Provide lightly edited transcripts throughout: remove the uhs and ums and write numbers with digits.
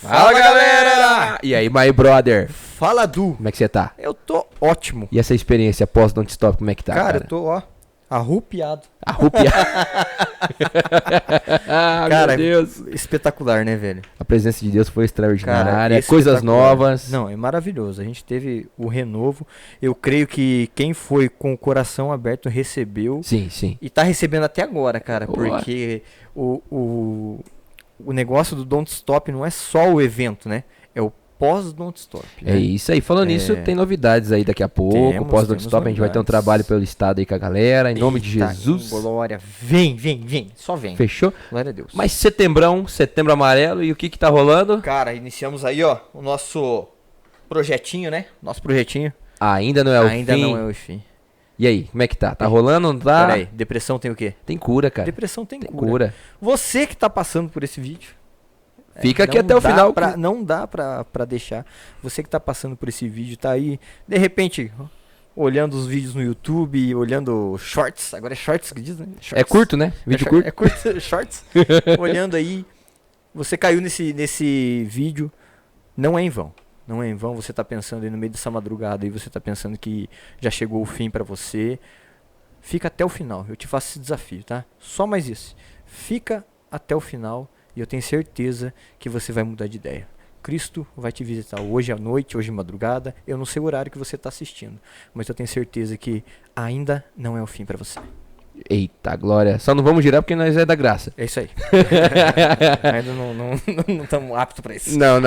Fala, galera! E aí, my brother? Fala, Du. Como é que você tá? Eu tô ótimo. E essa experiência pós Don't Stop, como é que tá, cara? Eu tô, arrupiado. Arrupiado. Cara, meu Deus. espetacular, né, velho? A presença de Deus foi extraordinária. Cara, Coisas espetacular. novas. Não, é maravilhoso. A gente teve o renovo. Eu creio que quem foi com o coração aberto recebeu. Sim, sim. E tá recebendo até agora, cara. Boa. Porque o negócio do Don't Stop não é só o evento, né? É o pós-Don't Stop. É Né? isso aí. Falando nisso, tem novidades aí daqui a pouco. Pós Don't Temos Stop, a gente vai ter um novidades. trabalho pelo estado aí com a galera. Em nome de Eita, Jesus. Glória. Vem. Só vem. Fechou? Glória a Deus. Mas setembro amarelo. E o que que tá rolando? Cara, iniciamos aí, ó, o nosso projetinho, né? Nosso projetinho. Ainda não é o Ainda fim. não é o fim. E aí, como é que tá? Tá rolando, não tá? Peraí, depressão tem o quê? Tem cura, cara. Depressão tem Tem cura. cura. Você que tá passando por esse vídeo. Fica aqui não até o dá final. Não dá pra deixar. Você que tá passando por esse vídeo, tá aí, de repente, olhando os vídeos no YouTube, olhando shorts. Agora é shorts que diz, né? Shorts. É curto, né? Vídeo curto. É curto, shorts. Olhando aí, você caiu nesse vídeo, não é em vão. Não é em vão, você tá pensando aí no meio dessa madrugada, aí você tá pensando que já chegou o fim pra você. Fica até o final, eu te faço esse desafio, tá? Só mais isso. Fica até o final e eu tenho certeza que você vai mudar de ideia. Cristo vai te visitar hoje à noite, hoje de madrugada. Eu não sei o horário que você tá assistindo, mas eu tenho certeza que ainda não é o fim pra você. Eita, glória. Só não vamos girar porque nós é da graça. É isso aí. Ainda não estamos aptos pra isso. Não.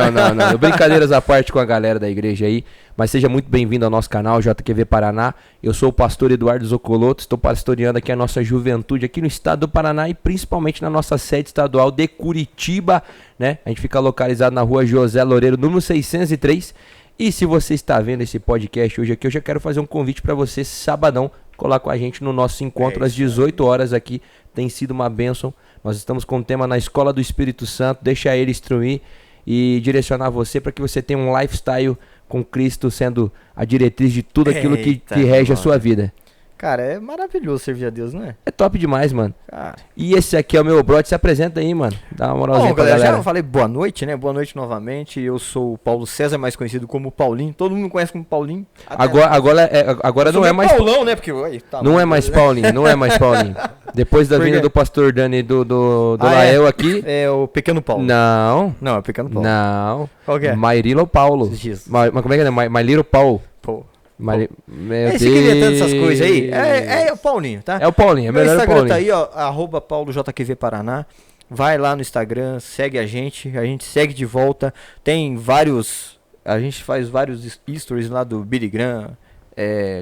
Brincadeiras à parte com a galera da igreja aí. Mas seja muito bem-vindo ao nosso canal, JQV Paraná. Eu sou o pastor Eduardo Zoccoloto. Estou pastoreando aqui a nossa juventude aqui no estado do Paraná e principalmente na nossa sede estadual de Curitiba, né? A gente fica localizado na rua José Loureiro, número 603. E se você está vendo esse podcast hoje aqui, eu já quero fazer um convite para você, sabadão, colar com a gente no nosso encontro às 18 horas aqui. Tem sido uma bênção. Nós estamos com o tema na Escola do Espírito Santo. Deixa ele instruir e direcionar você para que você tenha um lifestyle com Cristo sendo a diretriz de tudo aquilo que rege a sua vida. Cara, é maravilhoso servir a Deus, não é? É top demais, mano. Cara. E esse aqui é o meu brother. Se apresenta aí, mano. Dá uma moralzinha pra galera. Já falei boa noite, né? Boa noite novamente. Eu sou o Paulo César, mais conhecido como Paulinho. Todo mundo me conhece como Paulinho. Agora não é mais Paulão, né? Porque, oi, tá não é mais Paulinho, não é mais Paulinho. Depois da vinda do pastor Dani e do Lael aqui. É o Pequeno Paulo. Não, é o Pequeno Paulo. não. Qual que é? My Little Paulo. Jesus. Mas como é que é? My Little Paul. Pô. Meu Você queria tanto essas coisas aí? É o Paulinho, tá? É o Paulinho, é Meu melhor o Instagram Paulinho. tá aí, ó, @PauloJQV Paraná. Vai lá no Instagram, segue a gente segue de volta. Tem vários, a gente faz vários stories lá do Billy Graham,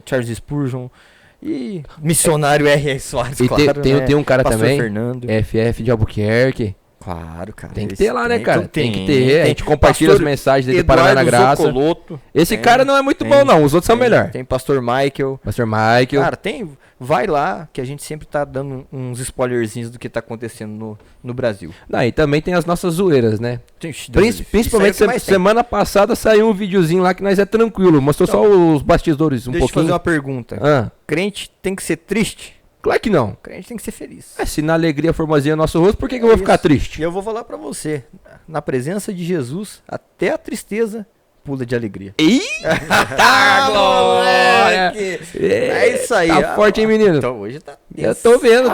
Charles Spurgeon e missionário R.R. Soares, E claro, né? tem um cara Pastor também, Fernando. FF de Albuquerque. Claro, cara. Tem que ter lá, né, cara? Tem que ter. ter. A gente compartilha Pastor as mensagens dele do Paraná na Graça. Zoccoloto. Esse cara não é muito bom, não. Os outros são melhor. Tem Pastor Michael. Pastor Michael. Cara, vai lá que a gente sempre tá dando uns spoilerzinhos do que tá acontecendo no Brasil. E também tem as nossas zoeiras, né? Deus Principalmente Isso aí é o que mais tem. semana passada saiu um videozinho lá que nós é tranquilo. Mostrou só os bastidores um Deixa eu te fazer pouquinho. uma pergunta. Ah, Crente tem que ser triste? claro que não. Crente tem que ser feliz. Se na alegria formosinha nosso rosto, por que eu vou ficar Isso. triste? E eu vou falar pra você, na presença de Jesus, até a tristeza pula de alegria. Eita, glória! É isso aí. Tá forte, hein, menino? Então hoje tá. Eu tô vendo.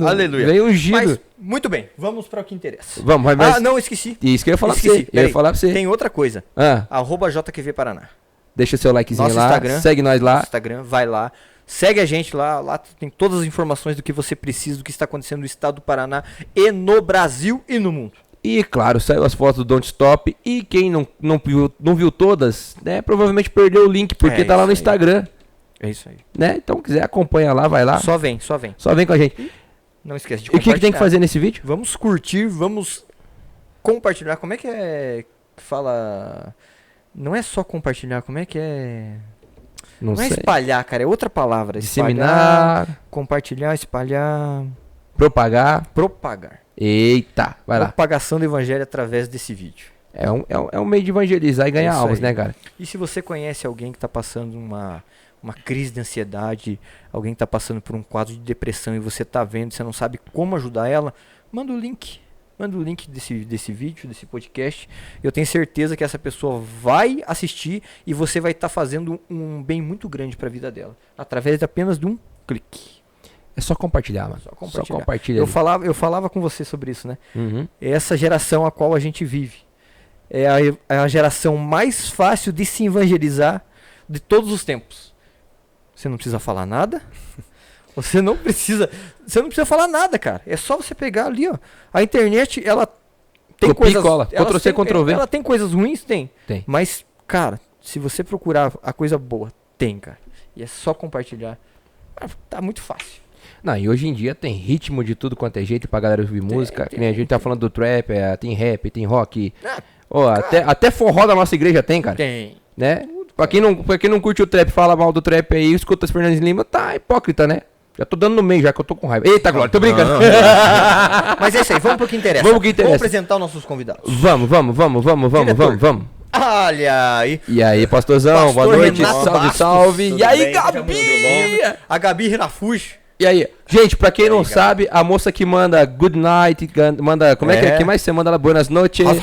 Aleluia. Veio ungido. Mas, muito bem, vamos para o que interessa. Vamos, mas... não, esqueci. Isso que eu ia falar pra Esqueci. você. Eu ia falar pra você. Tem outra coisa. Ah, @JQV Paraná. deixa seu likezinho Nosso lá. Instagram. Segue nós lá. Nosso Instagram, vai lá. Segue a gente lá. Lá tem todas as informações do que você precisa, do que está acontecendo no estado do Paraná e no Brasil e no mundo. E claro, saiu as fotos do Don't Stop. E quem não viu todas, né? Provavelmente perdeu o link, porque tá lá no Instagram. É isso aí. Né? Então, quiser acompanha lá, vai lá. Só vem. Só vem com a gente. Não esquece de E o compartilhar. que tem que fazer nesse vídeo? Vamos curtir, vamos compartilhar. Como é que fala? Não é só compartilhar, como é que é? Não Não é sei. espalhar, cara, é outra palavra. Disseminar, Compartilhar, espalhar, propagar. propagar. Eita, vai lá. Propagação do evangelho através desse vídeo. É um meio de evangelizar e ganhar Isso almas, aí. né, cara? E se você conhece alguém que está passando uma crise de ansiedade, alguém que está passando por um quadro de depressão e você está vendo, você não sabe como ajudar ela, manda o link. manda o link desse vídeo, desse podcast. Eu tenho certeza que essa pessoa vai assistir e você vai estar fazendo um bem muito grande para a vida dela, através de apenas de um clique. É só compartilhar, mano. Só compartilhar. Compartilha. Eu falava com você sobre isso, né? Uhum. Essa geração a qual a gente vive é a geração mais fácil de se evangelizar de todos os tempos. Você não precisa falar nada. Você não precisa falar nada, cara. É só você pegar ali, ó. A internet, ela tem Copia e coisas... cola. Ctrl+C, Ctrl+V. Ela tem coisas ruins? Tem. Tem. Mas, cara, se você procurar a coisa boa, tem, cara. E é só compartilhar. Tá muito fácil. Não, e hoje em dia tem ritmo de tudo quanto é jeito pra galera ouvir música. Que nem a gente tá falando do trap, tem rap, tem rock. Ó, até forró da nossa igreja tem, cara. Tem. Né? Pra quem não curte o trap, fala mal do trap aí, escuta as Fernandes Lima, tá hipócrita, né? Já tô dando no meio, já que eu tô com raiva. Eita, Glória, tô brincando. Mas é isso aí, vamos pro que interessa. Vamos pro que interessa. Vamos apresentar os nossos convidados. Vamos. Diretor. Olha aí. E aí, pastorzão, Pastor boa noite, Renato salve, Bastos, salve. tudo E aí, bem? Gabi? A Gabi Renafuji. E aí, gente, pra quem não sabe, a moça que manda good night, manda, como é que é? Que mais você manda ela? Buenas noites. Tudo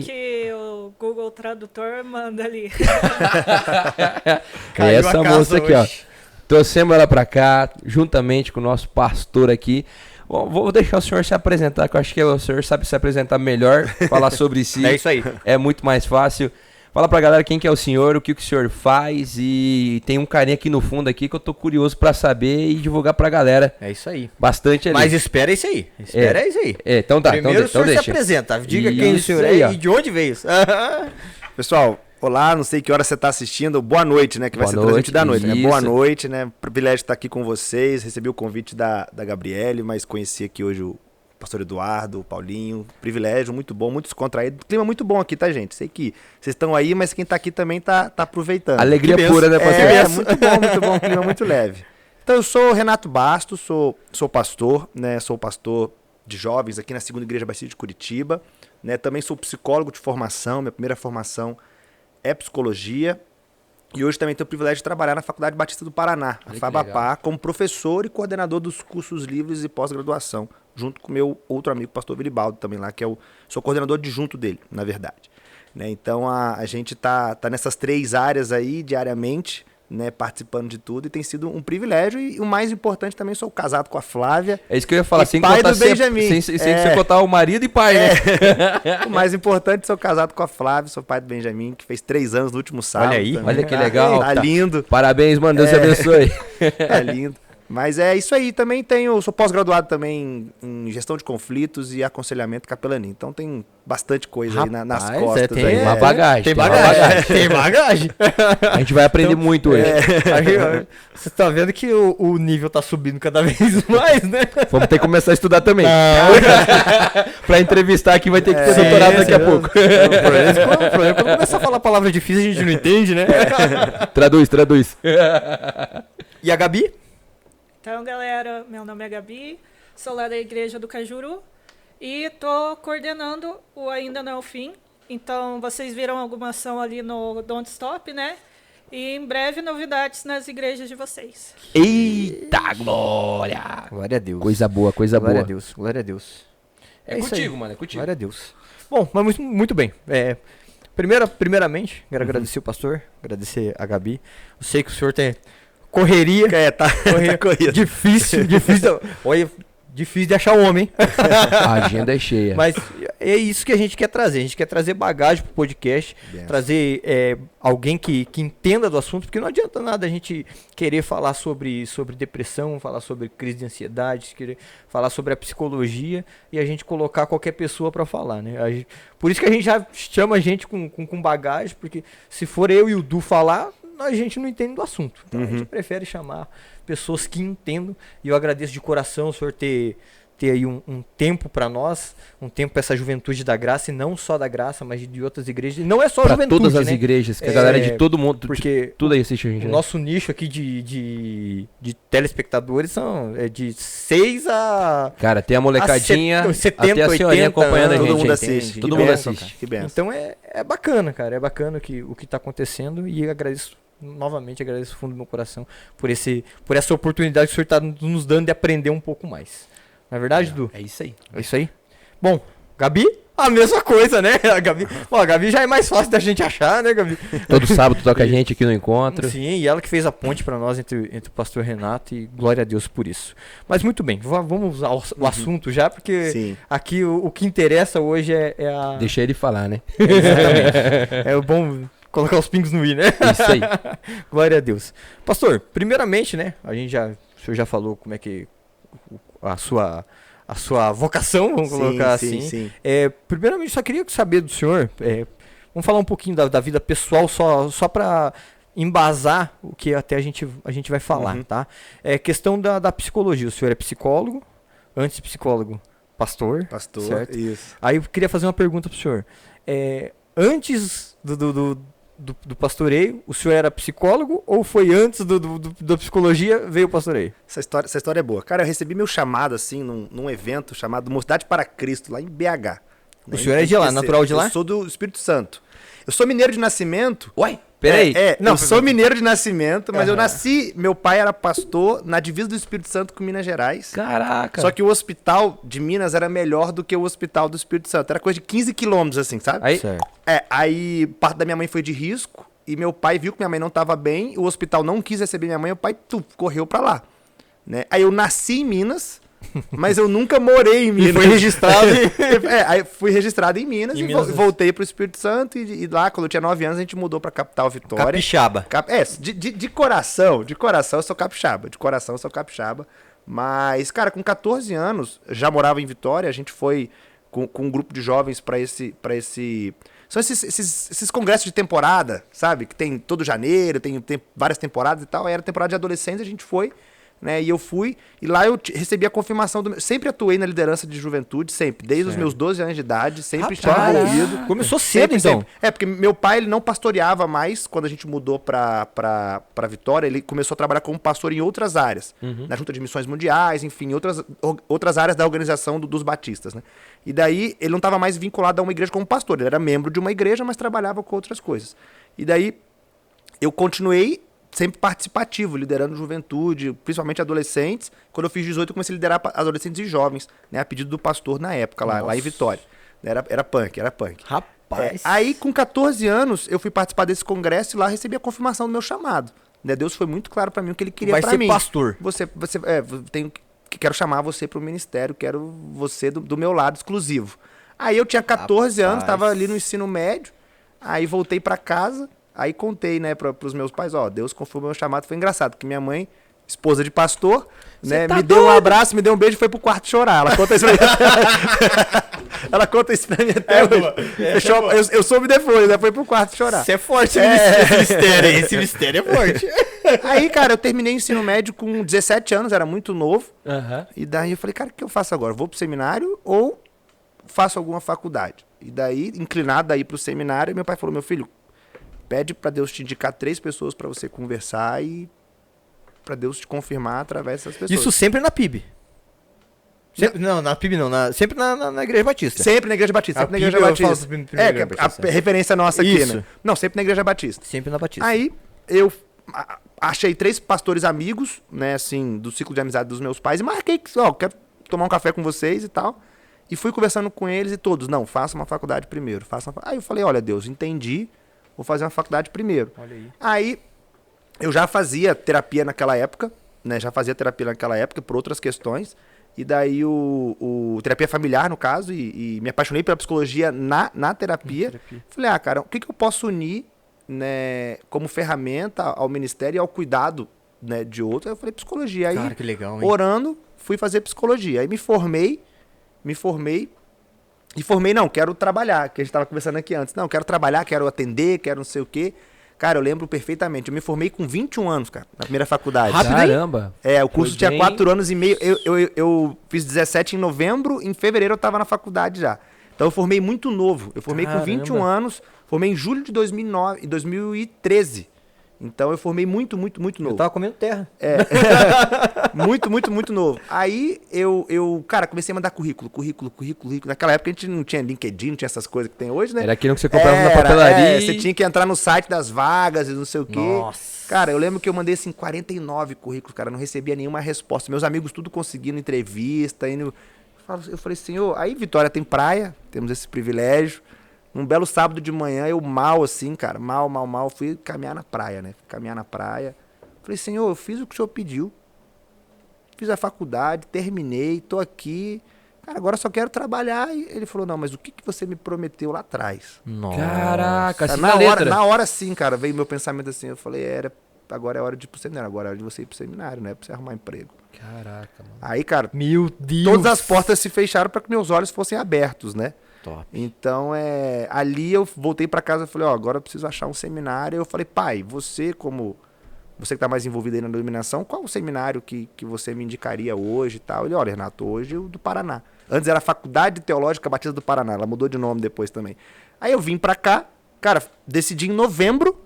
que o Google Tradutor manda ali. É essa moça aqui, ó. Trouxemos ela pra cá, juntamente com o nosso pastor aqui. Vou deixar o senhor se apresentar, que eu acho que o senhor sabe se apresentar melhor, falar sobre si. É isso aí. É muito mais fácil. Fala pra galera quem que é o senhor, o que o senhor faz, e tem um carinha aqui no fundo aqui que eu tô curioso pra saber e divulgar pra galera. É isso aí. Bastante ali. Mas espera isso aí. Espera isso aí. Então tá, Primeiro então o senhor deixa. se apresenta. Diga quem o Isso senhor aí, é ó. e de onde veio. Pessoal, olá, não sei que hora você está assistindo. Boa noite, né? Que vai Boa ser presente da noite, noite, né? isso. Boa noite, né? Privilégio estar aqui com vocês. Recebi o convite da Gabriele, mas conheci aqui hoje o pastor Eduardo, o Paulinho. Privilégio, muito bom, muito descontraído. Clima muito bom aqui, tá, gente? Sei que vocês estão aí, mas quem tá aqui também tá aproveitando. Alegria Que pura, né, pastor? Muito bom, clima muito leve. Então, eu sou o Renato Bastos, sou pastor, né? Sou pastor de jovens aqui na Segunda Igreja Batista de Curitiba, né? Também sou psicólogo de formação, minha primeira formação é psicologia. E hoje também tenho o privilégio de trabalhar na Faculdade Batista do Paraná, a FABAPA, como professor e coordenador dos cursos livres e pós-graduação, junto com meu outro amigo, pastor Viribaldo, também lá, que sou coordenador adjunto dele, na verdade. Né? Então a gente tá nessas 3 áreas aí diariamente, né, participando de tudo, e tem sido um privilégio. E o mais importante também, sou casado com a Flávia. É isso que eu ia falar, E sem pai contar do Benjamin. sem você contar o marido e pai, né? O mais importante, sou casado com a Flávia, sou pai do Benjamin, que fez 3 anos no último sábado. Olha aí, também. olha que legal. Tá lindo. Parabéns, mano, Deus te abençoe. É lindo. Mas é isso aí, também sou pós-graduado também em gestão de conflitos e aconselhamento capelania. Então tem bastante coisa aí nas Rapaz, costas. tem aí. uma bagagem. Tem tem uma bagagem. Tem bagagem. A gente vai aprender muito hoje. Aí, você tá vendo que o nível tá subindo cada vez mais, né? Vamos ter que começar a estudar também. Pra entrevistar aqui vai ter que ter Sim, doutorado daqui a sim. pouco. O problema é quando começar a falar palavra difícil, a gente não entende, né? Traduz. E a Gabi? Então, galera, meu nome é Gabi, sou lá da Igreja do Cajuru e tô coordenando o Ainda Não é o Fim. Então, vocês viram alguma ação ali no Don't Stop, né? E em breve novidades nas igrejas de vocês. Eita, glória! Glória a Deus. Coisa boa, coisa Glória boa. a Deus, glória a Deus. É isso contigo, aí. mano, é contigo. Glória a Deus. Bom, mas muito bem. Primeiramente, quero agradecer o pastor, agradecer a Gabi. Eu sei que o senhor tem correria. Tá corrido. Difícil. Olha, difícil de achar o homem. A agenda é cheia. Mas é isso que a gente quer trazer. A gente quer trazer bagagem pro podcast, Benção. trazer alguém que entenda do assunto, porque não adianta nada a gente querer falar sobre depressão, falar sobre crise de ansiedade, querer falar sobre a psicologia e a gente colocar qualquer pessoa para falar, né? Por isso que a gente já chama a gente com bagagem, porque se for eu e o Du falar, a gente não entende do assunto. Então a gente prefere chamar pessoas que entendam. E eu agradeço de coração o senhor ter aí um tempo para nós, um tempo para essa juventude da graça, e não só da graça, mas de outras igrejas. E não é só a Pra juventude, todas as né? igrejas, que a galera de todo mundo, Porque tudo aí assiste a gente, o né? nosso nicho aqui de telespectadores são de 6 a... Cara, tem a molecadinha, a 70, até a senhorinha 80 acompanhando a anos. gente. Todo mundo hein? assiste. Todo Que mundo bênção, assiste. cara, que benção. Então é bacana, cara. É bacana o que tá acontecendo, e eu agradeço novamente, agradeço do fundo do meu coração por essa oportunidade que o senhor está nos dando de aprender um pouco mais. Não é verdade, Dudu? É isso aí. É isso aí. Bom, Gabi, a mesma coisa, né? A Gabi já é mais fácil da gente achar, né, Gabi? Todo sábado toca a gente aqui no encontro. Sim, e ela que fez a ponte pra nós entre o pastor Renato e glória a Deus por isso. Mas muito bem, vamos ao assunto já, porque Sim. aqui o que interessa hoje é a... Deixa ele falar, né? Exatamente. É o bom colocar os pingos no i, né? Isso aí. Glória a Deus. Pastor, primeiramente, né, o senhor já falou como é que a sua vocação, vamos colocar assim. Sim. Primeiramente, só queria saber do senhor, vamos falar um pouquinho da vida pessoal, só para embasar o que até a gente vai falar, tá? É questão da psicologia. O senhor é psicólogo, antes de psicólogo, pastor, certo? Isso. Aí eu queria fazer uma pergunta pro senhor. Antes do pastoreio, o senhor era psicólogo ou foi antes da psicologia veio o pastoreio? Essa história é boa. Cara, eu recebi meu chamado, assim, num evento chamado Mocidade para Cristo, lá em BH. O senhor é de lá, natural de lá? Eu sou do Espírito Santo. Eu sou mineiro de nascimento. Uai, peraí. Eu sou mineiro de nascimento, mas eu nasci... Meu pai era pastor na divisa do Espírito Santo com Minas Gerais. Caraca. Só que o hospital de Minas era melhor do que o hospital do Espírito Santo. Era coisa de 15 quilômetros, assim, sabe? Aí, Certo. Aí parte da minha mãe foi de risco e meu pai viu que minha mãe não estava bem, o hospital não quis receber minha mãe, o pai correu pra lá, né? Aí eu nasci em Minas, mas eu nunca morei em Minas. Foi registrado. Aí fui registrado em Minas Em e Minas. voltei pro Espírito Santo e lá, quando eu tinha 9 anos, a gente mudou pra capital Vitória. Capixaba. De coração eu sou capixaba, de coração eu sou capixaba, mas, cara, com 14 anos, já morava em Vitória, a gente foi com um grupo de jovens pra esse são esses congressos de temporada, sabe? Que tem todo janeiro, tem várias temporadas e tal. Aí era temporada de adolescentes, a gente foi, né? E eu fui, e lá eu recebi a confirmação sempre atuei na liderança de juventude, sempre. Desde os meus 12 anos de idade, sempre estive envolvido. Começou cedo, então. É, porque meu pai, ele não pastoreava mais quando a gente mudou pra Vitória. Ele começou a trabalhar como pastor em outras áreas. Na Junta de Missões Mundiais, enfim, outras áreas da organização dos batistas, né? E daí, ele não estava mais vinculado a uma igreja como pastor. Ele era membro de uma igreja, mas trabalhava com outras coisas. E daí, eu continuei sempre participativo, liderando juventude, principalmente adolescentes. Quando eu fiz 18, eu comecei a liderar adolescentes e jovens, né? A pedido do pastor na época, lá em Vitória. Era punk. Rapaz. Aí, com 14 anos, eu fui participar desse congresso e lá recebi a confirmação do meu chamado. Né? Deus foi muito claro pra mim o que ele queria pra mim. Vai ser pastor. Quero chamar você pro ministério, quero você do meu lado exclusivo. Aí eu tinha 14 anos, tava ali no ensino médio, aí voltei pra casa, aí contei, né, pros meus pais, Deus confirmou meu chamado. Foi engraçado, porque minha mãe, esposa de pastor, né, me deu um abraço, me deu um beijo e foi pro quarto chorar. Ela conta isso pra mim. Ela conta isso pra mim até hoje. Eu soube depois, né, foi pro quarto chorar. Isso é forte, esse mistério aí. Esse mistério é forte. Aí, cara, eu terminei o ensino médio com 17 anos, era muito novo. Aham. E daí eu falei, cara, o que eu faço agora? Vou pro seminário ou faço alguma faculdade? E daí, inclinado aí pro seminário, meu pai falou, meu filho, pede pra Deus te indicar 3 pessoas pra você conversar e pra Deus te confirmar através dessas pessoas. Isso sempre na PIB. Não, na PIB não. Sempre na Igreja Batista. Sempre na Igreja Batista. Sempre na Igreja Batista. A referência nossa aqui, Isso. né? Não, sempre na Igreja Batista. Sempre na Batista. Aí, eu achei 3 pastores amigos, né, assim, do ciclo de amizade dos meus pais e marquei que, quero tomar um café com vocês e tal. E fui conversando com eles e todos, não, faça uma faculdade primeiro. Aí eu falei, olha, Deus, entendi, vou fazer uma faculdade primeiro. Olha aí. Aí, eu já fazia terapia naquela época, né, por outras questões. E daí, terapia familiar, no caso, e me apaixonei pela psicologia na terapia. Falei, cara, o que eu posso unir, né, como ferramenta ao ministério e ao cuidado, né, de outro? Aí eu falei, psicologia. Aí, Cara, que legal, hein? orando, fui fazer psicologia. Aí me formei, não, quero trabalhar, que a gente estava conversando aqui antes. Não, quero trabalhar, quero atender, quero não sei o quê. Cara, eu lembro perfeitamente, eu me formei com 21 anos, cara, na primeira faculdade. Rápido, hein? Caramba. O curso tinha 4 anos e meio, eu fiz 17 em novembro, em fevereiro eu estava na faculdade já. Então eu formei muito novo, eu formei com 21 anos, formei em julho de 2013. Então eu formei muito Eu novo. tava comendo terra. Muito novo. Aí cara, comecei a mandar currículo. Naquela época a gente não tinha LinkedIn, não tinha essas coisas que tem hoje, né? Era aquilo que você comprava na papelaria. Você tinha que entrar no site das vagas e não sei o quê. Nossa. Cara, eu lembro que eu mandei assim 49 currículos, cara, não recebia nenhuma resposta. Meus amigos tudo conseguindo entrevista, indo... Eu falei, senhor, aí Vitória tem praia, temos esse privilégio. Um belo sábado de manhã, eu mal assim, cara, mal, fui caminhar na praia, né? Falei, senhor, eu fiz o que o senhor pediu. Fiz a faculdade, terminei, tô aqui. Cara, agora só quero trabalhar. E ele falou, não, mas o que você me prometeu lá atrás? Nossa. Caraca, assim Na hora sim, cara, veio meu pensamento assim, eu falei, agora é hora de ir pro seminário, agora é hora de você ir pro seminário, não é pra você arrumar emprego. Caraca, mano. Aí, cara, Meu Deus. todas as portas se fecharam para que meus olhos fossem abertos, né? Top. Então, ali eu voltei para casa e falei, agora eu preciso achar um seminário. Eu falei, pai, você que tá mais envolvido aí na iluminação, qual o seminário que você me indicaria hoje e tal? Ele, olha, Renato, hoje o do Paraná. Antes era a Faculdade Teológica Batista do Paraná, ela mudou de nome depois também. Aí eu vim para cá, cara, decidi em novembro.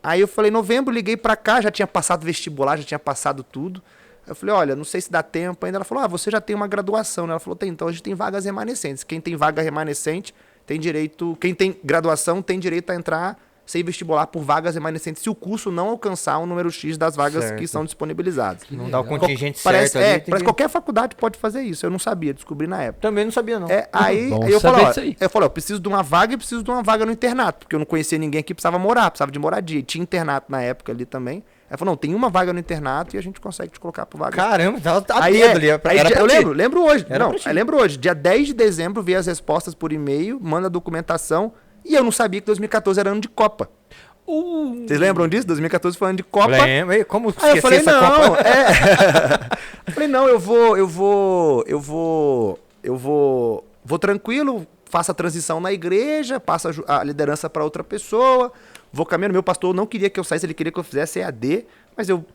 Aí eu falei, novembro, liguei para cá, já tinha passado vestibular, já tinha passado tudo. Eu falei, olha, não sei se dá tempo ainda. Ela falou, você já tem uma graduação, né? Ela falou, então a gente tem vagas remanescentes. Quem tem vaga remanescente tem direito... Quem tem graduação tem direito a entrar sem vestibular por vagas remanescentes se o curso não alcançar o número X das vagas que são disponibilizadas. Não dá o contingente Parece, certo ali. parece que qualquer faculdade pode fazer isso. Eu não sabia, descobri na época. Também não sabia, não. Aí Bom eu saber falei, disso aí. eu falei, eu preciso de uma vaga e preciso de uma vaga no internato, porque eu não conhecia ninguém aqui, precisava de moradia. E tinha internato na época ali também. Ela falou, não, tem uma vaga no internato e a gente consegue te colocar por vaga. Caramba, tava Aí, dedo ali. Era pra eu ti. lembro hoje. Era Não, pra ti. eu lembro hoje. Dia 10 de dezembro, vi as respostas por e-mail, manda a documentação. E eu não sabia que 2014 era ano de Copa. Vocês lembram disso? 2014 foi ano de Copa. Lembro. E como Aí eu falei, essa não, Copa? Eu falei, não, eu vou tranquilo, faço a transição na igreja, passo a liderança para outra pessoa, vou caminhando. Meu pastor não queria que eu saísse, ele queria que eu fizesse EAD, mas eu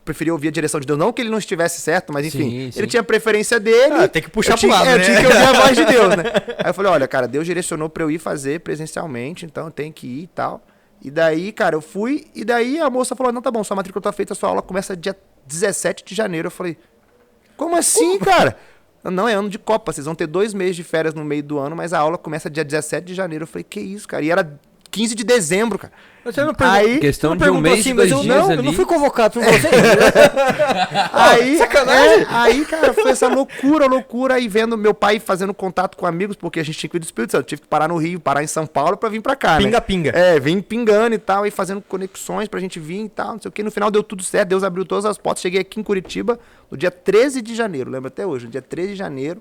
preferi ouvir a direção de Deus. Não que ele não estivesse certo, mas enfim, Sim. ele tinha a preferência dele. Tem que puxar eu tinha, pro lado, eu né? tinha que ouvir a voz de Deus, né? Aí eu falei, olha, cara, Deus direcionou pra eu ir fazer presencialmente, então eu tenho que ir e tal. E daí, cara, eu fui, e daí a moça falou, não, tá bom, sua matrícula tá feita, sua aula começa dia 17 de janeiro. Eu falei, como assim, cara? Não, é ano de Copa, vocês vão ter 2 meses de férias no meio do ano, mas a aula começa dia 17 de janeiro. Eu falei, que isso, cara? E era 15 de dezembro, cara. Você não Aí, Questão não de um perguntou mês assim, e mas 2 eu dias não, ali. eu não fui convocado por você. Sacanagem. Aí, cara, foi essa loucura, aí vendo meu pai fazendo contato com amigos, porque a gente tinha que ir do Espírito Santo, eu tive que parar no Rio, parar em São Paulo pra vir pra cá, né? Pinga. Vim pingando e tal, e fazendo conexões pra gente vir e tal, não sei o que. No final deu tudo certo, Deus abriu todas as portas. Cheguei aqui em Curitiba no dia 13 de janeiro, lembro até hoje, no dia 13 de janeiro.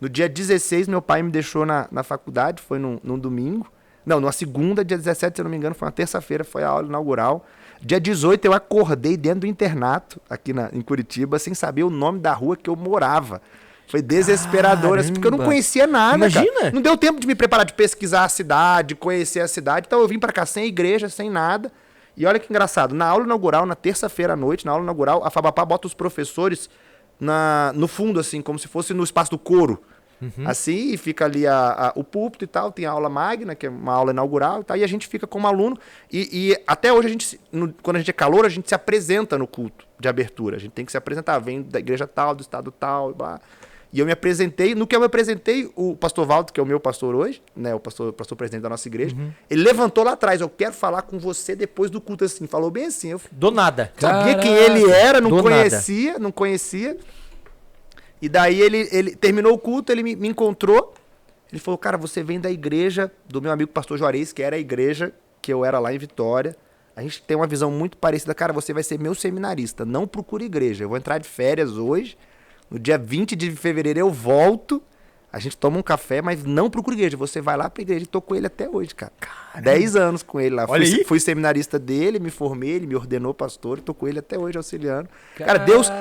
No dia 16, meu pai me deixou na faculdade, foi num domingo. Não, numa segunda, dia 17, se eu não me engano, foi uma terça-feira, foi a aula inaugural. Dia 18, eu acordei dentro do internato, aqui em Curitiba, sem saber o nome da rua que eu morava. Foi desesperador, assim, porque eu não conhecia nada, Imagina. cara. Não deu tempo de me preparar, de pesquisar a cidade, conhecer a cidade. Então eu vim pra cá sem igreja, sem nada. E olha que engraçado, na aula inaugural, na terça-feira à noite, na aula inaugural, a Fabapá bota os professores no fundo, assim, como se fosse no espaço do coro. Assim, e fica ali o púlpito e tal, tem a aula magna, que é uma aula inaugural e tal, e a gente fica como aluno, e até hoje quando a gente é calouro, a gente se apresenta no culto de abertura, a gente tem que se apresentar, vem da igreja tal, do estado tal, e blá. E eu me apresentei, no que eu me apresentei, o pastor Valdo, que é o meu pastor hoje, né, o pastor presidente da nossa igreja, ele levantou lá atrás, eu quero falar com você depois do culto, assim, falou bem assim, eu Do nada. sabia Caraca. quem ele era, não Do conhecia. E daí ele terminou o culto, ele me encontrou. Ele falou, cara, você vem da igreja do meu amigo pastor Juarez, que era a igreja que eu era lá em Vitória. A gente tem uma visão muito parecida. Cara, você vai ser meu seminarista, não procura igreja. Eu vou entrar de férias hoje. No dia 20 de fevereiro eu volto. A gente toma um café, mas não procura igreja. Você vai lá pra igreja e tô com ele até hoje, cara. 10 anos com ele lá. Olha aí. Fui seminarista dele, me formei, ele me ordenou pastor, tô com ele até hoje auxiliando. Cara, Deus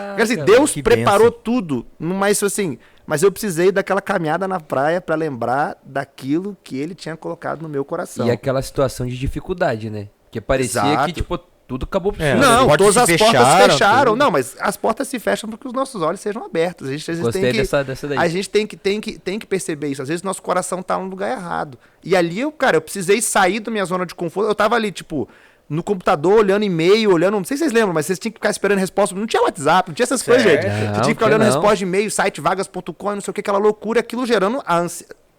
que preparou bênção. tudo, mas assim, mas eu precisei daquela caminhada na praia pra lembrar daquilo que ele tinha colocado no meu coração. E aquela situação de dificuldade, né? Que parecia Exato. que, tipo, tudo acabou por É, cima. Não, as portas todas se as portas fecharam, fecharam. tudo. Não, mas as portas se fecham para que os nossos olhos sejam abertos. A gente às vezes Gostei tem que, dessa daí. a gente tem que perceber isso. Às vezes nosso coração tá no lugar errado. E ali eu precisei sair da minha zona de conforto. Eu tava ali, tipo, no computador, olhando e-mail, olhando... Não sei se vocês lembram, mas vocês tinham que ficar esperando resposta. Não tinha WhatsApp, não tinha essas coisas, gente. Você tinha que ficar olhando resposta de e-mail, sitevagas.com, não sei o que, aquela loucura, aquilo gerando a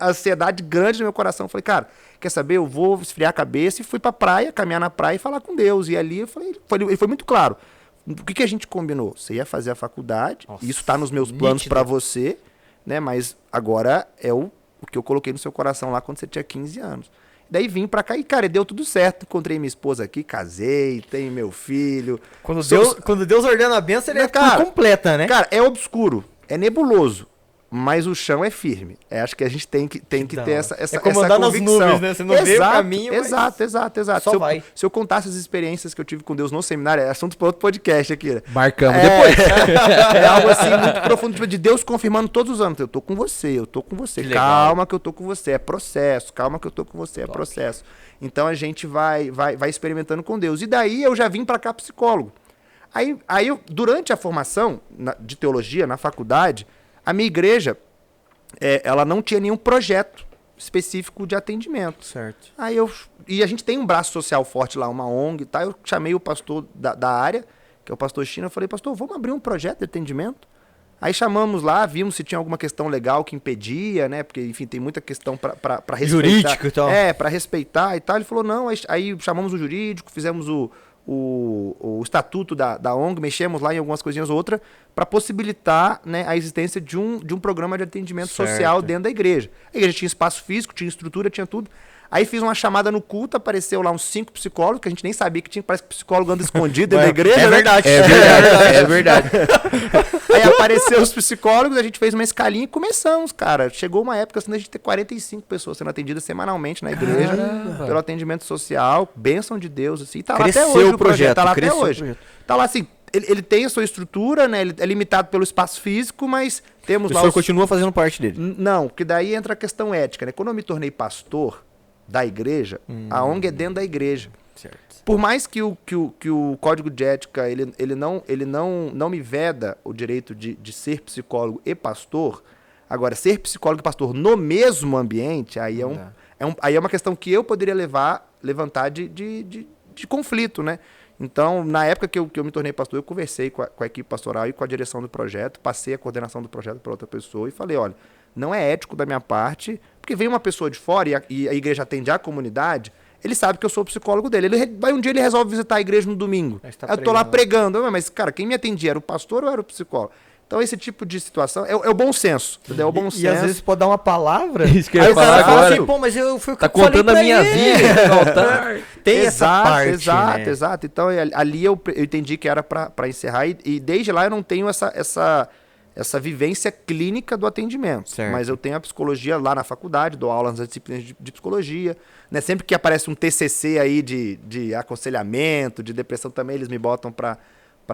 ansiedade grande no meu coração. Eu falei, cara, quer saber? Eu vou esfriar a cabeça e fui pra praia, caminhar na praia e falar com Deus. E ali eu falei, ele foi muito claro. O que a gente combinou? Você ia fazer a faculdade, isso tá nos meus planos pra você, né? Mas agora é o que eu coloquei no seu coração lá quando você tinha 15 anos. Daí vim pra cá e, cara, deu tudo certo. Encontrei minha esposa aqui, casei, tenho meu filho. Quando Deus ordena a bênção, ele Cara, completa, né? Cara, é obscuro, é nebuloso, mas o chão é firme. Acho que a gente tem que ter essa como andar nas convicção. nuvens, né? Você não vê o caminho, mas Exato. só vai. Se eu contasse as experiências que eu tive com Deus no seminário, é assunto para outro podcast aqui, né? Marcamos depois. É algo assim muito profundo, tipo, de Deus confirmando todos os anos. Eu tô com você. Calma que eu tô com você. É processo. Calma que eu tô com você. É processo. Então a gente vai experimentando com Deus. E daí eu já vim para cá psicólogo. Aí eu, durante a formação de teologia na faculdade, a minha igreja, ela não tinha nenhum projeto específico de atendimento. Certo. E a gente tem um braço social forte lá, uma ONG e tal. Eu chamei o pastor da área, que é o pastor China, eu falei, pastor, vamos abrir um projeto de atendimento? Aí chamamos lá, vimos se tinha alguma questão legal que impedia, né? Porque, enfim, tem muita questão para respeitar. Jurídico e tal. Para respeitar e tal. Ele falou, não, aí chamamos o jurídico, fizemos o estatuto da ONG, mexemos lá em algumas coisinhas ou outras, para possibilitar, né, a existência de um programa de atendimento social dentro da igreja. A igreja tinha espaço físico, tinha estrutura, tinha tudo. Aí fiz uma chamada no culto, apareceu lá uns 5 psicólogos, que a gente nem sabia que tinha, parece que psicólogo anda escondido dentro da igreja. É verdade. É verdade. Aí apareceram os psicólogos, a gente fez uma escalinha e começamos, cara. Chegou uma época assim, a gente ter 45 pessoas sendo atendidas semanalmente na igreja, pelo atendimento social, bênção de Deus, assim. Tá lá até hoje o projeto, tá lá até hoje. Tá lá assim, ele tem a sua estrutura, né? Ele é limitado pelo espaço físico, mas temos lá... O senhor continua fazendo parte dele. Não, porque daí entra a questão ética, né? Quando eu me tornei pastor da igreja, a ONG é dentro da igreja. Certo. Por mais que o código de ética ele não me veda o direito de ser psicólogo e pastor, agora, ser psicólogo e pastor no mesmo ambiente, aí aí é uma questão que eu poderia levantar de conflito, né? Então, na época que eu me tornei pastor, eu conversei com a equipe pastoral e com a direção do projeto, passei a coordenação do projeto para outra pessoa e falei, olha, não é ético da minha parte, porque vem uma pessoa de fora e a igreja atende a comunidade, ele sabe que eu sou o psicólogo dele. Um dia ele resolve visitar a igreja no domingo. Eu tô lá pregando. Mas, cara, quem me atendia era o pastor ou era o psicólogo? Então, esse tipo de situação é o bom senso. Entendeu? É o bom senso. E às vezes pode dar uma palavra. Isso que eu aí ia o cara falar fala agora. assim, pô, mas eu fui o que Tá eu falei contando a pra minha ele. vida no altar. Tem essa parte, né? Exato. Então, ali eu entendi que era pra encerrar. E desde lá eu não tenho essa vivência clínica do atendimento. Certo. Mas eu tenho a psicologia lá na faculdade, dou aula nas disciplinas de psicologia. Né? Sempre que aparece um TCC aí de aconselhamento, de depressão também, eles me botam para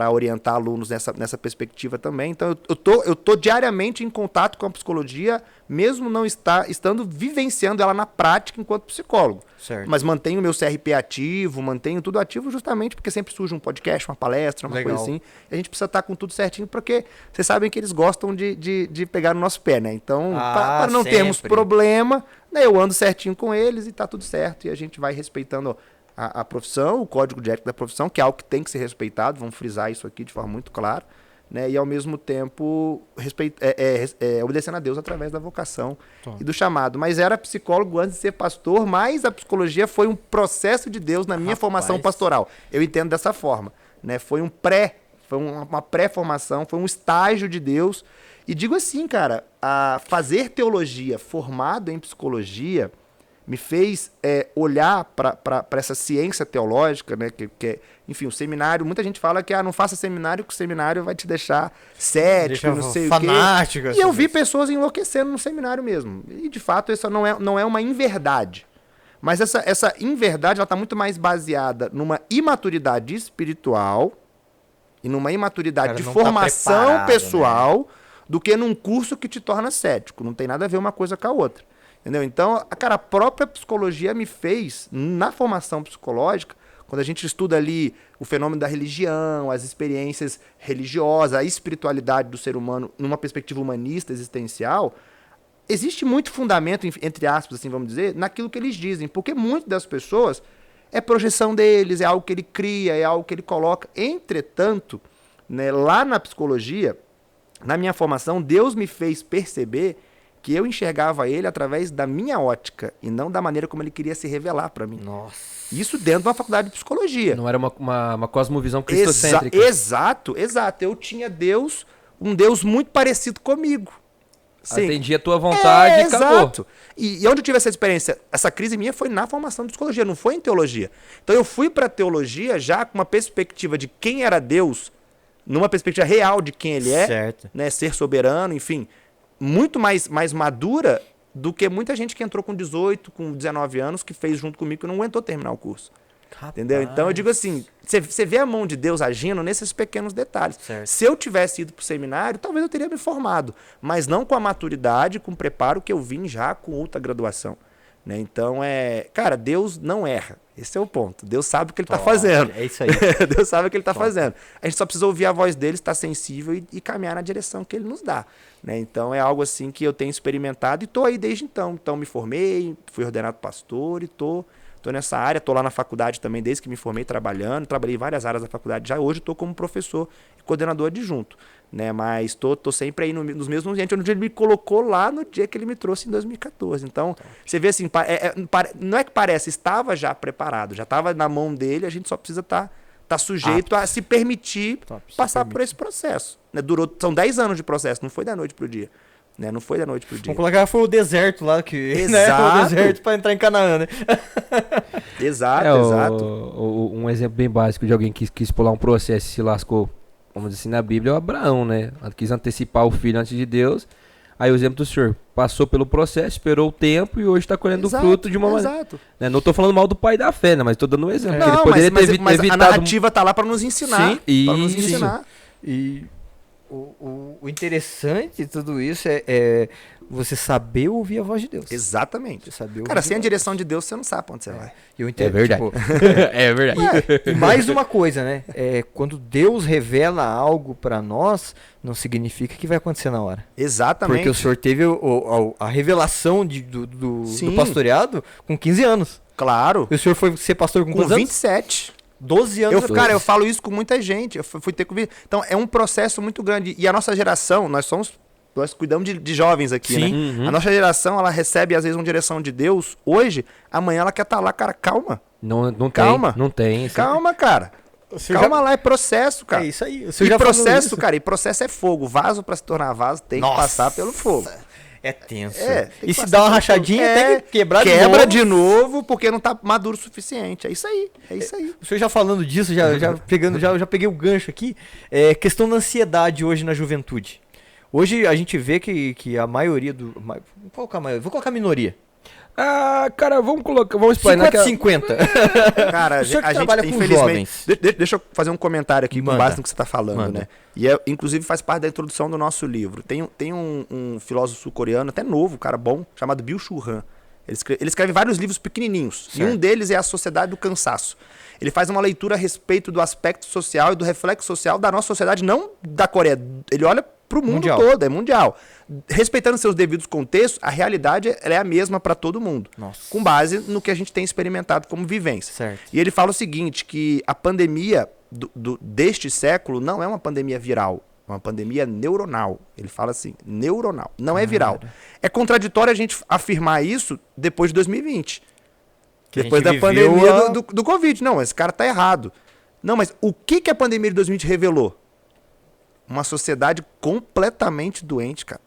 orientar alunos nessa perspectiva também. Então, eu tô diariamente em contato com a psicologia, mesmo não estando vivenciando ela na prática enquanto psicólogo. Certo. Mas mantenho o meu CRP ativo, mantenho tudo ativo justamente porque sempre surge um podcast, uma palestra, uma Legal. coisa assim. E a gente precisa estar com tudo certinho, porque vocês sabem que eles gostam de pegar no nosso pé, né? Então, para não termos problema, né, eu ando certinho com eles e tá tudo certo. E a gente vai respeitando a profissão, o código de ética da profissão, que é algo que tem que ser respeitado, vamos frisar isso aqui de forma muito clara, né? E ao mesmo tempo obedecendo a Deus através da vocação e do chamado. Mas era psicólogo antes de ser pastor, mas a psicologia foi um processo de Deus na minha formação pastoral. Eu entendo dessa forma, né? Foi uma pré-formação, foi um estágio de Deus. E digo assim, cara, a fazer teologia formado em psicologia me fez olhar para essa ciência teológica, né? Que enfim, o seminário, muita gente fala que não faça seminário, que o seminário vai te deixar cético, não sei fanático, o quê. E eu vi pessoas enlouquecendo no seminário mesmo. E de fato, isso não é uma inverdade. Mas essa inverdade, ela está muito mais baseada numa imaturidade espiritual e numa imaturidade de formação pessoal, né, do que num curso que te torna cético. Não tem nada a ver uma coisa com a outra. Entendeu? Então, cara, a própria psicologia me fez, na formação psicológica, quando a gente estuda ali o fenômeno da religião, as experiências religiosas, a espiritualidade do ser humano numa perspectiva humanista, existencial, existe muito fundamento, entre aspas, assim, vamos dizer, naquilo que eles dizem. Porque muitas das pessoas, é projeção deles, é algo que ele cria, é algo que ele coloca. Entretanto, né, lá na psicologia, na minha formação, Deus me fez perceber que eu enxergava ele através da minha ótica e não da maneira como ele queria se revelar para mim. Nossa. Isso dentro de uma faculdade de psicologia. Não era uma cosmovisão cristocêntrica. Exato. Eu tinha Deus, um Deus muito parecido comigo. Sim. Atendia a tua vontade e acabou. Exato. E onde eu tive essa experiência? Essa crise minha foi na formação de psicologia, não foi em teologia. Então eu fui para teologia já com uma perspectiva de quem era Deus, numa perspectiva real de quem ele é, Certo. né, ser soberano, enfim, muito mais madura do que muita gente que entrou com 18, com 19 anos, que fez junto comigo, que não aguentou terminar o curso. Entendeu? Então eu digo assim, você vê a mão de Deus agindo nesses pequenos detalhes. Certo. Se eu tivesse ido pro seminário, talvez eu teria me formado, mas não com a maturidade, com o preparo que eu vim já com outra graduação. Né? Então, cara, Deus não erra. Esse é o ponto. Deus sabe o que ele está fazendo. É isso aí. Deus sabe o que ele está fazendo. A gente só precisa ouvir a voz dele, estar sensível e caminhar na direção que ele nos dá. Né? Então, é algo assim que eu tenho experimentado e estou aí desde então. Então, me formei, fui ordenado pastor e estou nessa área. Estou lá na faculdade também, desde que me formei, trabalhando. Trabalhei em várias áreas da faculdade já. Hoje estou como professor e coordenador adjunto. Né? Mas tô sempre aí nos mesmos ambientes onde ele me colocou lá no dia que ele me trouxe em 2014. Então, você vê assim, não é que parece, estava já preparado, já estava na mão dele, a gente só precisa estar sujeito a se permitir passar por esse processo. Né? São 10 anos de processo, não foi da noite pro dia. Né? Não foi da noite pro dia. Vamos colocar, foi o deserto lá que... Exato. Né? O deserto para entrar em Canaã, né? Exato. Um exemplo bem básico de alguém que quis pular um processo e se lascou, vamos dizer assim, na Bíblia, é o Abraão, né? Quis antecipar o filho antes de Deus. Aí o exemplo do senhor passou pelo processo, esperou o tempo e hoje está colhendo o fruto de uma maneira. Exato. Né? Não estou falando mal do pai da fé, né? Mas estou dando um exemplo. Não, ele poderia ter mas a evitado... narrativa tá lá para nos ensinar. Sim, para nos isso. ensinar. E o interessante de tudo isso é você saber ouvir a voz de Deus. Exatamente. Você saber ouvir Cara, sem a voz. direção de Deus, você não sabe pra onde você vai. Eu entendo, É verdade. tipo, É verdade. e mais uma coisa, né? Quando Deus revela algo pra nós, não significa que vai acontecer na hora. Exatamente. Porque o senhor teve a revelação do Sim. pastoreado com 15 anos. Claro. E o senhor foi ser pastor com Com quantos anos? 27. 12 anos. Cara, eu falo isso com muita gente. Eu fui ter convite. Então, é um processo muito grande. E a nossa geração, nós cuidamos de jovens aqui, Sim. né? Uhum. A nossa geração, ela recebe, às vezes, uma direção de Deus. Hoje, amanhã ela quer estar lá, cara. Calma. Não Calma. tem. Não tem. Calma, cara. O senhor Calma lá, é processo, cara. É isso aí. O senhor E já falou processo, isso. cara, e processo é fogo. Vaso, pra se tornar vaso, tem que Nossa. passar pelo fogo. É tenso. Tem E que se passar dá uma pelo rachadinha, fogo. tem que quebrar Quebra de de novo. novo porque não tá maduro o suficiente. É isso aí. É isso aí. O senhor já falando disso, já peguei o gancho aqui. Questão da ansiedade hoje na juventude. Hoje a gente vê que a maioria do... Vou colocar a minoria. Ah, cara, vamos explanar. 50-50. Cara, O senhor que a gente, trabalha com infelizmente. jovens. Deixa eu fazer um comentário aqui com Manda. base no que você está falando, Manda. né? E inclusive faz parte da introdução do nosso livro. Tem um filósofo sul-coreano, até novo, cara bom, chamado Byung-Chul Han. Ele escreve vários livros pequenininhos. Certo. E um deles é A Sociedade do Cansaço. Ele faz uma leitura a respeito do aspecto social e do reflexo social da nossa sociedade, não da Coreia. Ele olha para o mundo Mundial. todo, é mundial. Respeitando seus devidos contextos, a realidade ela é a mesma para todo mundo. Nossa. Com base no que a gente tem experimentado como vivência. Certo. E ele fala o seguinte, que a pandemia deste século não é uma pandemia viral, é uma pandemia neuronal. Ele fala assim, neuronal, não é viral. É contraditório a gente afirmar isso depois de 2020. Que a Depois gente da viveu pandemia do Covid. Não, esse cara tá errado. Não, mas o que a pandemia de 2020 revelou? Uma sociedade completamente doente, cara.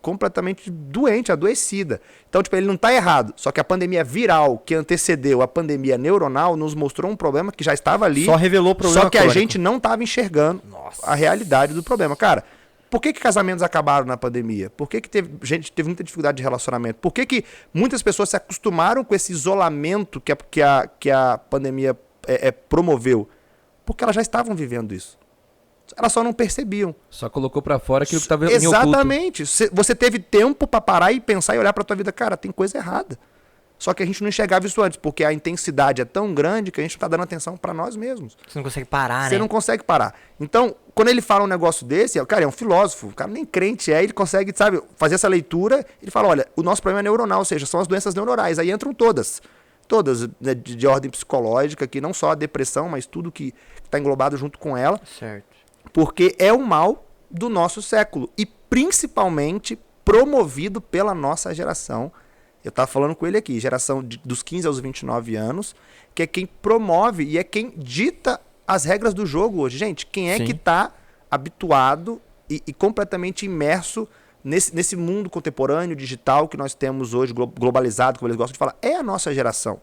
Completamente doente, adoecida. Então, tipo, ele não tá errado. Só que a pandemia viral que antecedeu a pandemia neuronal nos mostrou um problema que já estava ali. Só revelou o problema Só que a crônico. gente não tava enxergando a realidade do problema. Cara, por que casamentos acabaram na pandemia? Por que gente teve muita dificuldade de relacionamento? Por que muitas pessoas se acostumaram com esse isolamento que a pandemia promoveu? Porque elas já estavam vivendo isso. Elas só não percebiam. Só colocou pra fora aquilo que tava em oculto. Exatamente. Você teve tempo pra parar e pensar e olhar pra tua vida. Cara, tem coisa errada. Só que a gente não enxergava isso antes, porque a intensidade é tão grande que a gente não tá dando atenção pra nós mesmos. Você não consegue parar, Você né? não consegue parar. Então, quando ele fala um negócio desse, cara, é um filósofo, o cara nem crente ele consegue, sabe, fazer essa leitura, ele fala, olha, o nosso problema é neuronal, ou seja, são as doenças neuronais, aí entram todas. todas, né, de ordem psicológica, que não só a depressão, mas tudo que está englobado junto com ela, Certo. porque é o mal do nosso século e principalmente promovido pela nossa geração. Eu estava falando com ele aqui, geração dos 15 aos 29 anos, que é quem promove e é quem dita as regras do jogo hoje. Gente, quem é Sim. que está habituado e completamente imerso nesse mundo contemporâneo, digital que nós temos hoje, globalizado, como eles gostam de falar, é a nossa geração.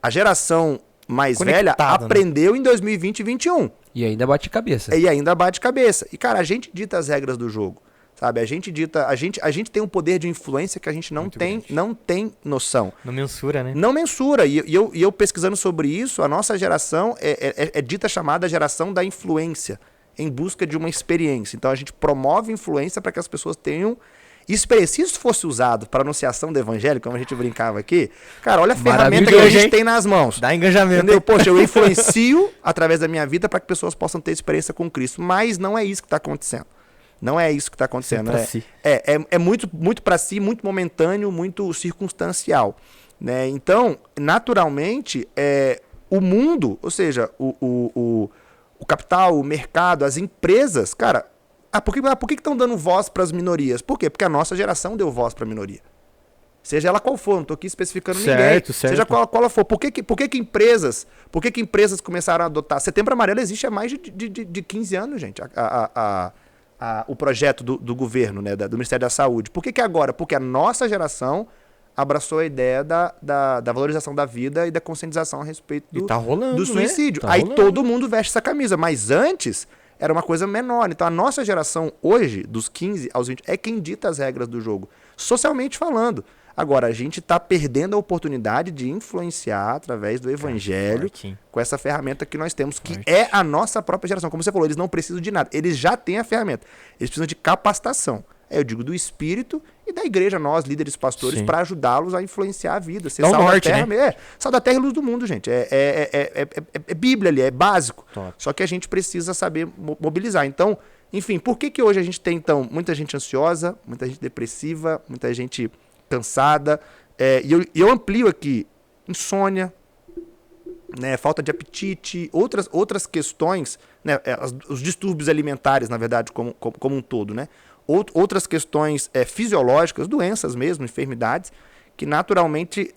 A geração mais velha Conectada, né? aprendeu em 2020 e 2021. E ainda bate cabeça. E ainda bate cabeça. E, cara, a gente dita as regras do jogo. Sabe? A gente dita. A gente tem um poder de influência que a gente Muito não grande. tem noção. Não mensura, né? Não mensura. E eu pesquisando sobre isso, a nossa geração é dita chamada geração da influência, em busca de uma experiência. Então a gente promove influência para que as pessoas tenham experiência. Se isso fosse usado para anunciação do evangelho, como a gente brincava aqui, cara, olha a ferramenta que a Maravilhoso, gente hein? tem nas mãos. Dá engajamento. Entendeu? Poxa, eu influencio através da minha vida para que pessoas possam ter experiência com Cristo. Mas não é isso que está acontecendo. Não é isso que está acontecendo. Pra si. É muito para si, muito momentâneo, muito circunstancial. Né? Então, naturalmente, o mundo, ou seja, o capital, o mercado, as empresas, cara, por que estão dando voz para as minorias? Por quê? Porque a nossa geração deu voz para a minoria. Seja ela qual for, não estou aqui especificando ninguém. Certo. Seja qual ela for. Por que empresas começaram a adotar? Setembro Amarelo existe há mais de 15 anos, gente. O projeto do governo, né, do Ministério da Saúde. Por que agora? Porque a nossa geração abraçou a ideia da valorização da vida e da conscientização a respeito E tá rolando, do suicídio. Né? Tá Aí rolando. todo mundo veste essa camisa, mas antes era uma coisa menor. Então a nossa geração hoje, dos 15 aos 20, é quem dita as regras do jogo, socialmente falando. Agora, a gente está perdendo a oportunidade de influenciar através do evangelho Forte, hein? com essa ferramenta que nós temos, que Forte. é a nossa própria geração. Como você falou, eles não precisam de nada. Eles já têm a ferramenta. Eles precisam de capacitação. Eu digo do Espírito e da igreja, nós, líderes, pastores, Sim. para ajudá-los a influenciar a vida. Ser É o sal norte, da terra, né? Sal da terra e luz do mundo, gente. É Bíblia ali, é básico. Top. Só que a gente precisa saber mobilizar. Então, enfim, por que hoje a gente tem, então, muita gente ansiosa, muita gente depressiva, muita gente cansada? E eu amplio aqui insônia, né, falta de apetite, outras questões, né, os distúrbios alimentares, na verdade, como um todo, né? Outras questões fisiológicas, doenças mesmo, enfermidades, que naturalmente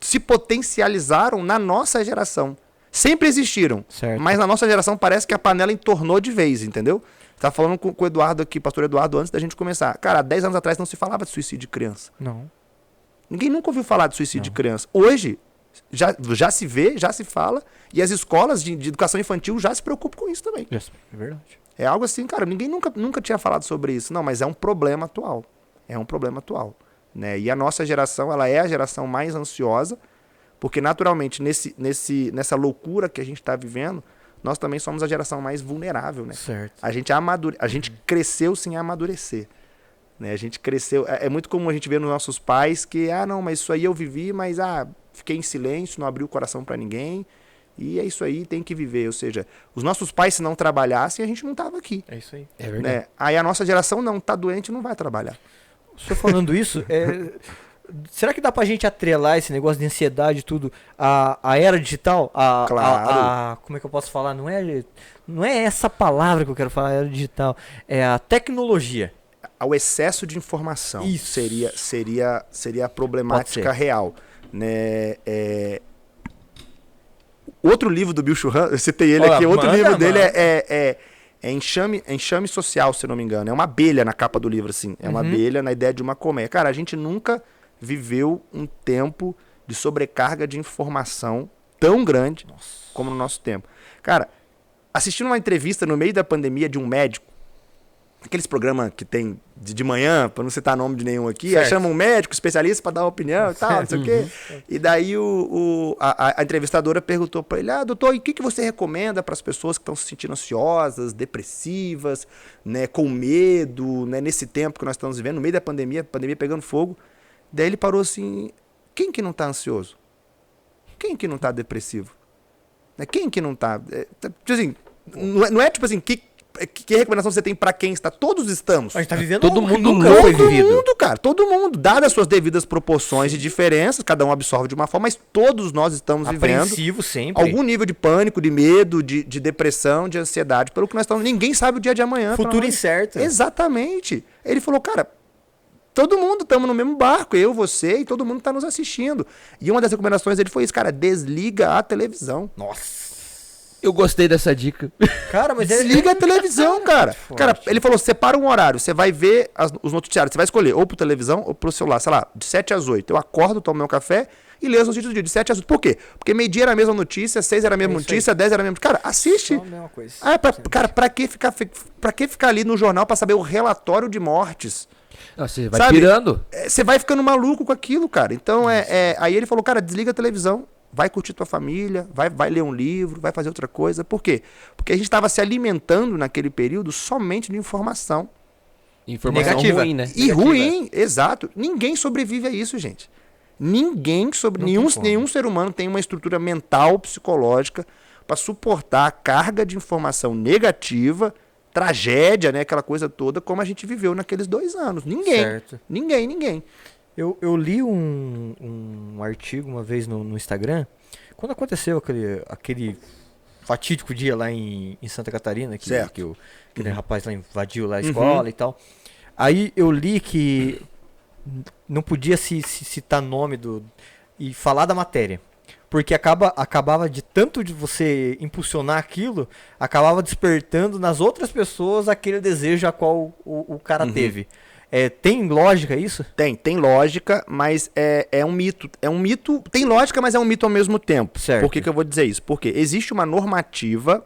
se potencializaram na nossa geração. Sempre existiram, Certo. mas na nossa geração parece que a panela entornou de vez, entendeu? Tava falando com o Eduardo aqui, pastor Eduardo, antes da gente começar. Cara, 10 anos atrás não se falava de suicídio de criança. Não. Ninguém nunca ouviu falar de suicídio de criança. Hoje, já se vê, já se fala, e as escolas de educação infantil já se preocupam com isso também. É verdade. É algo assim, cara, ninguém nunca tinha falado sobre isso. Não, mas é um problema atual. É um problema atual. Né? E a nossa geração, ela é a geração mais ansiosa, porque naturalmente, nessa loucura que a gente está vivendo, nós também somos a geração mais vulnerável. Né? Certo. A gente cresceu sem amadurecer. Né? A gente cresceu. É muito comum a gente ver nos nossos pais que, não, mas isso aí eu vivi, mas fiquei em silêncio, não abri o coração para ninguém. E é isso aí, tem que viver. Ou seja, os nossos pais, se não trabalhassem, a gente não estava aqui. É isso aí. É verdade. Né? Aí a nossa geração não tá doente, não vai trabalhar. O senhor falando isso, será que dá pra gente atrelar esse negócio de ansiedade e tudo à era digital? Claro. Como é que eu posso falar? Não é essa palavra que eu quero falar, era digital. É a tecnologia. Ao excesso de informação. Isso. Seria a problemática Pode ser. real. Né? Outro livro do Bill Churran, eu citei ele Olha, aqui, outro manda, livro dele manda. é Enxame Social, se eu não me engano. É uma abelha na capa do livro, assim. É uma abelha na ideia de uma colmeia. Cara, a gente nunca viveu um tempo de sobrecarga de informação tão grande como no nosso tempo. Cara, assistindo uma entrevista no meio da pandemia de um médico, aqueles programas que tem de manhã, para não citar nome de nenhum aqui, aí chama um médico especialista para dar uma opinião e tal, não sei o quê. E daí a entrevistadora perguntou para ele, doutor, e o que você recomenda para as pessoas que estão se sentindo ansiosas, depressivas, né, com medo, né, nesse tempo que nós estamos vivendo, no meio da pandemia, pegando fogo. Daí ele parou assim, quem que não está ansioso? Quem que não está depressivo? Né, quem que não está? Tipo assim, não é tipo assim, Que recomendação você tem pra quem está? Todos estamos. A gente tá vivendo Todo algo que mundo nunca novo. foi Todo vivido. mundo, cara. Todo mundo. Dadas as suas devidas proporções e diferenças, cada um absorve de uma forma, mas todos nós estamos vivendo Apreensivo sempre. algum nível de pânico, de medo, de depressão, de ansiedade. Pelo que nós estamos... Ninguém sabe o dia de amanhã. Futuro pra nós. incerto. Exatamente. Ele falou, cara, todo mundo estamos no mesmo barco, eu, você e todo mundo está nos assistindo. E uma das recomendações dele foi isso, cara, desliga a televisão. Nossa. Eu gostei dessa dica. Cara, mas Desliga a televisão, cara. forte. Cara, ele falou, separa um horário, você vai ver os noticiários, você vai escolher ou por televisão ou pro celular, sei lá, de 7 às 8. Eu acordo, tomo meu café e leio as notícias do dia, de 7 às 8. Por quê? Porque meio-dia era a mesma notícia, 6 era a mesma É isso aí. notícia, 10 era a mesma notícia. Cara, assiste. Só a mesma coisa. Cara, pra que ficar ali no jornal pra saber o relatório de mortes? Você vai Sabe? pirando. Você vai ficando maluco com aquilo, cara. Então, aí ele falou, cara, desliga a televisão, vai curtir tua família, vai ler um livro, vai fazer outra coisa. Por quê? Porque a gente estava se alimentando naquele período somente de informação. Informação Negativa. ruim, né? E Negativa. ruim, exato. Ninguém sobrevive a isso, gente. Ninguém Não tem como. nenhum ser humano tem uma estrutura mental, psicológica para suportar a carga de informação negativa, tragédia, né, aquela coisa toda, como a gente viveu naqueles 2 anos. Ninguém. Certo. Ninguém. Eu li um artigo uma vez no Instagram, quando aconteceu aquele fatídico dia lá em Santa Catarina, Certo. que aquele rapaz lá invadiu lá a escola e tal. Aí eu li que não podia se citar nome e falar da matéria. Porque acabava de tanto de você impulsionar aquilo, acabava despertando nas outras pessoas aquele desejo a qual o cara teve. Tem lógica isso? Tem lógica, mas é um mito. É um mito, tem lógica, mas é um mito ao mesmo tempo. Certo. Por que eu vou dizer isso? Porque existe uma normativa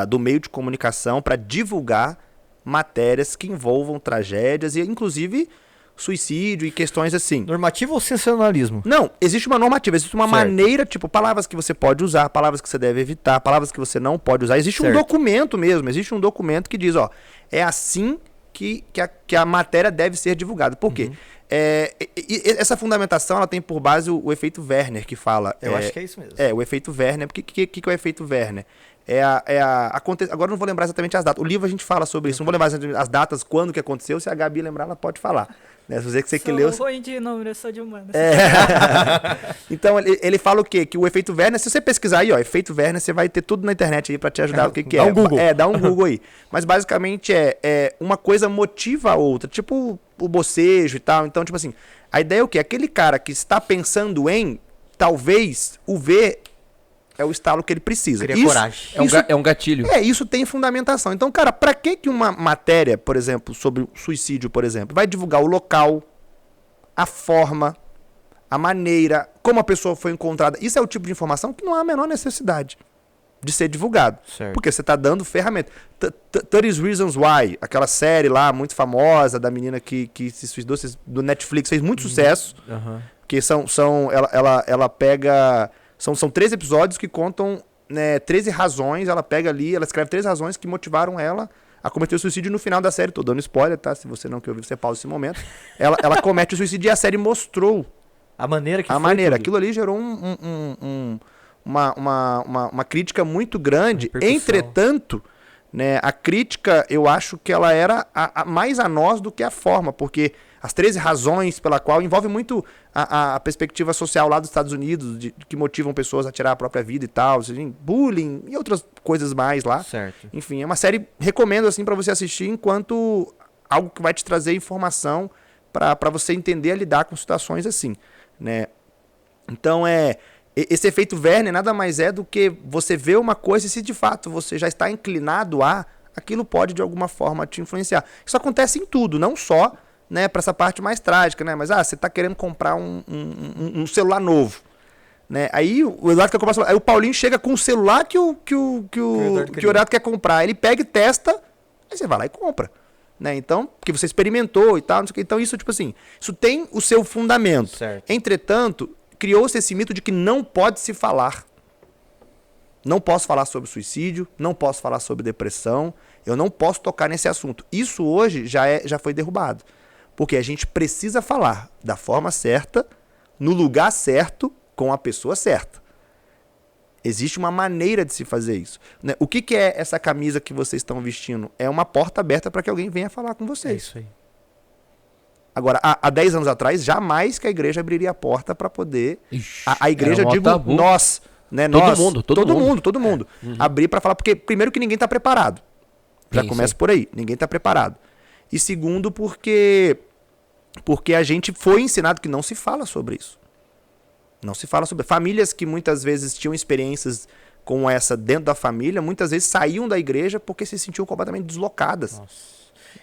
do meio de comunicação para divulgar matérias que envolvam tragédias e, inclusive, suicídio e questões assim. Normativo ou sensacionalismo? Não, existe uma normativa, existe uma Certo. maneira, tipo, palavras que você pode usar, palavras que você deve evitar, palavras que você não pode usar. Existe um Certo. documento mesmo, existe um documento que diz, ó, é assim que a matéria deve ser divulgada. Por quê? Essa fundamentação, ela tem por base o efeito Werner, que fala... Eu acho que é isso mesmo. O efeito Werner. O que é o efeito Werner? Agora eu não vou lembrar exatamente as datas. O livro a gente fala sobre isso. Não vou lembrar as datas, quando que aconteceu. Se a Gabi lembrar, ela pode falar. Né? Se você que leu... Sou ruim de número, eu sou de humanas. Então, ele fala o quê? Que o efeito Werner, se você pesquisar aí, ó, efeito Werner, você vai ter tudo na internet aí pra te ajudar. O que Dá é. um Google. Dá um Google aí. Mas basicamente uma coisa motiva a outra. Tipo o bocejo e tal. Então, tipo assim, a ideia é o quê? Aquele cara que está pensando em, talvez, o ver é o estalo que ele precisa. Cria coragem. É um gatilho. Isso tem fundamentação. Então, cara, pra que uma matéria, por exemplo, sobre suicídio, por exemplo, vai divulgar o local, a forma, a maneira, como a pessoa foi encontrada? Isso é o tipo de informação que não há a menor necessidade de ser divulgado. Certo. Porque você tá dando ferramenta. 30 Reasons Why, aquela série lá muito famosa da menina que se suicidou, do Netflix, fez muito sucesso. Que ela pega... São 13 episódios que contam, né, 13 razões. Ela pega ali, ela escreve 13 razões que motivaram ela a cometer o suicídio. No final da série, tô dando spoiler, tá? Se você não quer ouvir, você pausa esse momento. Ela comete o suicídio e a série mostrou A maneira que a foi maneira. tudo. Aquilo ali gerou uma crítica muito grande. Repercussão. Entretanto, né, a crítica, eu acho que ela era mais a nós do que a forma, porque as 13 razões pela qual envolve muito a perspectiva social lá dos Estados Unidos, que motivam pessoas a tirar a própria vida e tal, assim, bullying e outras coisas mais lá. Certo. Enfim, é uma série, recomendo assim para você assistir enquanto algo que vai te trazer informação para você entender a lidar com situações assim, né? Então esse efeito Werner nada mais é do que você ver uma coisa e se de fato você já está inclinado aquilo pode de alguma forma te influenciar. Isso acontece em tudo, não só, né, para essa parte mais trágica, né? Mas você está querendo comprar um celular novo, né? Aí o Eduardo quer comprar celular, aí o Paulinho chega com o celular que o Eduardo quer comprar, ele pega e testa, aí você vai lá e compra, né? Então, porque você experimentou e tal, não sei o que. Então isso, tipo assim, isso tem o seu fundamento. Certo. Entretanto, criou-se esse mito de que não pode se falar. Não posso falar sobre suicídio, não posso falar sobre depressão, eu não posso tocar nesse assunto. Isso hoje já foi derrubado. Porque a gente precisa falar da forma certa, no lugar certo, com a pessoa certa. Existe uma maneira de se fazer isso. Né? O que é essa camisa que vocês estão vestindo? É uma porta aberta para que alguém venha falar com É vocês. isso aí. Agora, há 10 anos atrás, jamais que a igreja abriria a porta para poder... Ixi, A igreja, eu era um digo tabu. nós, né? Todo Nós, mundo, todo mundo. Abrir para falar, porque primeiro que ninguém está preparado. Já Sim, começa sim. por aí, ninguém está preparado. E segundo, porque a gente foi ensinado que não se fala sobre isso. Não se fala sobre... Famílias que muitas vezes tinham experiências com essa dentro da família, muitas vezes saíam da igreja porque se sentiam completamente deslocadas. Nossa.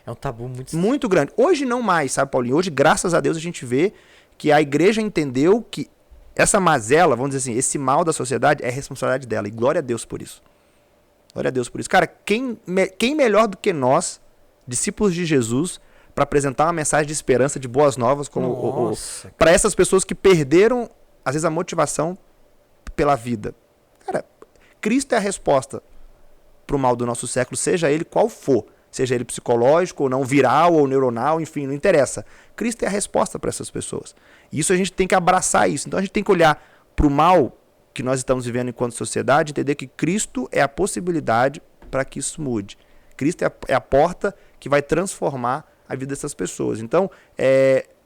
É um tabu muito... Muito grande. Hoje não mais, sabe, Paulinho? Hoje, graças a Deus, a gente vê que a igreja entendeu que essa mazela, vamos dizer assim, esse mal da sociedade é responsabilidade dela. E glória a Deus por isso. Glória a Deus por isso. Cara, quem melhor do que nós, discípulos de Jesus, para apresentar uma mensagem de esperança, de boas novas, como Nossa. para essas pessoas que perderam, às vezes, a motivação pela vida. Cara, Cristo é a resposta para o mal do nosso século, seja ele qual for. Seja ele psicológico, ou não, viral, ou neuronal, enfim, não interessa. Cristo é a resposta para essas pessoas. E isso a gente tem que abraçar isso. Então a gente tem que olhar para o mal que nós estamos vivendo enquanto sociedade, entender que Cristo é a possibilidade para que isso mude. Cristo é a porta que vai transformar a vida dessas pessoas. Então,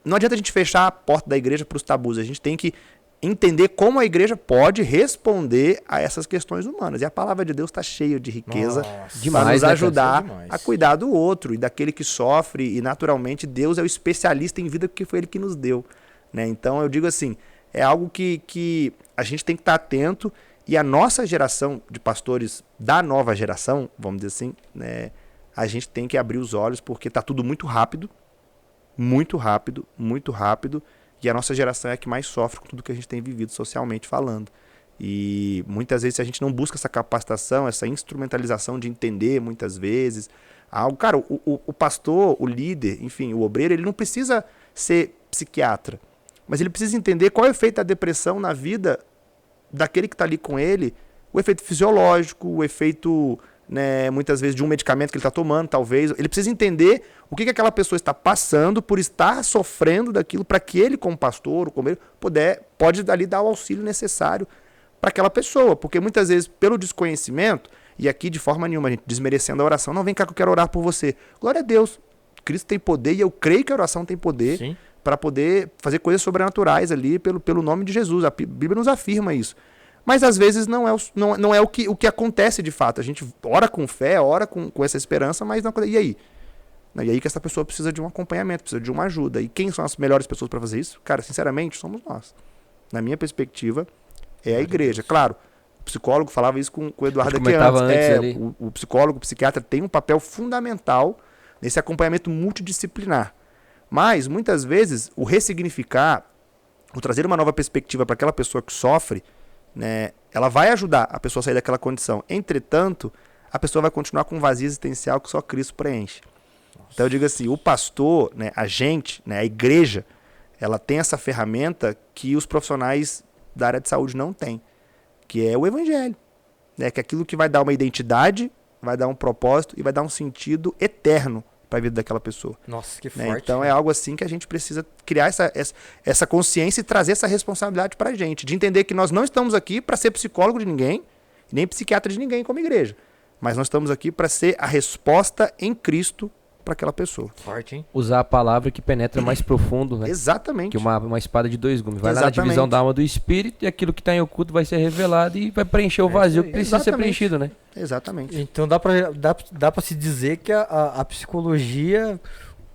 não adianta a gente fechar a porta da igreja para os tabus. A gente tem que entender como a igreja pode responder a essas questões humanas. E a palavra de Deus está cheia de riqueza para Demais, nos né, ajudar cara? a cuidar do outro e daquele que sofre. E, naturalmente, Deus é o especialista em vida porque foi Ele que nos deu. Né? Então, eu digo assim, é algo que a gente tem que estar atento. E a nossa geração de pastores da nova geração, vamos dizer assim, né, a gente tem que abrir os olhos porque está tudo muito rápido, muito rápido, muito rápido. E a nossa geração é a que mais sofre com tudo que a gente tem vivido socialmente falando. E muitas vezes, se a gente não busca essa capacitação, essa instrumentalização de entender, muitas vezes, algo. Cara, o pastor, o líder, enfim, o obreiro, ele não precisa ser psiquiatra. Mas ele precisa entender qual é o efeito da depressão na vida daquele que está ali com ele, o efeito fisiológico, o efeito, né, muitas vezes, de um medicamento que ele está tomando, talvez. Ele precisa entender o que aquela pessoa está passando por estar sofrendo daquilo, para que ele, como pastor, ou como ele, pode dali dar o auxílio necessário para aquela pessoa. Porque muitas vezes, pelo desconhecimento, e aqui de forma nenhuma, a gente desmerecendo a oração, não, vem cá que eu quero orar por você. Glória a Deus, Cristo tem poder e eu creio que a oração tem poder para poder fazer coisas sobrenaturais ali pelo nome de Jesus. A Bíblia nos afirma isso. Mas às vezes não é o que acontece de fato. A gente ora com fé, ora com essa esperança, mas não. E aí? E aí que essa pessoa precisa de um acompanhamento, precisa de uma ajuda. E quem são as melhores pessoas para fazer isso? Cara, sinceramente, somos nós. Na minha perspectiva, é a igreja. Claro, o psicólogo falava isso com o Eduardo aqui antes. O psicólogo, o psiquiatra tem um papel fundamental nesse acompanhamento multidisciplinar. Mas, muitas vezes, o ressignificar, o trazer uma nova perspectiva para aquela pessoa que sofre, né, ela vai ajudar a pessoa a sair daquela condição. Entretanto, a pessoa vai continuar com um vazio existencial que só Cristo preenche. Nossa. Então eu digo assim, o pastor, né, a gente, né, a igreja, ela tem essa ferramenta que os profissionais da área de saúde não têm, que é o evangelho. Né, que é aquilo que vai dar uma identidade, vai dar um propósito e vai dar um sentido eterno para a vida daquela pessoa. Nossa, que né? forte. Então é algo assim que a gente precisa criar essa consciência e trazer essa responsabilidade para a gente, de entender que nós não estamos aqui para ser psicólogo de ninguém, nem psiquiatra de ninguém como igreja, mas nós estamos aqui para ser a resposta em Cristo para aquela pessoa. Forte, hein? Usar a palavra que penetra mais profundo, né? Exatamente. Que uma espada de dois gumes. Vai lá Exatamente. na divisão da alma do espírito e aquilo que está em oculto vai ser revelado e vai preencher o vazio que precisa ser preenchido, né? Exatamente. Então dá pra se dizer que a psicologia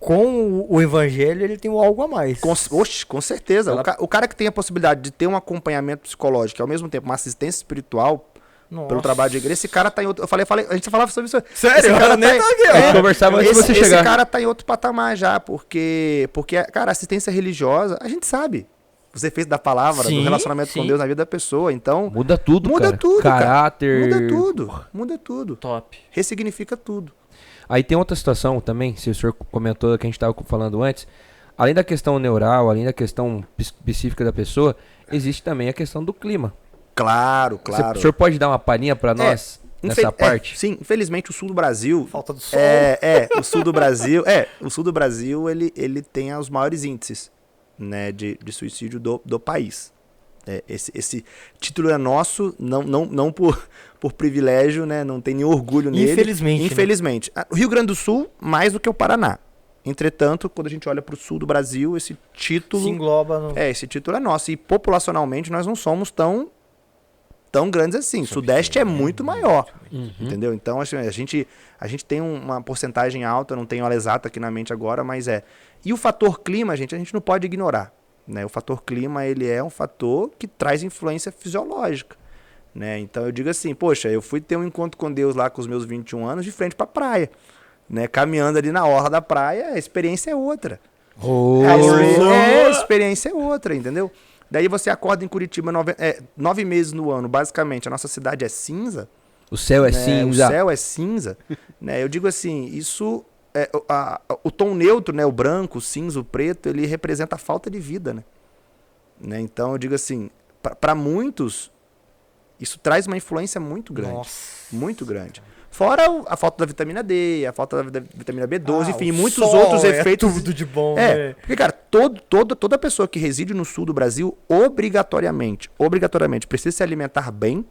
com o evangelho ele tem algo a mais. Com certeza. O cara que tem a possibilidade de ter um acompanhamento psicológico e ao mesmo tempo uma assistência espiritual, Nossa. pelo trabalho de igreja, esse cara tá em outro... Eu falei, a gente falava sobre isso. Sério? Esse cara Nem tá tô aqui, A gente conversava antes de você chegar. Esse cara tá em outro patamar já, porque cara, assistência religiosa, a gente sabe. Você fez da palavra, do relacionamento com Deus na vida da pessoa, então... Muda tudo, muda cara. tudo, Caráter... Muda tudo. Top. Ressignifica tudo. Aí tem outra situação também, se o senhor comentou que a gente estava falando antes, além da questão neural, além da questão específica da pessoa, existe também a questão do clima. Claro. O senhor pode dar uma palhinha para nós nessa parte? Sim, infelizmente o sul do Brasil... Falta do sol. O sul do Brasil... o sul do Brasil, ele tem os maiores índices, né, de suicídio do país. Esse título é nosso, não por privilégio, né? Não tem nenhum orgulho nele. Infelizmente. Né? O Rio Grande do Sul, mais do que o Paraná. Entretanto, quando a gente olha para o sul do Brasil, esse título... Se engloba no... esse título é nosso. E populacionalmente nós não somos tão grandes assim. O Sudeste é muito maior. Entendeu? Então, assim, a gente tem uma porcentagem alta, não tenho ela exata aqui na mente agora, mas é. E o fator clima, gente, a gente não pode ignorar. Né? O fator clima, ele é um fator que traz influência fisiológica. Né? Então, eu digo assim, poxa, eu fui ter um encontro com Deus lá com os meus 21 anos de frente para a praia. Né? Caminhando ali na orla da praia, a experiência é outra. A experiência é outra, entendeu? Daí você acorda em Curitiba 9 meses no ano, basicamente, a nossa cidade é cinza. O céu é né? cinza. O céu é cinza. Né? Eu digo assim, isso... o tom neutro, né? O branco, o cinza, o preto, ele representa a falta de vida. Né? Então, eu digo assim, para muitos, isso traz uma influência muito grande. Nossa. Muito grande. Fora a falta da vitamina D, a falta da vitamina B12, enfim, muitos outros efeitos. Tudo de bom, né? Porque, cara, toda pessoa que reside no sul do Brasil, obrigatoriamente, precisa se alimentar bem,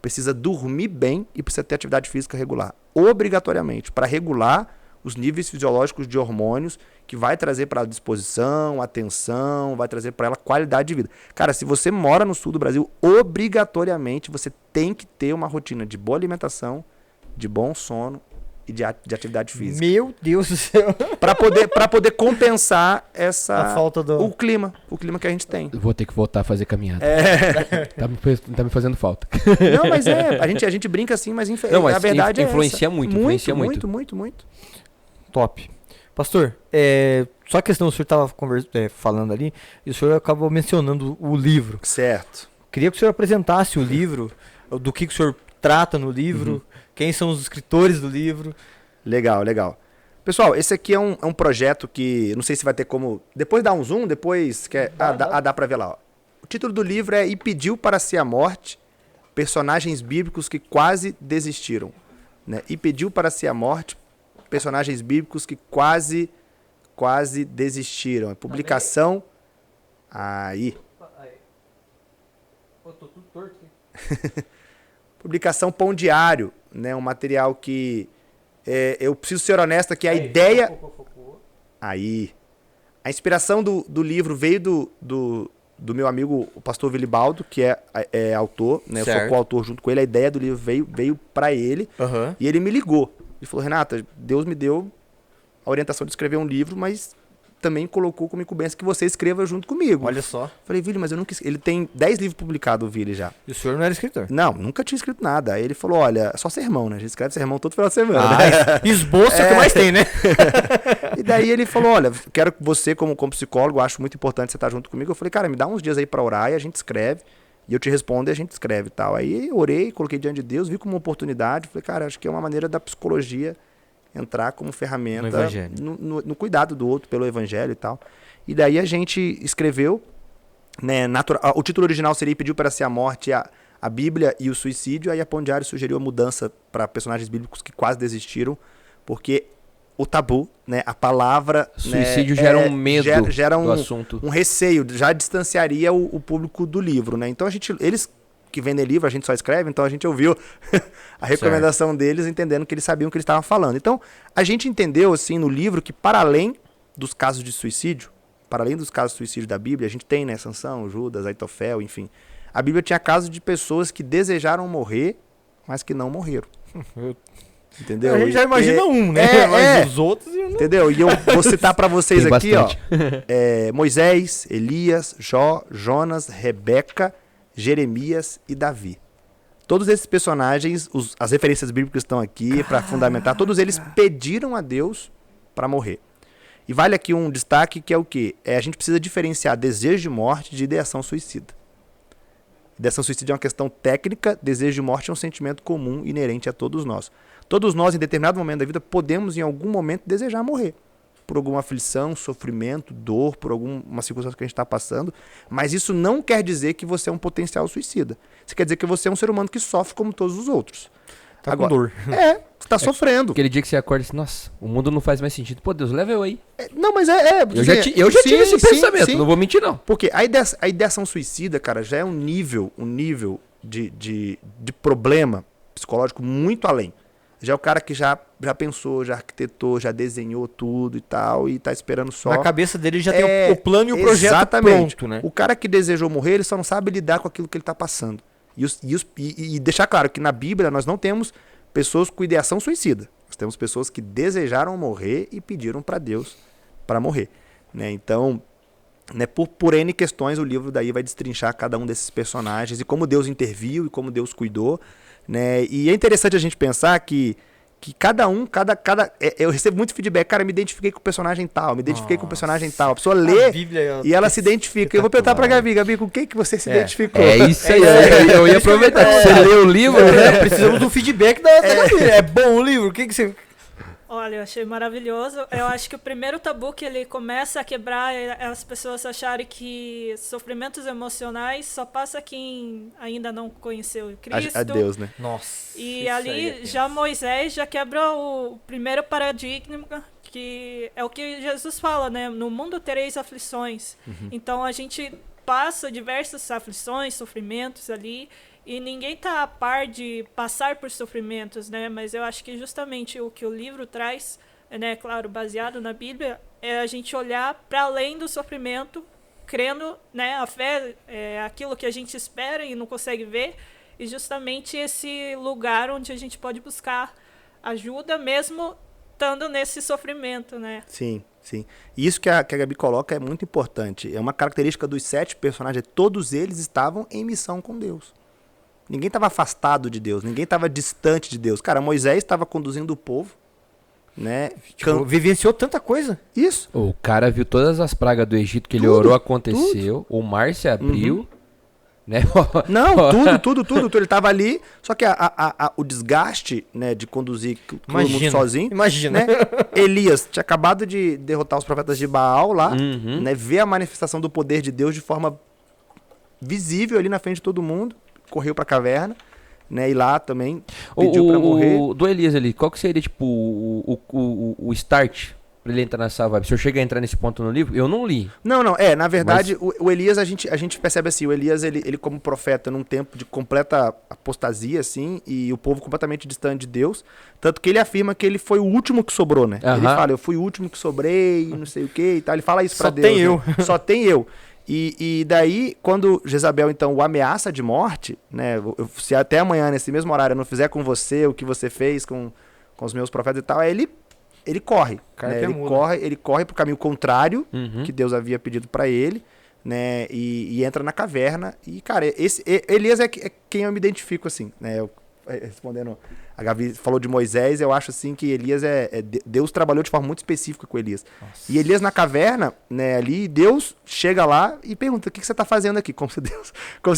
precisa dormir bem e precisa ter atividade física regular. Obrigatoriamente, para regular os níveis fisiológicos de hormônios que vai trazer para ela disposição, atenção, vai trazer para ela qualidade de vida. Cara, se você mora no sul do Brasil, obrigatoriamente você tem que ter uma rotina de boa alimentação, de bom sono e de atividade física. Meu Deus do céu. Para poder compensar A falta do... o clima que a gente tem. Vou ter que voltar a fazer caminhada. Tá me fazendo falta. Não, mas a gente brinca assim, mas a verdade influencia é essa. muito. Muito. Top. Pastor, só a questão, o senhor estava falando ali, e o senhor acabou mencionando o livro. Certo. Queria que o senhor apresentasse o livro, do que o senhor trata no livro, quem são os escritores do livro. Legal. Pessoal, esse aqui é um projeto que, não sei se vai ter como... Depois dá um zoom, dá pra ver lá. Ó. O título do livro é E Pediu para Si a Morte, Personagens Bíblicos que Quase Desistiram. Né? E Pediu para Si a Morte, Personagens Bíblicos que Quase Desistiram. É publicação... Aí. Pô, tô tudo torto aqui. Publicação Pão Diário, né? Um material que eu preciso ser honesto que a ideia... Aí. A inspiração do livro veio do meu amigo, o pastor Vilibaldo, que é autor, né? Eu sou coautor junto com ele. A ideia do livro veio para ele e ele me ligou. Ele falou, Renata, Deus me deu a orientação de escrever um livro, mas também colocou como incumbência que você escreva junto comigo. Olha só. Falei, Vili, mas eu nunca... Ele tem 10 livros publicados, o Vili, já. E o senhor não era escritor? Não, nunca tinha escrito nada. Aí ele falou, olha, só sermão, né? A gente escreve sermão todo final de semana. Esboço é o que mais tem, né? E daí ele falou, olha, quero que você, como psicólogo, acho muito importante você estar junto comigo. Eu falei, cara, me dá uns dias aí pra orar e a gente escreve. E eu te respondo e a gente escreve e tal. Aí eu orei, coloquei diante de Deus, vi como uma oportunidade. Falei, cara, acho que é uma maneira da psicologia entrar como ferramenta no cuidado do outro pelo evangelho e tal. E daí a gente escreveu, né, o título original seria Pediu para Si a Morte, a Bíblia e o Suicídio. Aí a Pão Diário sugeriu a mudança para personagens bíblicos que quase desistiram, porque o tabu, né, a palavra... Suicídio gera um medo gera do assunto. Um receio, já distanciaria o público do livro. Né? Então eles que vendem livro, a gente só escreve, então a gente ouviu a recomendação deles, entendendo que eles sabiam o que eles estavam falando. Então a gente entendeu assim no livro que para além dos casos de suicídio, da Bíblia, a gente tem, né, Sansão, Judas, Aitofel, enfim. A Bíblia tinha casos de pessoas que desejaram morrer, mas que não morreram. Entendeu? A gente já imagina né? Mas os outros... Entendeu? E eu vou citar para vocês tem aqui, bastante. Moisés, Elias, Jó, Jonas, Rebeca, Jeremias e Davi. Todos esses personagens, as referências bíblicas estão aqui para fundamentar, todos eles pediram a Deus para morrer. E vale aqui um destaque que é o quê? A gente precisa diferenciar desejo de morte de ideação suicida. Ideação suicida é uma questão técnica, desejo de morte é um sentimento comum inerente a todos nós. Todos nós, em determinado momento da vida, podemos em algum momento desejar morrer. Por alguma aflição, sofrimento, dor, por alguma circunstância que a gente está passando. Mas isso não quer dizer que você é um potencial suicida. Isso quer dizer que você é um ser humano que sofre como todos os outros. Tá Agora, com dor. Você tá sofrendo. Aquele dia que você acorda assim, nossa, o mundo não faz mais sentido. Pô, Deus, leva eu aí. Não, mas Eu já tive esse pensamento, sim. não vou mentir, não. Porque a ideação suicida, cara, já é um nível de problema psicológico muito além. Já é o cara que já pensou, já arquitetou, já desenhou tudo e tal, e tá esperando só. Na cabeça dele já tem o plano e o projeto exatamente. pronto, né? O cara que desejou morrer, ele só não sabe lidar com aquilo que ele tá passando. E deixar claro que na Bíblia nós não temos pessoas com ideação suicida. Nós temos pessoas que desejaram morrer e pediram para Deus para morrer. Né? Então, né, por N questões, o livro daí vai destrinchar cada um desses personagens e como Deus interviu e como Deus cuidou. Né? E é interessante a gente pensar que cada um, eu recebo muito feedback, cara, me identifiquei com o personagem tal, me identifiquei com o personagem tal. A pessoa lê e ela se identifica. Eu vou perguntar pra Gabi, com quem que você se identificou? É isso aí, eu ia aproveitar. Você leu o livro, né? Precisamos do feedback da Gabi. É bom o livro? O que você... Olha, eu achei maravilhoso. Eu acho que o primeiro tabu que ele começa a quebrar é as pessoas acharem que sofrimentos emocionais só passa quem ainda não conheceu Cristo. A Deus, né? Nossa. E ali já Moisés já quebra o primeiro paradigma, que é o que Jesus fala, né? No mundo tereis aflições. Então a gente passa diversas aflições, sofrimentos ali. E ninguém tá a par de passar por sofrimentos, né? Mas eu acho que justamente o que o livro traz, né, claro, baseado na Bíblia, é a gente olhar para além do sofrimento, crendo, né, a fé é aquilo que a gente espera e não consegue ver, e justamente esse lugar onde a gente pode buscar ajuda mesmo estando nesse sofrimento, né? Sim, sim. E isso que a Gabi coloca é muito importante. É uma característica dos 7 personagens, todos eles estavam em missão com Deus. Ninguém estava afastado de Deus, ninguém estava distante de Deus. Cara, Moisés estava conduzindo o povo, né? Vivenciou tanta coisa. Isso. O cara viu todas as pragas do Egito que ele orou, aconteceu. O mar se abriu, né? Não, tudo. Ele estava ali, só que o desgaste, né, de conduzir todo mundo sozinho. Imagina. Né? Elias tinha acabado de derrotar os profetas de Baal lá, né? Ver a manifestação do poder de Deus de forma visível ali na frente de todo mundo. Correu pra caverna, né? E lá também pediu pra morrer. Do Elias ali, qual que seria, tipo, o start pra ele entrar nessa vibe? Se eu chegar a entrar nesse ponto no livro, eu não li. Não, na verdade, o Elias, a gente percebe assim, o Elias, ele como profeta num tempo de completa apostasia, assim, e o povo completamente distante de Deus, tanto que ele afirma que ele foi o último que sobrou, né? Ele fala, eu fui o último que sobrei, não sei o que e tal, ele fala isso pra Deus. Só tem eu. Né? Só tem eu. E daí, quando Jezabel, então, o ameaça de morte, né? Se até amanhã, nesse mesmo horário, eu não fizer com você o que você fez com os meus profetas e tal, aí ele corre. Né? Ele corre pro caminho contrário que Deus havia pedido para ele, né? E entra na caverna. E, cara, Elias é quem eu me identifico, assim, né? Respondendo, a Gabi falou de Moisés, eu acho assim que Elias Deus trabalhou de forma muito específica com Elias. Nossa. E Elias na caverna, né, ali, Deus chega lá e pergunta, o que você está fazendo aqui? Como se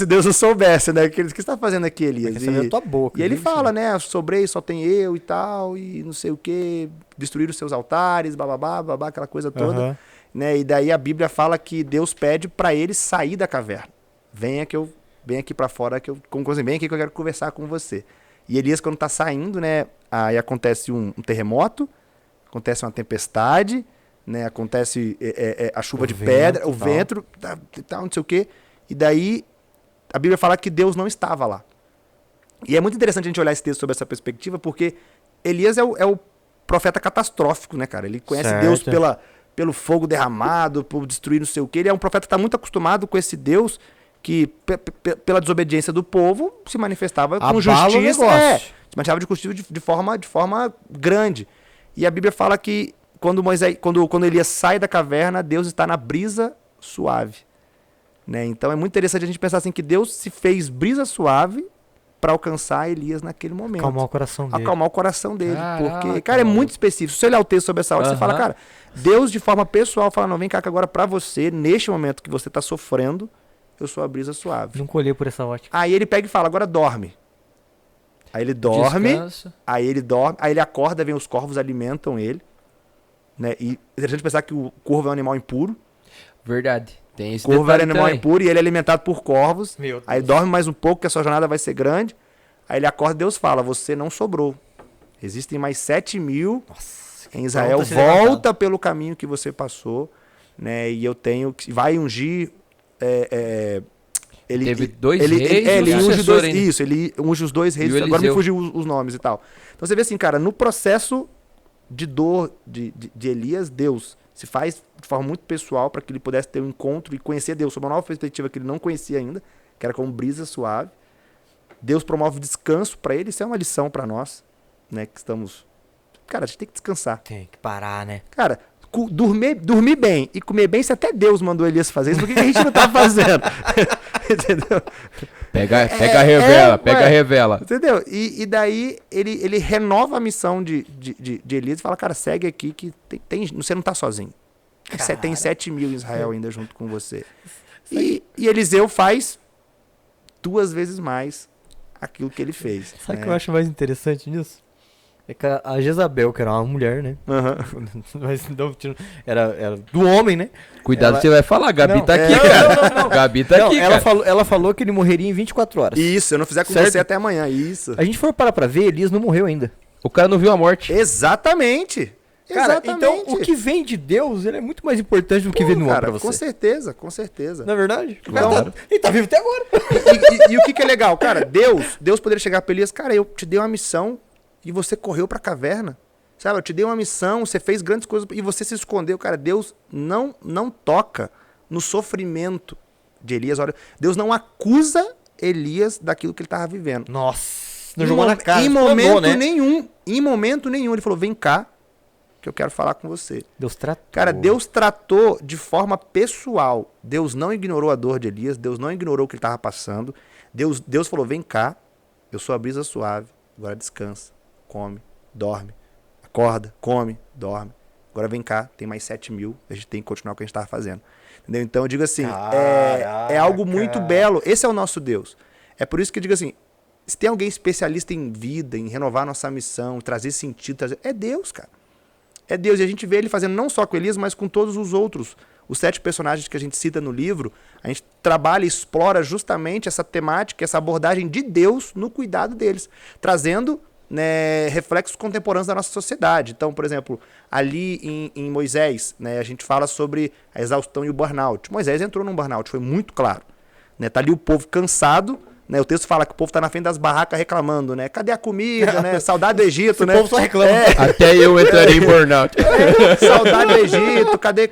Deus não soubesse, né? O que você está fazendo aqui, Elias? Tua boca, e ele fala, né, sobrei, só tem eu e tal, e não sei o que, destruir os seus altares, bababá, aquela coisa toda. Né? E daí a Bíblia fala que Deus pede para ele sair da caverna. Vem aqui para fora, vem aqui que eu quero conversar com você. E Elias, quando está saindo, né, aí acontece um terremoto, acontece uma tempestade, né, acontece a chuva de pedra, o vento, tal, não sei o quê. E daí a Bíblia fala que Deus não estava lá. E é muito interessante a gente olhar esse texto sob essa perspectiva, porque Elias é o profeta catastrófico, né, cara? Ele conhece Deus pelo fogo derramado, por destruir não sei o quê. Ele é um profeta que está muito acostumado com esse Deus que pela desobediência do povo se manifestava com justiça, se manifestava de justiça de forma grande. E a Bíblia fala que quando Elias sai da caverna, Deus está na brisa suave, né? Então é muito interessante a gente pensar assim que Deus se fez brisa suave para alcançar Elias naquele momento. Acalmar o coração dele. Caraca, porque, cara, é muito específico. Se você olhar o texto sobre essa hora, você fala, cara, Deus de forma pessoal fala, não, vem cá que agora para você, neste momento que você está sofrendo, eu sou a brisa suave. Nunca olhei por essa ótica. Aí ele pega e fala, agora dorme. Aí ele dorme, aí ele acorda, vem os corvos, alimentam ele. Né? E é interessante pensar que o corvo é um animal impuro. Verdade. Tem esse corvo é um animal também. impuro e ele é alimentado por corvos. Meu Deus. Aí dorme mais um pouco, que a sua jornada vai ser grande. Aí ele acorda e Deus fala, você não sobrou. Existem mais 7.000 em Israel. pronto a ser levantado. Volta pelo caminho que você passou, né? E eu tenho que... Vai ungir... ele Teve dois ele, reis ele, e ele um unge sucessor dois, ainda. isso, ele unge os dois reis. E o Agora me Eliseu. fugiu os nomes e tal. Então você vê assim, cara, no processo de dor de Elias, Deus se faz de forma muito pessoal para que ele pudesse ter um encontro e conhecer Deus sob uma nova perspectiva que ele não conhecia ainda, que era como brisa suave. Deus promove descanso para ele. Isso é uma lição para nós, né? Que estamos... Cara, a gente tem que descansar. Tem que parar, né? Cara, dormir bem e comer bem, se até Deus mandou Elias fazer isso, por que a gente não tá fazendo? Entendeu? Pega a revela, pega a ué. revela. Entendeu? E daí ele renova a missão de Elias e fala, cara, segue aqui que você não tá sozinho. Você tem 7.000 em Israel ainda junto com você. E Eliseu faz 2 vezes mais aquilo que ele fez. Sabe o né? que eu acho mais interessante nisso? É que a Jezabel, que era uma mulher, né? Aham. Mas não, era do homem, né? Cuidado, Ela- você vai falar. Gabi Não, tá é- aqui, não, cara. não, não. Gabi tá Não, aqui, ela cara. ela falou que ele morreria em 24 horas. Isso, se eu não fizer com Certo. você até amanhã. Isso. A gente for parar pra ver, Elias não morreu ainda. O cara não viu a morte. Exatamente. Cara, Exatamente. então o que vem de Deus, ele é muito mais importante do que vem do homem cara, pra você. com certeza, com certeza. Não é verdade? O Claro. cara ele tá vivo até agora. E o que é legal, cara? Deus poderia chegar pra Elias, cara, eu te dei uma missão e você correu pra caverna. Sabe, eu te dei uma missão, você fez grandes coisas e você se escondeu. Cara, Deus não toca no sofrimento de Elias. Olha, Deus não acusa Elias daquilo que ele estava vivendo. Nossa, não jogou na cara. Em explanou, momento né? nenhum, ele falou, vem cá, que eu quero falar com você. Deus tratou. Cara, Deus tratou de forma pessoal. Deus não ignorou a dor de Elias, Deus não ignorou o que ele estava passando. Deus falou, vem cá, eu sou a brisa suave, agora descansa, come, dorme. Acorda, come, dorme. Agora vem cá, tem mais 7.000, a gente tem que continuar o que a gente estava fazendo. Entendeu? Então eu digo assim, é algo muito belo. Esse é o nosso Deus. É por isso que eu digo assim, se tem alguém especialista em vida, em renovar nossa missão, trazer sentido, é Deus, cara. É Deus. E a gente vê ele fazendo não só com Elias, mas com todos os outros. Os 7 personagens que a gente cita no livro, a gente trabalha e explora justamente essa temática, essa abordagem de Deus no cuidado deles, trazendo, né, reflexos contemporâneos da nossa sociedade. Então, por exemplo, ali em Moisés, né, a gente fala sobre a exaustão e o burnout. Moisés entrou num burnout, foi muito claro. Né, tá ali o povo cansado, né, o texto fala que o povo tá na frente das barracas reclamando, né? Cadê a comida, né? Saudade do Egito, né? O povo só reclama. Até eu entraria em burnout. Saudade do Egito, cadê?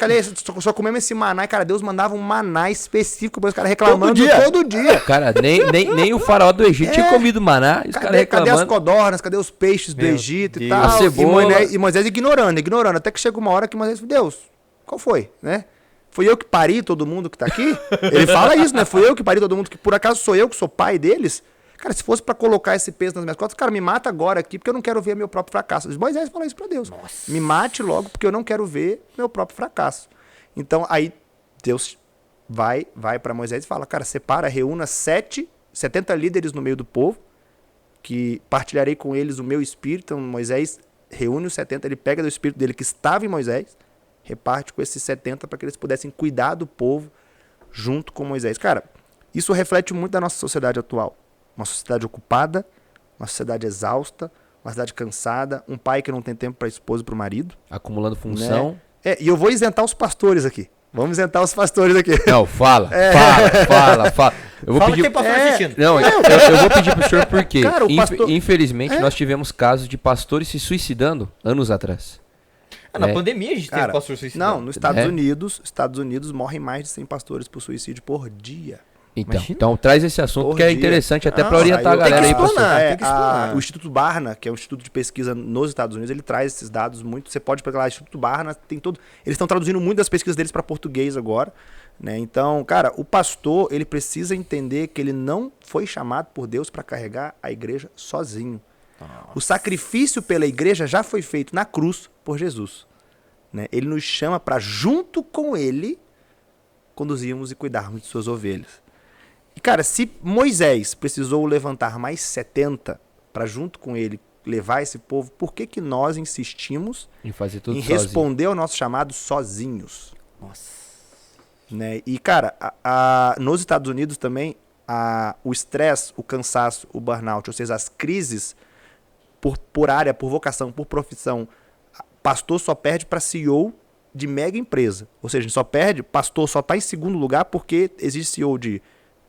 Só comemos esse maná. E, cara, Deus mandava um maná específico para os caras reclamando todo dia. Cara, nem o faraó do Egito tinha comido maná. E os caras Cadê as reclamando. codornas? Cadê os peixes do Meu Egito e Deus. tal? A cebola. E Moisés ignorando. Até que chega uma hora que Moisés falou, Deus, qual foi, né? Fui eu que pari todo mundo que tá aqui? Ele fala isso, né? Fui eu que pari todo mundo que por acaso sou eu que sou pai deles? Cara, se fosse pra colocar esse peso nas minhas costas, cara, me mata agora aqui porque eu não quero ver meu próprio fracasso. Moisés fala isso pra Deus. Nossa. Me mate logo porque eu não quero ver meu próprio fracasso. Então aí Deus vai pra Moisés e fala, cara, separa, reúna 70 líderes no meio do povo, que partilharei com eles o meu espírito. Então Moisés reúne os 70, ele pega do espírito dele que estava em Moisés, reparte com esses 70 para que eles pudessem cuidar do povo junto com Moisés. Cara, isso reflete muito da nossa sociedade atual. Uma sociedade ocupada, uma sociedade exausta, uma sociedade cansada, um pai que não tem tempo para a esposa e para o marido. Acumulando função. E eu vou isentar os pastores aqui. Vamos isentar os pastores aqui. Não, fala. Eu vou Fala pedir... que tem pastor assistindo. Não, eu vou pedir pro senhor por quê? Cara, o pastor- Infelizmente, nós tivemos casos de pastores se suicidando anos atrás. Na É. pandemia a gente teve Cara, pastor suicida. não, nos Estados É. Unidos morrem mais de 100 pastores por suicídio por dia. Então traz esse assunto Por que é dia. interessante até Não, para orientar a aí eu galera aí, tenho que pastor. explanar, tem que explanar. o Instituto Barna, que é um instituto de pesquisa nos Estados Unidos, ele traz esses dados muito. Você pode pegar lá, Instituto Barna, tem todo. Eles estão traduzindo muito das pesquisas deles para português agora, né? Então, cara, o pastor, ele precisa entender que ele não foi chamado por Deus para carregar a igreja sozinho. O sacrifício pela igreja já foi feito na cruz por Jesus, né? Ele nos chama para, junto com ele, conduzirmos e cuidarmos de suas ovelhas. E, cara, se Moisés precisou levantar mais 70 para, junto com ele, levar esse povo, por que nós insistimos Em fazer tudo em sozinho. responder ao nosso chamado sozinhos? Nossa. Né? E, cara, nos Estados Unidos também, o estresse, o cansaço, o burnout, ou seja, as crises por área, por vocação, por profissão, pastor só perde para CEO de mega empresa. Ou seja, a gente só perde, pastor só está em segundo lugar porque existe CEO de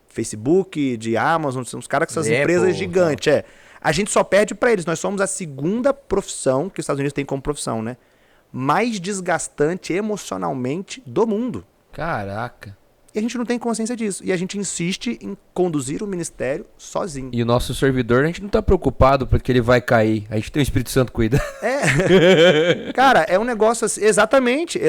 Facebook, de Amazon, são os caras com essas Apple, empresas gigantes. A gente só perde para eles. Nós somos a segunda profissão que os Estados Unidos têm como profissão, né? Mais desgastante emocionalmente do mundo. Caraca. E a gente não tem consciência disso. E a gente insiste em conduzir o ministério sozinho. E o nosso servidor, a gente não tá preocupado porque ele vai cair. A gente tem o Espírito Santo cuidando. Cara, é um negócio assim, exatamente.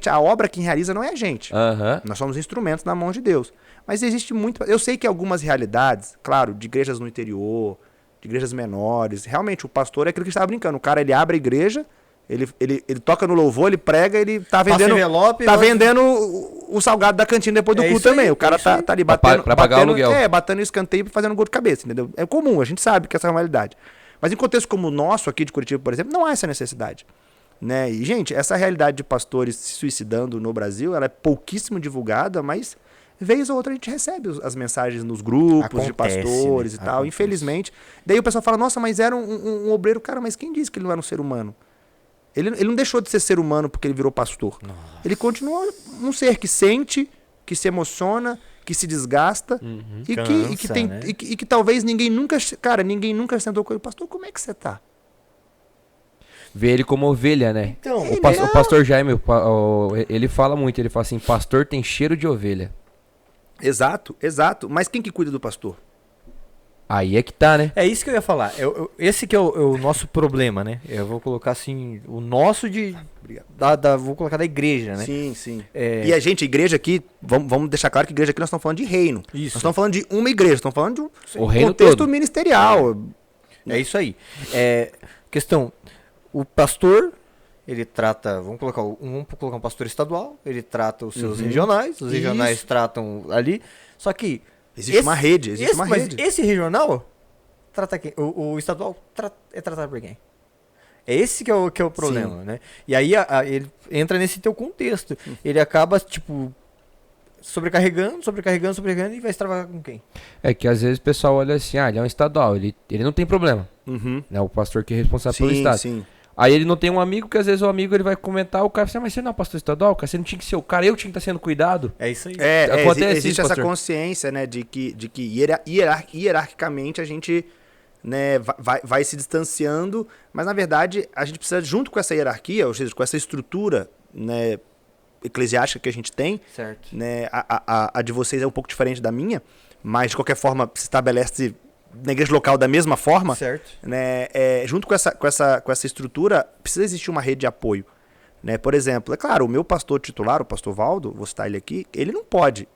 A obra quem realiza não é a gente. Aham. Nós somos instrumentos na mão de Deus. Mas existe muito... Eu sei que algumas realidades, claro, de igrejas no interior, de igrejas menores, realmente o pastor é aquilo que estava brincando. O cara, ele abre a igreja, ele toca no louvor, ele prega, ele tá vendendo... envelope, vendendo o salgado da cantina depois do culto isso aí, também. O cara tá ali batendo... Pra pagar o aluguel. Batendo escanteio e fazendo gol de cabeça, entendeu? É comum, a gente sabe que essa é uma realidade. Mas em contexto como o nosso aqui de Curitiba, por exemplo, não há essa necessidade. Né? E, gente, essa realidade de pastores se suicidando no Brasil, ela é pouquíssimo divulgada, mas... Vez ou outra a gente recebe as mensagens nos grupos de pastores e tal, infelizmente. Daí o pessoal fala, nossa, mas era um obreiro. Cara, mas quem disse que ele não era um ser humano? Ele não deixou de ser humano porque ele virou pastor. Nossa. Ele continua um ser que sente, que se emociona, que se desgasta e que talvez ninguém nunca sentou com ele. Pastor, como é que você tá? Vê ele como ovelha, né? Então, o pastor Jaime, ele fala muito, ele fala assim, pastor tem cheiro de ovelha. Exato. Mas quem que cuida do pastor? Aí é que tá, né? É isso que eu ia falar. Esse que é o nosso problema, né? Eu vou colocar assim, o nosso vou colocar da igreja, né? Sim. E a igreja aqui, vamos deixar claro que igreja aqui nós estamos falando de reino. Isso. Nós estamos falando de uma igreja, estamos falando de um reino contexto todo. ministerial. É isso aí. Questão, o pastor, ele trata, vamos colocar um pastor estadual, ele trata os seus regionais, os regionais tratam ali, só que existe uma rede. Mas esse regional trata quem? O estadual é tratado por quem? É esse que é o problema, né? E aí ele entra nesse teu contexto. Ele acaba, tipo, sobrecarregando e vai extravasar com quem? É que às vezes o pessoal olha assim, ele é um estadual, ele não tem problema. Né? O pastor que é responsável pelo estado. Sim. Aí ele não tem um amigo, que às vezes o amigo ele vai comentar, o cara fala assim, mas você não é pastor estadual, cara? Você não tinha que ser o cara, eu tinha que estar sendo cuidado. É isso aí. Acontece existe isso, essa consciência, né, de que hierarquicamente a gente, né, vai se distanciando, mas na verdade a gente precisa, junto com essa hierarquia, ou seja, com essa estrutura, né, eclesiástica que a gente tem, certo. Né, a de vocês é um pouco diferente da minha, mas de qualquer forma se estabelece na igreja local da mesma forma, certo. Né, junto com essa estrutura, precisa existir uma rede de apoio. Né? Por exemplo, é claro, o meu pastor titular, o pastor Valdo, vou citar ele aqui, ele não pode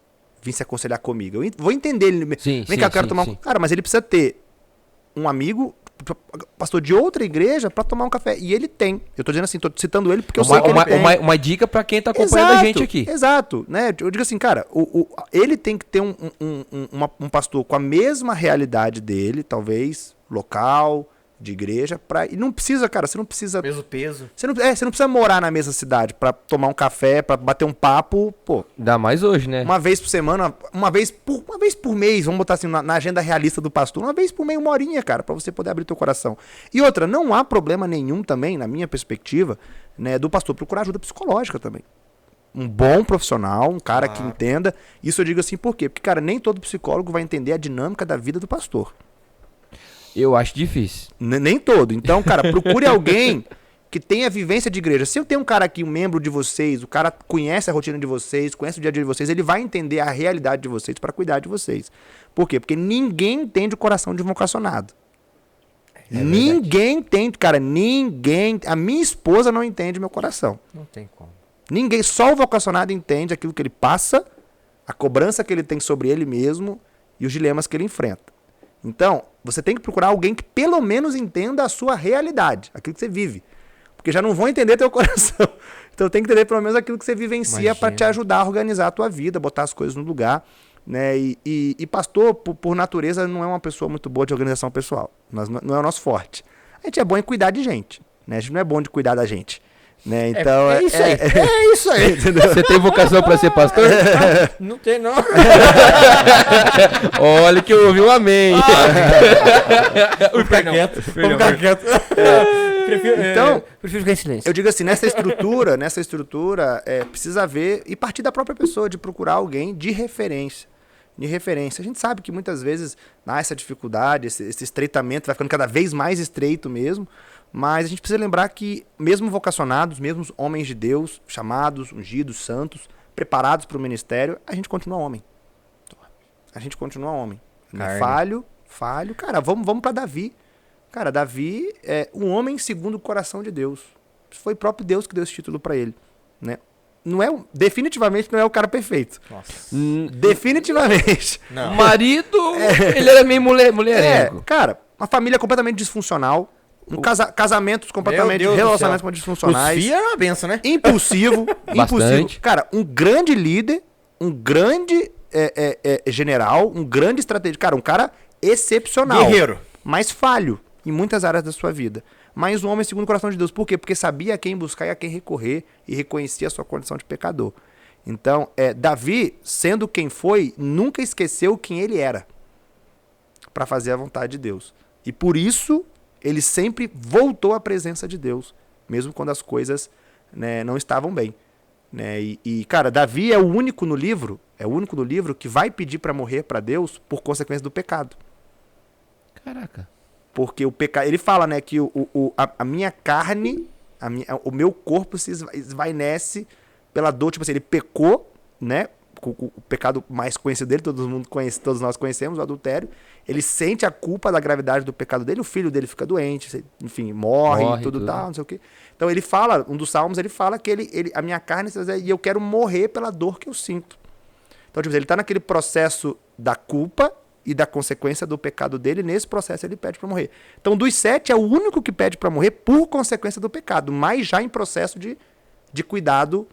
vir se aconselhar comigo. Eu vou entender ele. Vem cá, eu quero tomar um... Cara, mas ele precisa ter um amigo, pastor de outra igreja, para tomar um café. E ele tem. Eu tô dizendo assim, tô citando ele porque eu sei que ele tem. Uma dica para quem tá acompanhando a gente aqui. Exato. Né? Eu digo assim, cara, ele tem que ter um pastor com a mesma realidade dele, talvez, local, de igreja, e não precisa, cara, você não precisa... Mesmo peso. Você não precisa morar na mesma cidade para tomar um café, para bater um papo, pô. Ainda mais hoje, né? Uma vez por semana, uma vez por mês, vamos botar assim, na agenda realista do pastor, uma vez por mês, 1 horinha, cara, para você poder abrir teu coração. E outra, não há problema nenhum também, na minha perspectiva, né, do pastor procurar ajuda psicológica também. Um bom profissional, um cara que entenda. Isso eu digo assim, por quê? Porque, cara, nem todo psicólogo vai entender a dinâmica da vida do pastor. Eu acho difícil. Nem todo. Então, cara, procure alguém que tenha vivência de igreja. Se eu tenho um cara aqui, um membro de vocês, o cara conhece a rotina de vocês, conhece o dia a dia de vocês, ele vai entender a realidade de vocês para cuidar de vocês. Por quê? Porque ninguém entende o coração de um vocacionado. Ninguém entende, cara, ninguém. A minha esposa não entende meu coração. Não tem como. Ninguém, só o vocacionado entende aquilo que ele passa, a cobrança que ele tem sobre ele mesmo e os dilemas que ele enfrenta. Então, você tem que procurar alguém que pelo menos entenda a sua realidade, aquilo que você vive. Porque já não vão entender teu coração. Então tem que entender pelo menos aquilo que você vivencia para te ajudar a organizar a tua vida, botar as coisas no lugar. Né? E pastor, por natureza, não é uma pessoa muito boa de organização pessoal. Não é o nosso forte. A gente é bom em cuidar de gente. Né? A gente não é bom de cuidar da gente. Né? Então, é isso aí. É isso aí, entendeu? Você tem vocação pra ser pastor? Não tem, não. Olha que eu ouvi um amém. Vamos ficar quieto. Vamos ficar quieto. Então, prefiro ficar em silêncio. eu digo assim, nessa estrutura, precisa haver, e partir da própria pessoa, de procurar alguém de referência. A gente sabe que muitas vezes há essa dificuldade, esse estreitamento vai ficando cada vez mais estreito mesmo, mas a gente precisa lembrar que mesmo vocacionados, mesmo homens de Deus, chamados, ungidos, santos, preparados para o ministério, a gente continua homem. Carne. Falho. Cara, vamos para Davi. Cara, Davi é um homem segundo o coração de Deus. Foi o próprio Deus que deu esse título para ele, né? Definitivamente não é o cara perfeito. Nossa. Definitivamente. Não. O marido, ele era meio mulherengo. Cara, uma família completamente disfuncional, casamentos completamente, Meu Deus do relacionamentos céu. disfuncionais. Os filhos é uma benção, né? Impulsivo. Bastante. Cara, um grande líder, um grande general, um grande estrategista. Cara, um cara excepcional. Guerreiro. Mas falho em muitas áreas da sua vida. Mas um homem segundo o coração de Deus. Por quê? Porque sabia a quem buscar e a quem recorrer e reconhecia a sua condição de pecador. Então, Davi, sendo quem foi, nunca esqueceu quem ele era para fazer a vontade de Deus. E por isso, ele sempre voltou à presença de Deus, mesmo quando as coisas, né, não estavam bem. Né? Cara, Davi é o único no livro que vai pedir para morrer para Deus por consequência do pecado. Caraca. Porque o pecado, ele fala, né, que a minha carne, o meu corpo se esvainece pela dor. Tipo assim, ele pecou, né, o pecado mais conhecido dele, todos nós conhecemos, o adultério. Ele sente a culpa da gravidade do pecado dele, o filho dele fica doente, enfim, morre tudo tal, não sei o quê. Então ele fala, um dos salmos, ele fala que a minha carne, e eu quero morrer pela dor que eu sinto. Então, tipo, ele está naquele processo da culpa e da consequência do pecado dele, nesse processo ele pede para morrer. Então, dos 7, é o único que pede para morrer por consequência do pecado, mas já em processo de cuidado,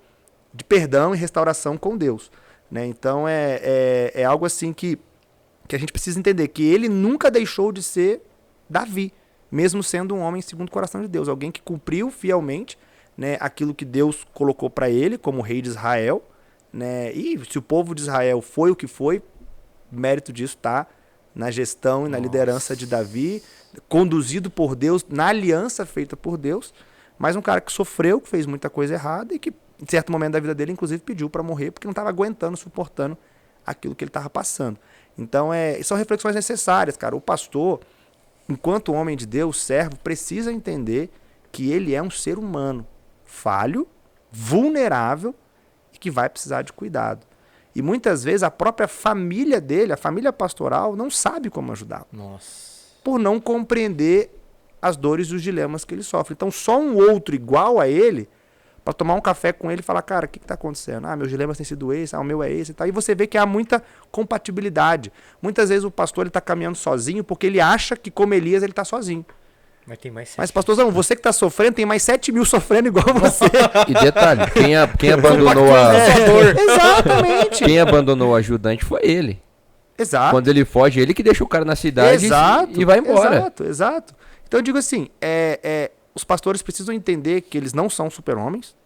de perdão e restauração com Deus. Né? Então, é algo assim que a gente precisa entender, que ele nunca deixou de ser Davi, mesmo sendo um homem segundo o coração de Deus, alguém que cumpriu fielmente, né, aquilo que Deus colocou para ele como rei de Israel. Né? E se o povo de Israel foi o que foi, mérito disso está na gestão e na liderança de Davi, conduzido por Deus, na aliança feita por Deus, mas um cara que sofreu, que fez muita coisa errada e que, em certo momento da vida dele, inclusive, pediu para morrer porque não estava aguentando, suportando aquilo que ele estava passando. Então, são reflexões necessárias, cara. O pastor, enquanto homem de Deus, servo, precisa entender que ele é um ser humano falho, vulnerável e que vai precisar de cuidado. E muitas vezes a própria família dele, a família pastoral, não sabe como ajudá-lo. Nossa. Por não compreender as dores e os dilemas que ele sofre. Então, só um outro igual a ele, para tomar um café com ele e falar, cara, o que está acontecendo? Meus dilemas têm sido esse, o meu é esse e tal. E você vê que há muita compatibilidade. Muitas vezes o pastor está caminhando sozinho porque ele acha que, como Elias, ele está sozinho. Mas tem mais 7. Mas, pastorzão, você que está sofrendo, tem mais 7 mil sofrendo igual você. E detalhe, quem abandonou Exatamente. Quem abandonou o ajudante foi ele. Exato. Quando ele foge, ele que deixa o cara na cidade e vai embora. Exato. Então eu digo assim, os pastores precisam entender que eles não são super-homens,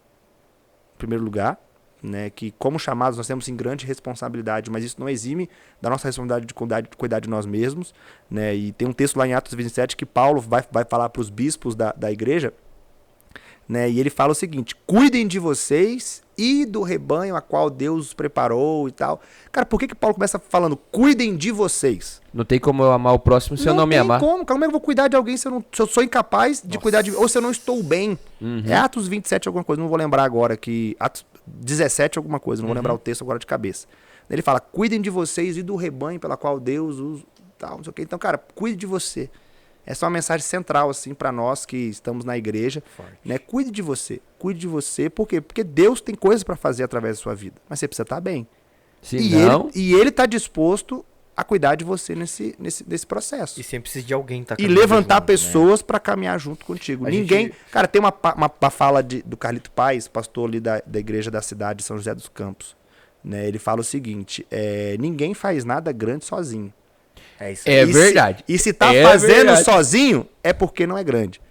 em primeiro lugar, né, que como chamados nós temos em grande responsabilidade, mas isso não exime da nossa responsabilidade de cuidar de nós mesmos, né, e tem um texto lá em Atos 27 que Paulo vai falar para os bispos da igreja, né, e ele fala o seguinte: cuidem de vocês e do rebanho a qual Deus os preparou e tal. Cara, por que Paulo começa falando cuidem de vocês? Não tem como eu amar o próximo se eu não me amar. Como é que eu vou cuidar de alguém se eu sou incapaz de cuidar de... Ou se eu não estou bem. É Atos 27 alguma coisa, não vou lembrar agora que... Atos 17 alguma coisa, não vou lembrar o texto agora de cabeça. Ele fala, cuidem de vocês e do rebanho pela qual Deus os... Tal, não sei o quê. Então, cara, cuide de você. Essa é uma mensagem central, assim, para nós que estamos na igreja. Né? Cuide de você. Cuide de você. Por quê? Porque Deus tem coisas para fazer através da sua vida. Mas você precisa estar bem. E ele está disposto a cuidar de você nesse processo. E sempre precisa de alguém e levantar pessoas para caminhar junto contigo. Cara, tem uma fala do Carlito Paes, pastor ali da igreja da cidade de São José dos Campos. Né? Ele fala o seguinte: ninguém faz nada grande sozinho. É isso aí. Verdade. E se tá fazendo sozinho, é porque não é grande.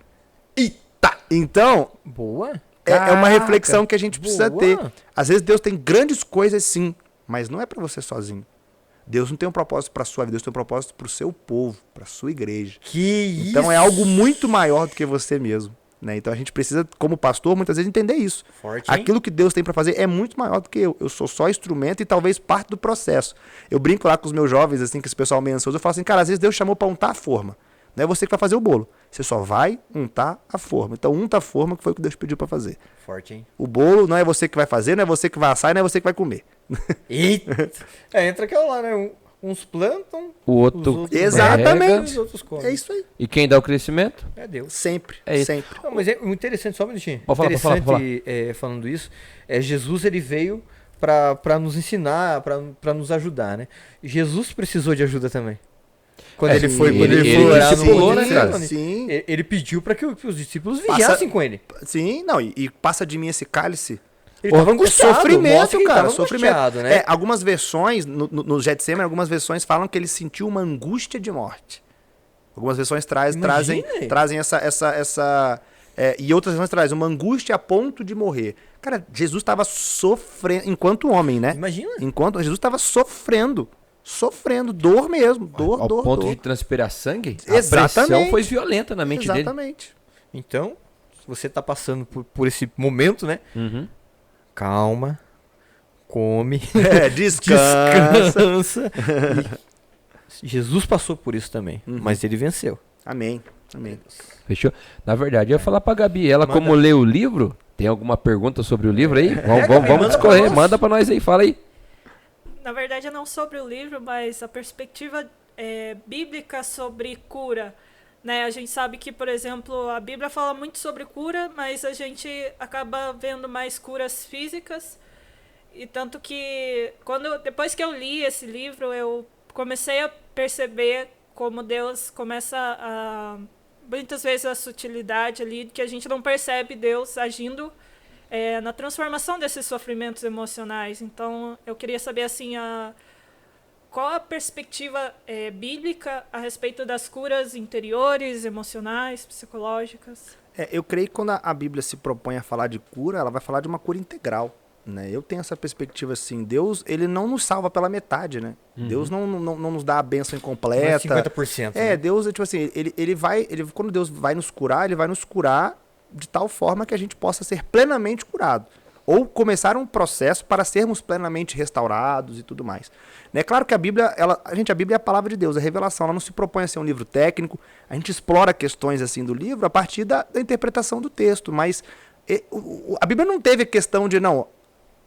Eita! Então, boa. É uma Caraca, reflexão que a gente precisa boa. ter. Às vezes Deus tem grandes coisas sim, mas não é para você sozinho. Deus não tem um propósito para sua vida, Deus tem um propósito para o seu povo, para sua igreja. Que isso! Então é algo muito maior do que você mesmo, né? Então a gente precisa, como pastor, muitas vezes entender isso. Forte, hein? Aquilo que Deus tem para fazer é muito maior do que eu. Eu sou só instrumento e talvez parte do processo. Eu brinco lá com os meus jovens, assim, que esse pessoal meio ansioso, eu falo assim, cara, às vezes Deus chamou para untar a forma. Não é você que vai fazer o bolo. Você só vai untar a forma. Então unta a forma, que foi o que Deus pediu para fazer. Forte, hein? O bolo não é você que vai fazer, não é você que vai assar, não é você que vai comer. Eita! Entra aquela lá, né? Uns plantam, O os outro outros Exatamente. carrega. os outros comem. É isso aí. E quem dá o crescimento? É Deus. Sempre. É isso. Sempre. Não, mas é muito interessante, só um minutinho. Pode falar, Interessante, pode falar. falando isso, Jesus ele veio para nos ensinar, para nos ajudar, né? Jesus precisou de ajuda também. Quando É, ele foi, sim, quando ele foi orar no discipulou, Monte né, cara? Getsemane, Sim. ele pediu para que os discípulos Passa- vigiassem com ele. Sim, não, e passa de mim esse cálice. Ele tava É angustiado, sofrimento, mostra que ele cara, tava sofrimento. angustiado, né? É, algumas versões, no Getsemane, algumas versões falam que ele sentiu uma angústia de morte. Algumas versões Imagina aí. trazem e outras versões trazem uma angústia a ponto de morrer. Cara, Jesus estava sofrendo, enquanto homem, né? Imagina. Enquanto Jesus estava sofrendo, dor mesmo, Ao dor. ponto de transpirar sangue? A Exatamente. pressão foi violenta na mente dele. Exatamente. Então, se você tá passando por esse momento, né? Uhum. Calma. Come. É, descansa. Descansa. E Jesus passou por isso também, Uhum. mas ele venceu. Amém. Amém. Fechou? Na verdade, eu ia falar pra Gabi, ela Manda. como lê o livro, tem alguma pergunta sobre o livro aí? Vamos, Gabi, vamos manda discorrer, pra nós. manda pra nós aí, fala aí. Na verdade, não sobre o livro, mas a perspectiva bíblica sobre cura. Né? A gente sabe que, por exemplo, a Bíblia fala muito sobre cura, mas a gente acaba vendo mais curas físicas. E tanto que, depois que eu li esse livro, eu comecei a perceber como Deus começa a... Muitas vezes a sutilidade ali, que a gente não percebe Deus agindo na transformação desses sofrimentos emocionais. Então, eu queria saber, assim, qual a perspectiva bíblica a respeito das curas interiores, emocionais, psicológicas? Eu creio que quando a Bíblia se propõe a falar de cura, ela vai falar de uma cura integral. Né? Eu tenho essa perspectiva assim, Deus ele não nos salva pela metade, né? Uhum. Deus não nos dá a bênção Não é incompleta. 50%. né? Deus, tipo assim, quando Deus vai nos curar, ele vai nos curar de tal forma que a gente possa ser plenamente curado. Ou começar um processo para sermos plenamente restaurados e tudo mais. É claro que a Bíblia, a Bíblia é a palavra de Deus, a revelação, ela não se propõe a ser um livro técnico, a gente explora questões assim do livro a partir da interpretação do texto, mas a Bíblia não teve a questão de,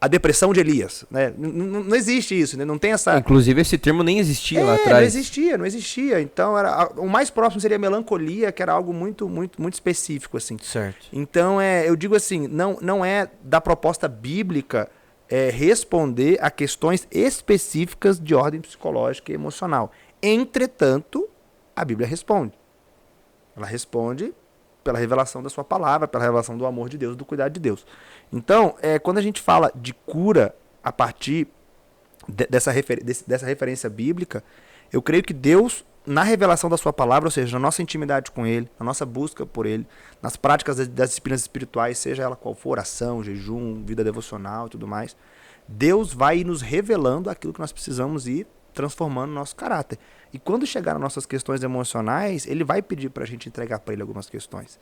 a depressão de Elias, né? Não existe isso, né? Não tem essa... Inclusive, esse termo nem existia lá Não atrás. existia. Então, o mais próximo seria a melancolia, que era algo muito, muito, muito específico, assim. Certo. Então, eu digo assim, não é da proposta bíblica responder a questões específicas de ordem psicológica e emocional. Entretanto, a Bíblia responde. Ela responde pela revelação da sua palavra, pela revelação do amor de Deus, do cuidado de Deus. Então, quando a gente fala de cura a partir dessa referência bíblica, eu creio que Deus, na revelação da sua palavra, ou seja, na nossa intimidade com Ele, na nossa busca por Ele, nas práticas das disciplinas espirituais, seja ela qual for, oração, jejum, vida devocional e tudo mais, Deus vai nos revelando aquilo que nós precisamos ir transformando o nosso caráter. E quando chegar nas nossas questões emocionais, Ele vai pedir para a gente entregar para Ele algumas questões.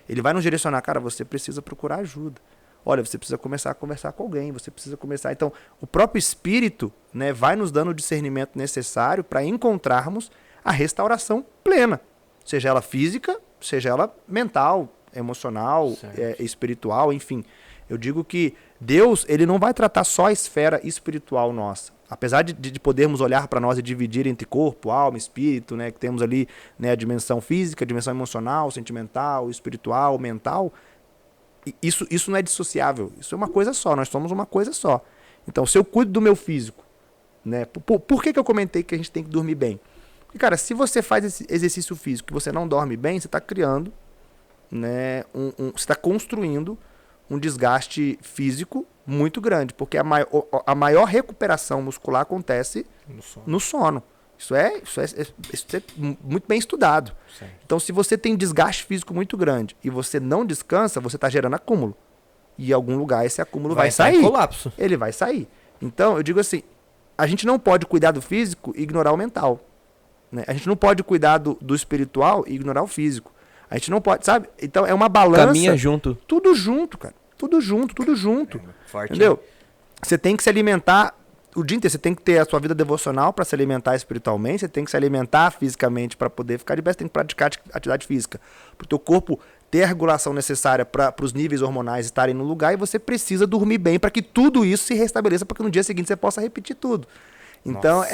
Ele vai nos direcionar, cara, você precisa procurar ajuda. Olha, você precisa começar a conversar com alguém, você precisa começar... Então, o próprio Espírito, né, vai nos dando o discernimento necessário para encontrarmos a restauração plena. Seja ela física, seja ela mental, emocional, espiritual, enfim. Eu digo que Deus, ele não vai tratar só a esfera espiritual nossa. Apesar de podermos olhar para nós e dividir entre corpo, alma, espírito, né, que temos ali, né, a dimensão física, a dimensão emocional, sentimental, espiritual, mental... Isso não é dissociável, isso é uma coisa só, nós somos uma coisa só. Então, se eu cuido do meu físico, né, por que eu comentei que a gente tem que dormir bem? Porque, cara, se você faz esse exercício físico e você não dorme bem, você está criando, né, você está construindo um desgaste físico muito grande, porque a maior recuperação muscular acontece no sono. Isso é muito bem estudado. Certo. Então, se você tem desgaste físico muito grande e você não descansa, você está gerando acúmulo. e em algum lugar esse acúmulo vai entrar em sair. colapso. Ele vai sair. Então, eu digo assim, a gente não pode cuidar do físico e ignorar o mental. Né? A gente não pode cuidar do espiritual e ignorar o físico. A gente não pode, sabe? Então, é uma balança. Caminha junto. Tudo junto, cara. Tudo junto, tudo junto. Forte. Entendeu? Você tem que se alimentar o dia inteiro. Você tem que ter a sua vida devocional para se alimentar espiritualmente. Você tem que se alimentar fisicamente para poder ficar de bem. Você tem que praticar atividade física. Para o teu corpo ter a regulação necessária para os níveis hormonais estarem no lugar. E você precisa dormir bem para que tudo isso se restabeleça, para que no dia seguinte você possa repetir tudo. Então,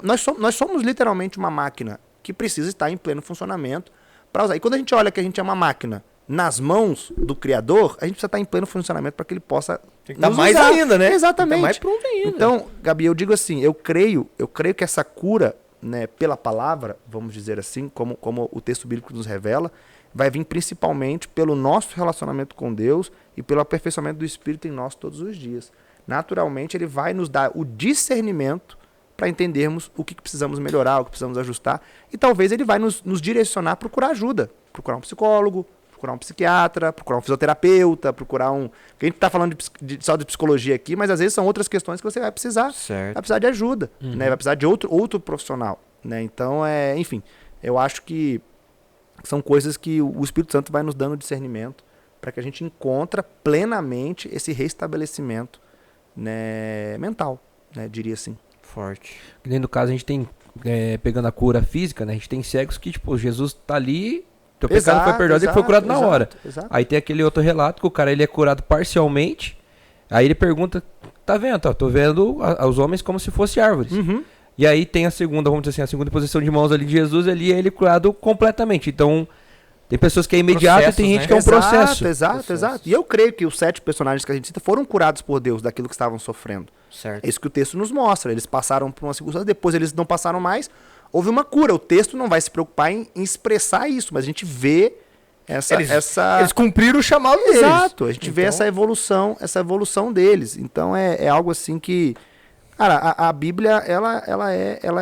nós somos literalmente uma máquina que precisa estar em pleno funcionamento para usar. E quando a gente olha que a gente é uma máquina nas mãos do Criador, a gente precisa estar em pleno funcionamento para que ele possa Tem que estar nos mais usar. ainda, né? Exatamente. Tem que estar mais pronto ainda. Então, Gabi, eu digo assim, eu creio que essa cura, né, pela palavra, vamos dizer assim, como o texto bíblico nos revela, vai vir principalmente pelo nosso relacionamento com Deus e pelo aperfeiçoamento do Espírito em nós todos os dias. Naturalmente, ele vai nos dar o discernimento para entendermos o que precisamos melhorar, o que precisamos ajustar, e talvez ele vai nos direcionar a procurar ajuda, procurar um psicólogo, procurar um psiquiatra, procurar um fisioterapeuta, procurar um... Porque a gente está falando só de psicologia aqui, mas às vezes são outras questões que você vai precisar. Certo. Vai precisar de ajuda, né? Vai precisar de outro profissional, né? Então, enfim, eu acho que são coisas que o Espírito Santo vai nos dando discernimento para que a gente encontre plenamente esse restabelecimento, né, mental, né? Diria assim. Forte. Dentro do caso, a gente tem, pegando a cura física, né? A gente tem cegos que, tipo, Jesus tá ali, teu pecado foi perdoado e foi curado na hora. Exato. Aí tem aquele outro relato que o cara ele é curado parcialmente. Aí ele pergunta, tá vendo? Ó, tô vendo os homens como se fossem árvores. Uhum. E aí tem a segunda, vamos dizer assim, a segunda posição de mãos ali de Jesus, ali ele é curado completamente. Então, tem pessoas que é imediato e tem Processos, gente né? que é um processo. Exato. E eu creio que os 7 personagens que a gente cita foram curados por Deus daquilo que estavam sofrendo. Certo. É isso que o texto nos mostra. Eles passaram por uma circunstância, depois eles não passaram mais. Houve uma cura. O texto não vai se preocupar em expressar isso, mas a gente vê Eles cumpriram o chamado deles. Exato, a gente vê Então- essa evolução deles. Então é algo assim que, cara, a Bíblia ela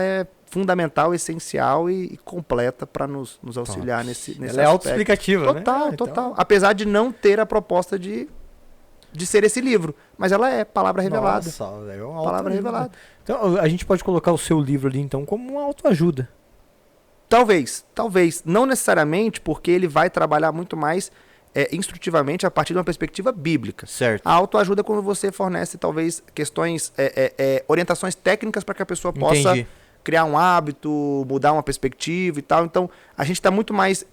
é fundamental, essencial e completa para nos auxiliar nesse Ela é aspecto. autoexplicativa, né? Total, Então, total. Apesar de não ter a proposta de ser esse livro, mas ela é palavra revelada. Nossa, é uma Palavra autoajuda. revelada. Então, a gente pode colocar o seu livro ali, então, como uma autoajuda. Talvez. Não necessariamente, porque ele vai trabalhar muito mais instrutivamente a partir de uma perspectiva bíblica. Certo. A autoajuda é quando você fornece, talvez, questões, orientações técnicas para que a pessoa possa Entendi. criar um hábito, mudar uma perspectiva e tal. Então, a gente está muito mais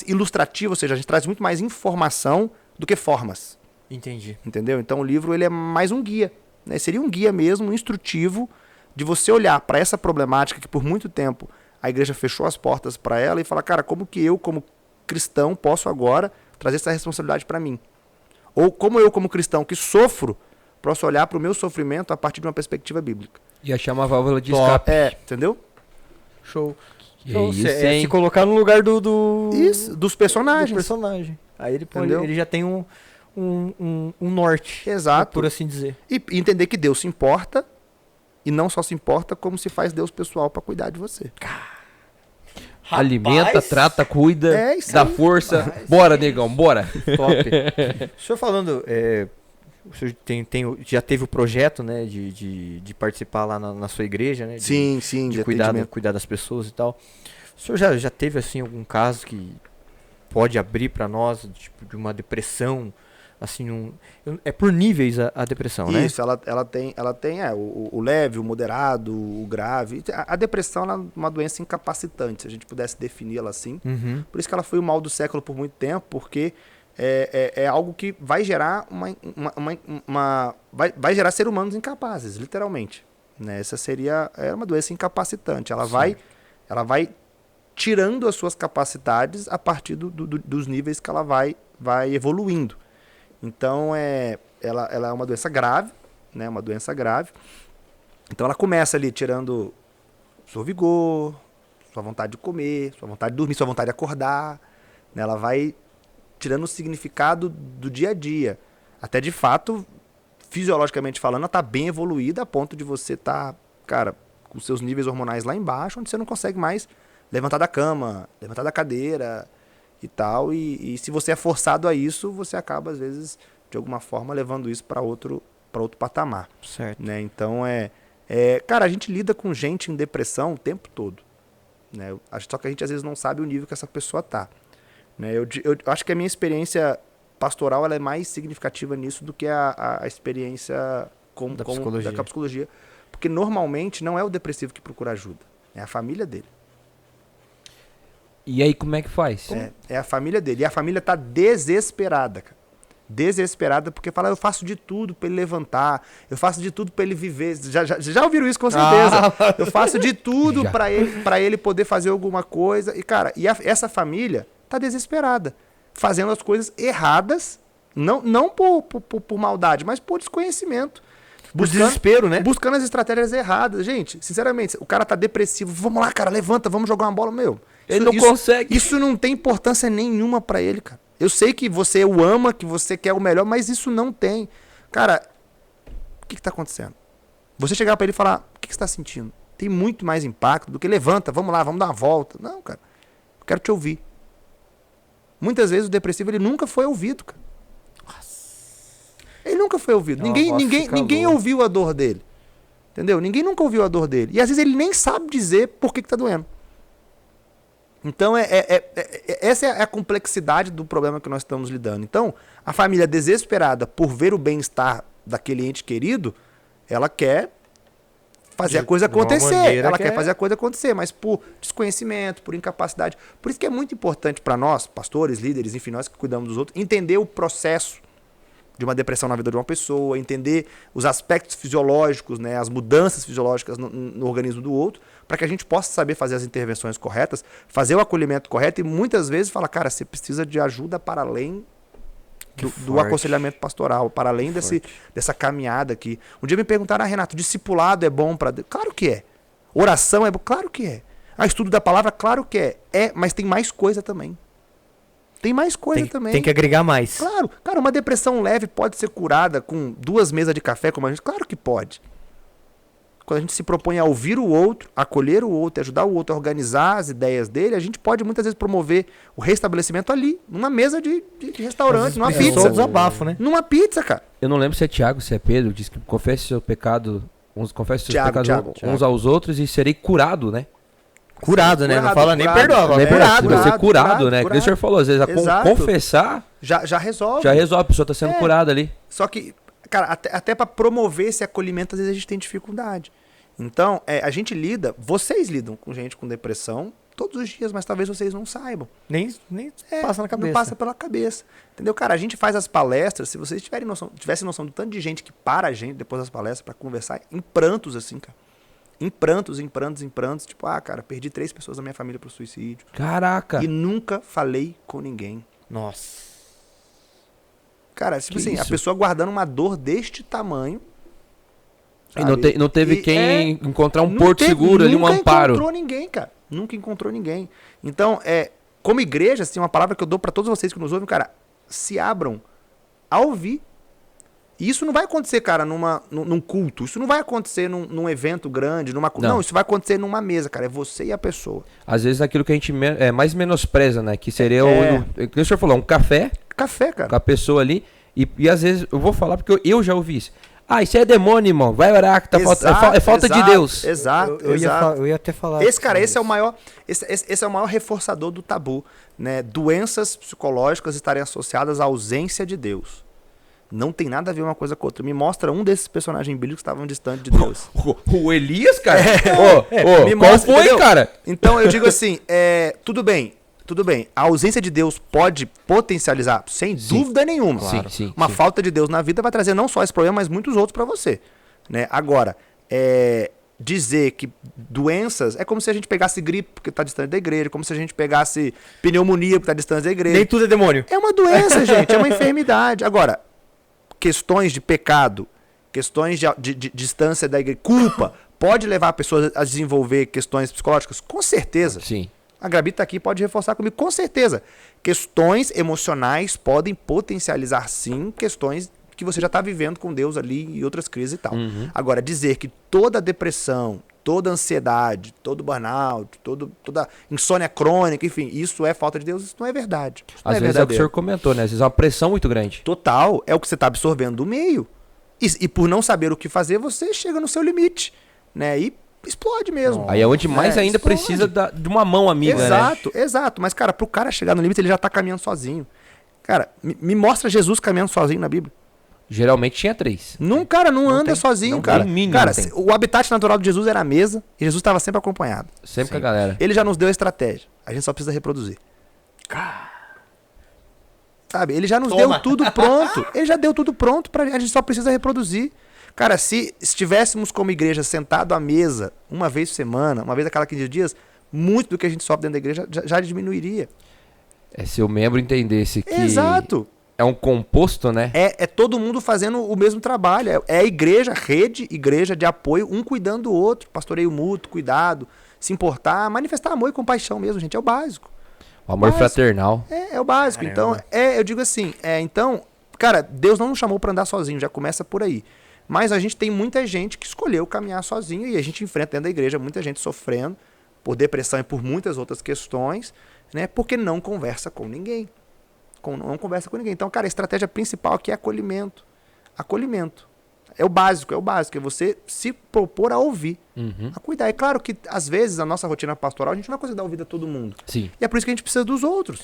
ilustrativo, ou seja, a gente traz muito mais informação do que formas, Entendi. entendeu? Então, o livro ele é mais um guia, né? Seria um guia mesmo, um instrutivo, de você olhar para essa problemática que por muito tempo a igreja fechou as portas para ela e falar, cara, como que eu, como cristão, posso agora trazer essa responsabilidade para mim? Ou como eu, como cristão que sofro, posso olhar para o meu sofrimento a partir de uma perspectiva bíblica. E achar uma válvula de Top. escape. Entendeu? Show. Que Show. isso, Cê- hein? se colocar no lugar do Isso, dos personagens. do personagem. Aí ele pode, Entendeu? ele já tem um norte, Exato. por assim dizer. E entender que Deus se importa, e não só se importa, como se faz Deus pessoal para cuidar de você. Alimenta, Rapaz, trata, cuida, É isso dá aí. força. Bora, negão, bora. Top. O senhor falando, o senhor já teve o projeto, né, de participar lá na sua igreja, né? Sim, De de cuidar, atendimento. cuidar das pessoas e tal. O senhor já teve, assim, algum caso que pode abrir para nós, tipo, de uma depressão, assim, é por níveis a depressão, né? Isso, ela tem o leve, o moderado, o grave. A depressão ela é uma doença incapacitante, se a gente pudesse defini-la assim. Uhum. Por isso que ela foi o mal do século por muito tempo, porque é algo que vai gerar vai gerar seres humanos incapazes, literalmente. Né? Essa seria uma doença incapacitante. Ela vai tirando as suas capacidades a partir dos níveis que ela vai evoluindo. Então, ela é uma doença grave, né? Uma doença grave. Então, ela começa ali tirando seu vigor, sua vontade de comer, sua vontade de dormir, sua vontade de acordar. Né? Ela vai tirando o significado do dia a dia. Até, de fato, fisiologicamente falando, ela está bem evoluída a ponto de você estar, cara, com seus níveis hormonais lá embaixo, onde você não consegue mais levantar da cama, levantar da cadeira e tal, e se você é forçado a isso, você acaba, às vezes, de alguma forma, levando isso para outro patamar. Certo. Né? Então, cara, a gente lida com gente em depressão o tempo todo. Né? Só que a gente, às vezes, não sabe o nível que essa pessoa tá. Né? Eu acho que a minha experiência pastoral ela é mais significativa nisso do que a experiência Da psicologia. da psicologia. Porque, normalmente, não é o depressivo que procura ajuda. É a família dele. E aí, como é que faz? É a família dele. E a família tá desesperada, cara. Desesperada porque fala, eu faço de tudo pra ele levantar, eu faço de tudo pra ele viver. Já ouviram isso com certeza. Eu faço de tudo Já. pra ele poder fazer alguma coisa. E, cara, essa família tá desesperada, fazendo as coisas erradas, não por maldade, mas por desconhecimento. Por desespero, né? Buscando as estratégias erradas. Gente, sinceramente, o cara tá depressivo. Vamos lá, cara, levanta, vamos jogar uma bola. Meu, Ele não consegue. Isso não tem importância nenhuma pra ele, cara. Eu sei que você o ama, que você quer o melhor, mas isso não tem. Cara, o que tá acontecendo? Você chegar pra ele e falar, o que você tá sentindo? Tem muito mais impacto do que levanta, vamos lá, vamos dar uma volta. Não, cara, eu quero te ouvir. Muitas vezes o depressivo, ele nunca foi ouvido, cara. Ele nunca foi ouvido. Ninguém ouviu a dor dele. Entendeu? Ninguém nunca ouviu a dor dele. E às vezes ele nem sabe dizer por que tá doendo. Então, essa é a complexidade do problema que nós estamos lidando. Então, a família desesperada por ver o bem-estar daquele ente querido, ela quer fazer a coisa acontecer. Ela quer fazer a coisa acontecer, mas por desconhecimento, por incapacidade. Por isso que é muito importante para nós, pastores, líderes, enfim, nós que cuidamos dos outros, entender o processo de uma depressão na vida de uma pessoa, entender os aspectos fisiológicos, né, as mudanças fisiológicas no organismo do outro, para que a gente possa saber fazer as intervenções corretas, fazer o acolhimento correto e muitas vezes falar, cara, você precisa de ajuda para além do aconselhamento pastoral, para além dessa caminhada aqui. Um dia me perguntaram, Renato, discipulado é bom para Deus? Claro que é. Oração é bom? Claro que é. Estudo da palavra? Claro que é. Mas tem mais coisa também. Tem mais coisa também. Tem que agregar mais. Claro. Cara, uma depressão leve pode ser curada com 2 mesas de café, como a gente... Claro que pode. Quando a gente se propõe a ouvir o outro, acolher o outro, ajudar o outro a organizar as ideias dele, a gente pode muitas vezes promover o restabelecimento ali, numa mesa de restaurante, numa pizza. Só desabafo, né? Numa pizza, cara. Eu não lembro se é Tiago, se é Pedro, diz que confesse seu pecado, confesse seus pecados Thiago. uns aos outros e serei curado, né? Curado, né? Não fala nem curado. perdoa, fala Nem curado. vai ser curado, né? curado. Que o senhor falou, às vezes, Exato. confessar Já resolve. já resolve, a pessoa está sendo curada ali. Só que, cara, até para promover esse acolhimento, às vezes a gente tem dificuldade. Então, a gente vocês lidam com gente com depressão todos os dias, mas talvez vocês não saibam. Nem passa na cabeça. Não passa pela cabeça. Entendeu? Cara, a gente faz as palestras, se vocês tivessem noção do tanto de gente que para a gente depois das palestras para conversar, em prantos, assim, cara. Em prantos. Tipo, cara, perdi 3 pessoas da minha família pro suicídio. Caraca. E nunca falei com ninguém. Nossa. Cara, tipo Que assim, a isso? pessoa guardando uma dor deste tamanho. E não teve quem encontrar um não porto teve- seguro ali, um amparo. Nunca encontrou ninguém, cara. Nunca encontrou ninguém. Então, como igreja, assim, uma palavra que eu dou pra todos vocês que nos ouvem, cara, se abram a ouvir. E isso não vai acontecer, cara, num culto. Isso não vai acontecer num evento grande, Não. Não, isso vai acontecer numa mesa, cara. É você e a pessoa. Às vezes aquilo que a gente mais menospreza, né? Que seria o que o senhor falou, um café Café, com cara. a pessoa ali. E às vezes, eu vou falar porque eu já ouvi isso. Isso é demônio, irmão. Vai orar, que é falta de Deus. Exato, Eu ia até falar. Esse é o maior, esse é o maior reforçador do tabu, né? Doenças psicológicas estarem associadas à ausência de Deus. Não tem nada a ver uma coisa com outra. Me mostra um desses personagens bíblicos que estavam distantes de Deus. O Elias, cara? Me Qual mostra, foi, entendeu? cara? Então eu digo assim, tudo bem. A ausência de Deus pode potencializar, sem dúvida nenhuma. Claro. Sim. Uma falta de Deus na vida vai trazer não só esse problema, mas muitos outros para você. Né? Agora, dizer que doenças é como se a gente pegasse gripe porque está distante da igreja, como se a gente pegasse pneumonia porque está distante da igreja. Nem tudo é demônio. É uma doença, gente, é uma enfermidade. Agora, questões de pecado, questões de distância da igreja, culpa, pode levar a pessoa a desenvolver questões psicológicas? Com certeza. Sim. A Gabi está aqui, pode reforçar comigo, com certeza. Questões emocionais podem potencializar, sim, questões que você já está vivendo com Deus ali e outras crises e tal. Uhum. Agora, dizer que toda depressão, toda ansiedade, todo burnout, toda insônia crônica, enfim, isso é falta de Deus, isso não é verdade. Isso não Às é vezes é o que o verdadeiro. senhor comentou, né? Às vezes é uma pressão muito grande. Total, é o que você está absorvendo do meio. E por não saber o que fazer, você chega no seu limite, né? E explode mesmo. Aí é onde mais ainda explode. precisa de uma mão amiga, né? Exato, exato. Mas, cara, pro cara chegar no limite, ele já tá caminhando sozinho. Cara, me mostra Jesus caminhando sozinho na Bíblia. Geralmente tinha 3. Cara, não anda tem, sozinho, não cara. tem mínimo, Cara, não tem. o habitat natural de Jesus era a mesa e Jesus estava sempre acompanhado. Sempre com a galera. Ele já nos deu a estratégia. A gente só precisa reproduzir. Sabe? Ele já nos deu tudo pronto. Ele já deu tudo pronto pra gente só precisa reproduzir. Cara, se estivéssemos como igreja sentado à mesa uma vez por semana, uma vez a cada 15 dias, muito do que a gente sofre dentro da igreja já diminuiria. É se o membro entendesse que Exato. é um composto, né? É todo mundo fazendo o mesmo trabalho. É a igreja, rede, igreja de apoio, um cuidando do outro. Pastoreio mútuo, cuidado, se importar, manifestar amor e compaixão mesmo, gente. É o básico. O amor Básico. fraternal. É o básico. Caramba. Então, eu digo assim, então, cara, Deus não nos chamou para andar sozinho, já começa por aí. Mas a gente tem muita gente que escolheu caminhar sozinho e a gente enfrenta dentro da igreja muita gente sofrendo por depressão e por muitas outras questões, né? Porque não conversa com ninguém. Não conversa com ninguém. Então, cara, a estratégia principal aqui é acolhimento. Acolhimento. É o básico. É você se propor a ouvir, a cuidar. É claro que, às vezes, na nossa rotina pastoral, a gente não vai conseguir dar ouvido a todo mundo. Sim. E é por isso que a gente precisa dos outros.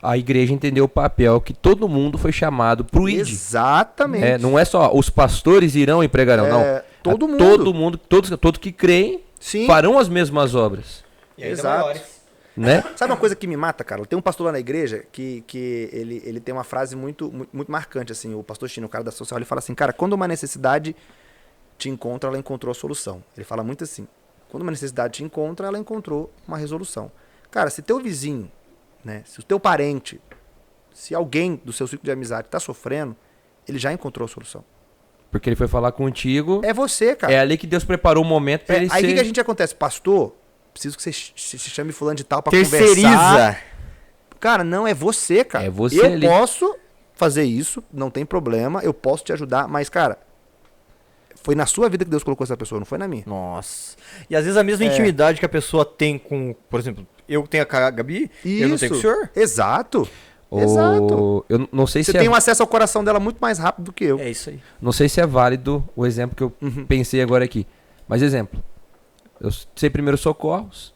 A igreja entendeu o papel que todo mundo foi chamado pro ID. Exatamente. É, não é só os pastores irão e pregarão, não. todo mundo. Todo mundo, todos que creem Sim. farão as mesmas obras, E ainda Exato. maiores. né? Sabe uma coisa que me mata, cara? Tem um pastor lá na igreja que ele tem uma frase muito marcante, assim. O pastor Chino, o cara da social, ele fala assim, cara, quando uma necessidade te encontra, ela encontrou a solução. Ele fala muito assim, quando uma necessidade te encontra, ela encontrou uma resolução. Cara, se teu vizinho, né, se o teu parente, se alguém do seu ciclo de amizade está sofrendo, ele já encontrou a solução. Porque ele foi falar contigo. É você, cara. É ali que Deus preparou o momento pra ele Aí o ser... que a gente acontece? Pastor, preciso que você se chame fulano de tal pra Terceiriza. conversar. Cara, não, é você, cara. É você eu ali. posso fazer isso, não tem problema, eu posso te ajudar, mas, cara, foi na sua vida que Deus colocou essa pessoa, não foi na minha. Nossa. E às vezes a mesma intimidade que a pessoa tem com, por exemplo, eu tenho com a Gabi, eu não tenho com o senhor. Exato. O- Exato. Eu não sei Você se tem é... um acesso ao coração dela muito mais rápido do que eu. É isso aí. Não sei se é válido o exemplo que eu pensei agora aqui. Mas exemplo, eu sei primeiros socorros,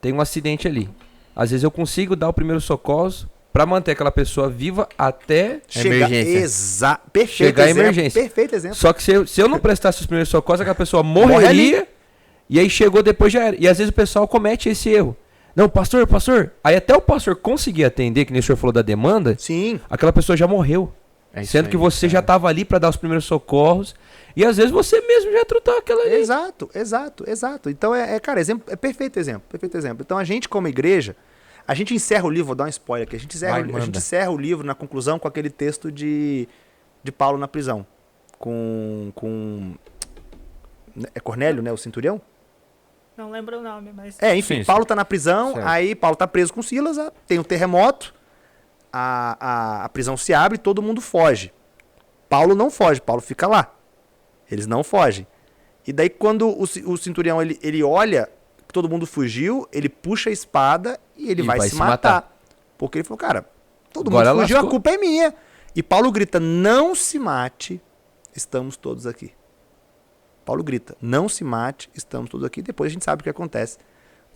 tem um acidente ali. Às vezes eu consigo dar o primeiro socorros pra manter aquela pessoa viva até... Emergência. Perfeito Chegar a exemplo, emergência. Perfeito exemplo. Só que se eu não prestasse os primeiros socorros, aquela pessoa morreria e aí chegou depois já era. E às vezes o pessoal comete esse erro. Não, pastor. Aí até o pastor conseguir atender, que nem o senhor falou da demanda, Sim. aquela pessoa já morreu. É isso Sendo aí, que você cara. já estava ali para dar os primeiros socorros. E às vezes você mesmo já trutou aquela ali. Exato. Então, cara, exemplo, é perfeito exemplo. Então, a gente, como igreja, a gente encerra o livro, vou dar um spoiler aqui, a gente encerra o livro na conclusão com aquele texto de Paulo na prisão. Com é Cornélio, né, o centurião? Não lembro o nome, mas... Enfim, Sim, Paulo tá na prisão, Certo. aí Paulo tá preso com Silas, tem um terremoto, a prisão se abre e todo mundo foge. Paulo não foge, Paulo fica lá. Eles não fogem. E daí quando o centurião ele olha que todo mundo fugiu, ele puxa a espada e ele vai se matar. Porque ele falou, cara, todo Agora mundo fugiu, lascou. a culpa é minha. E Paulo grita, não se mate, estamos todos aqui. Paulo grita, não se mate, estamos todos aqui. Depois a gente sabe o que acontece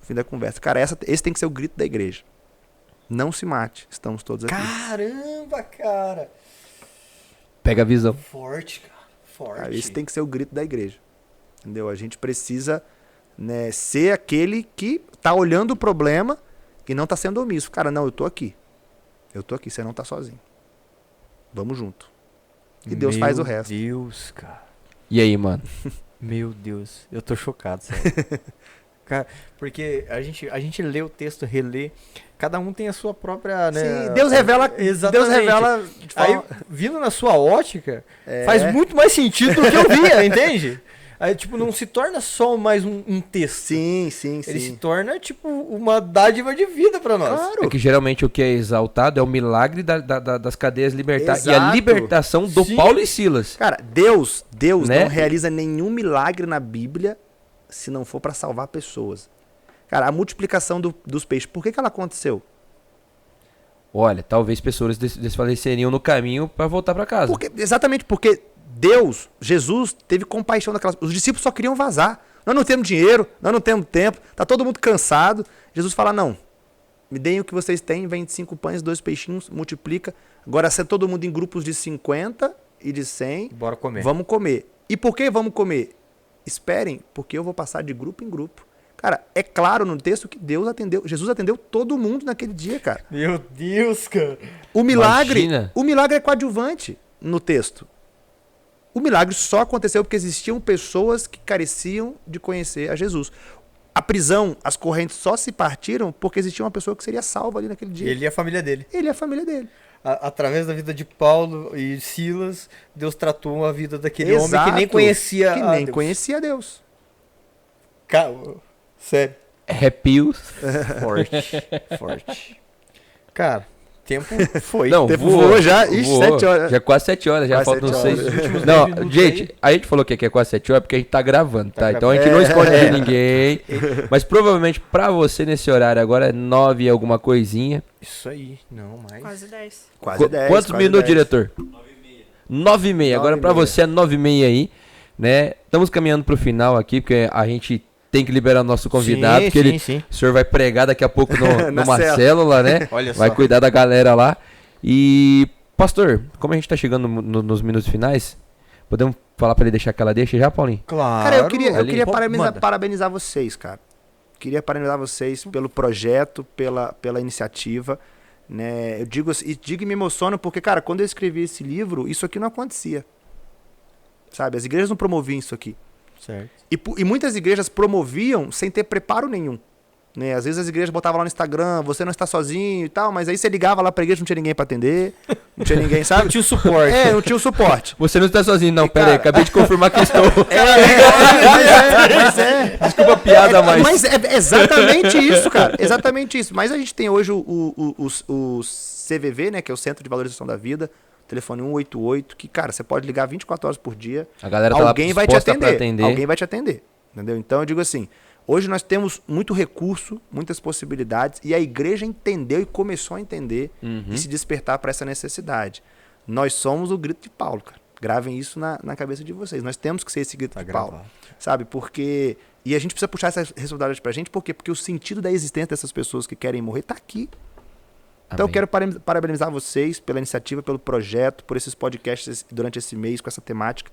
no fim da conversa. Cara, esse tem que ser o grito da igreja. Não se mate, estamos todos aqui. Caramba, cara. Pega a visão. Forte, cara. Forte. Cara, esse tem que ser o grito da igreja. Entendeu? A gente precisa, né, ser aquele que tá olhando o problema e não tá sendo omisso. Cara, não, eu tô aqui. Você não tá sozinho. Vamos junto. E Deus faz o resto. Meu Deus, cara. E aí, mano? Meu Deus. Eu tô chocado, sério. Cara, porque a gente lê o texto, relê. Cada um tem a sua própria, né? Sim, Deus revela. Exatamente. Deus revela de Aí, forma... vindo na sua ótica, faz muito mais sentido do que eu via, entende? Aí, tipo, não se torna só mais um texto. Sim. Ele se torna, tipo, uma dádiva de vida pra nós. Claro. É que geralmente o que é exaltado é o milagre das cadeias libertadas. E a Exato. libertação do Sim. Paulo e Silas. Cara, Deus Né? não realiza nenhum milagre na Bíblia se não for para salvar pessoas. Cara, a multiplicação dos peixes, por que ela aconteceu? Olha, talvez pessoas desfaleceriam no caminho para voltar para casa. Exatamente porque Deus, Jesus, teve compaixão daquelas... Os discípulos só queriam vazar. Nós não temos dinheiro, nós não temos tempo, tá todo mundo cansado. Jesus fala, não, me deem o que vocês têm, vende 5 pães, 2 peixinhos, multiplica. Agora, se é todo mundo em grupos de 50 e de 100, Bora comer. vamos comer. E por que vamos comer? Esperem, porque eu vou passar de grupo em grupo. Cara, é claro no texto que Jesus atendeu todo mundo naquele dia, cara. Meu Deus, cara. O milagre é coadjuvante no texto. O milagre só aconteceu porque existiam pessoas que careciam de conhecer a Jesus. A prisão, as correntes só se partiram porque existia uma pessoa que seria salva ali naquele dia. Ele e a família dele. Ele e a família dele. Através da vida de Paulo e Silas, Deus tratou a vida daquele homem Exato, que nem conhecia que nem conhecia Deus. Cara, sério. Arrepios. Forte. Cara, tempo foi. Não, Tempo voou já. Ixi, voou. 7 horas. Já é quase 7 horas, já Quase faltam 7 6 horas. últimos. 10 Não, minutos gente, a gente falou que aqui é quase 7 horas porque a gente tá gravando, tá? Então a gente não gravando. esconde de ninguém. Mas provavelmente pra você nesse horário agora é 9 e alguma coisinha. Isso aí, não mais. Quase 10. Quase 10. Quantos quase minutos, 10. diretor? 9h30. Agora pra 9h30. você é 9h30 aí, né? Estamos caminhando pro final aqui, porque a gente tem que liberar o nosso convidado, Sim, porque sim. o senhor vai pregar daqui a pouco Na numa célula. célula, né? Olha Vai só. cuidar da galera lá. E, pastor, como a gente tá chegando nos minutos finais, podemos falar pra ele deixar aquela deixa já, Paulinho? Claro. Cara, eu queria Pô, manda. parabenizar vocês, cara. Queria parabenizar vocês pelo projeto, pela iniciativa. Né? Eu digo e me emociono porque, cara, quando eu escrevi esse livro, isso aqui não acontecia. Sabe? As igrejas não promoviam isso aqui. Certo. E muitas igrejas promoviam sem ter preparo nenhum. Né? Às vezes as igrejas botavam lá no Instagram, você não está sozinho e tal, mas aí você ligava lá pra igreja, não tinha ninguém pra atender, não tinha ninguém, sabe? Não tinha o suporte. Não tinha o suporte. Você não está sozinho, não. E, Pera aí, cara- acabei de confirmar que estou. Mas é. Desculpa a piada, mas... Mas é exatamente isso, cara. Exatamente isso. Mas a gente tem hoje o CVV, né? Que é o Centro de Valorização da Vida. Telefone 188, que, cara, você pode ligar 24 horas por dia. A galera tá Alguém lá vai te disposta pra atender. Alguém vai te atender. Entendeu? Então eu digo assim, hoje nós temos muito recurso, muitas possibilidades, e a igreja entendeu e começou a entender e se despertar para essa necessidade. Nós somos o grito de Paulo, cara. Gravem isso na cabeça de vocês. Nós temos que ser esse grito de Paulo. Sabe? Porque... E a gente precisa puxar essa responsabilidade pra gente, por quê? Porque o sentido da existência dessas pessoas que querem morrer tá aqui. Então eu quero parabenizar vocês pela iniciativa, pelo projeto, por esses podcasts durante esse mês com essa temática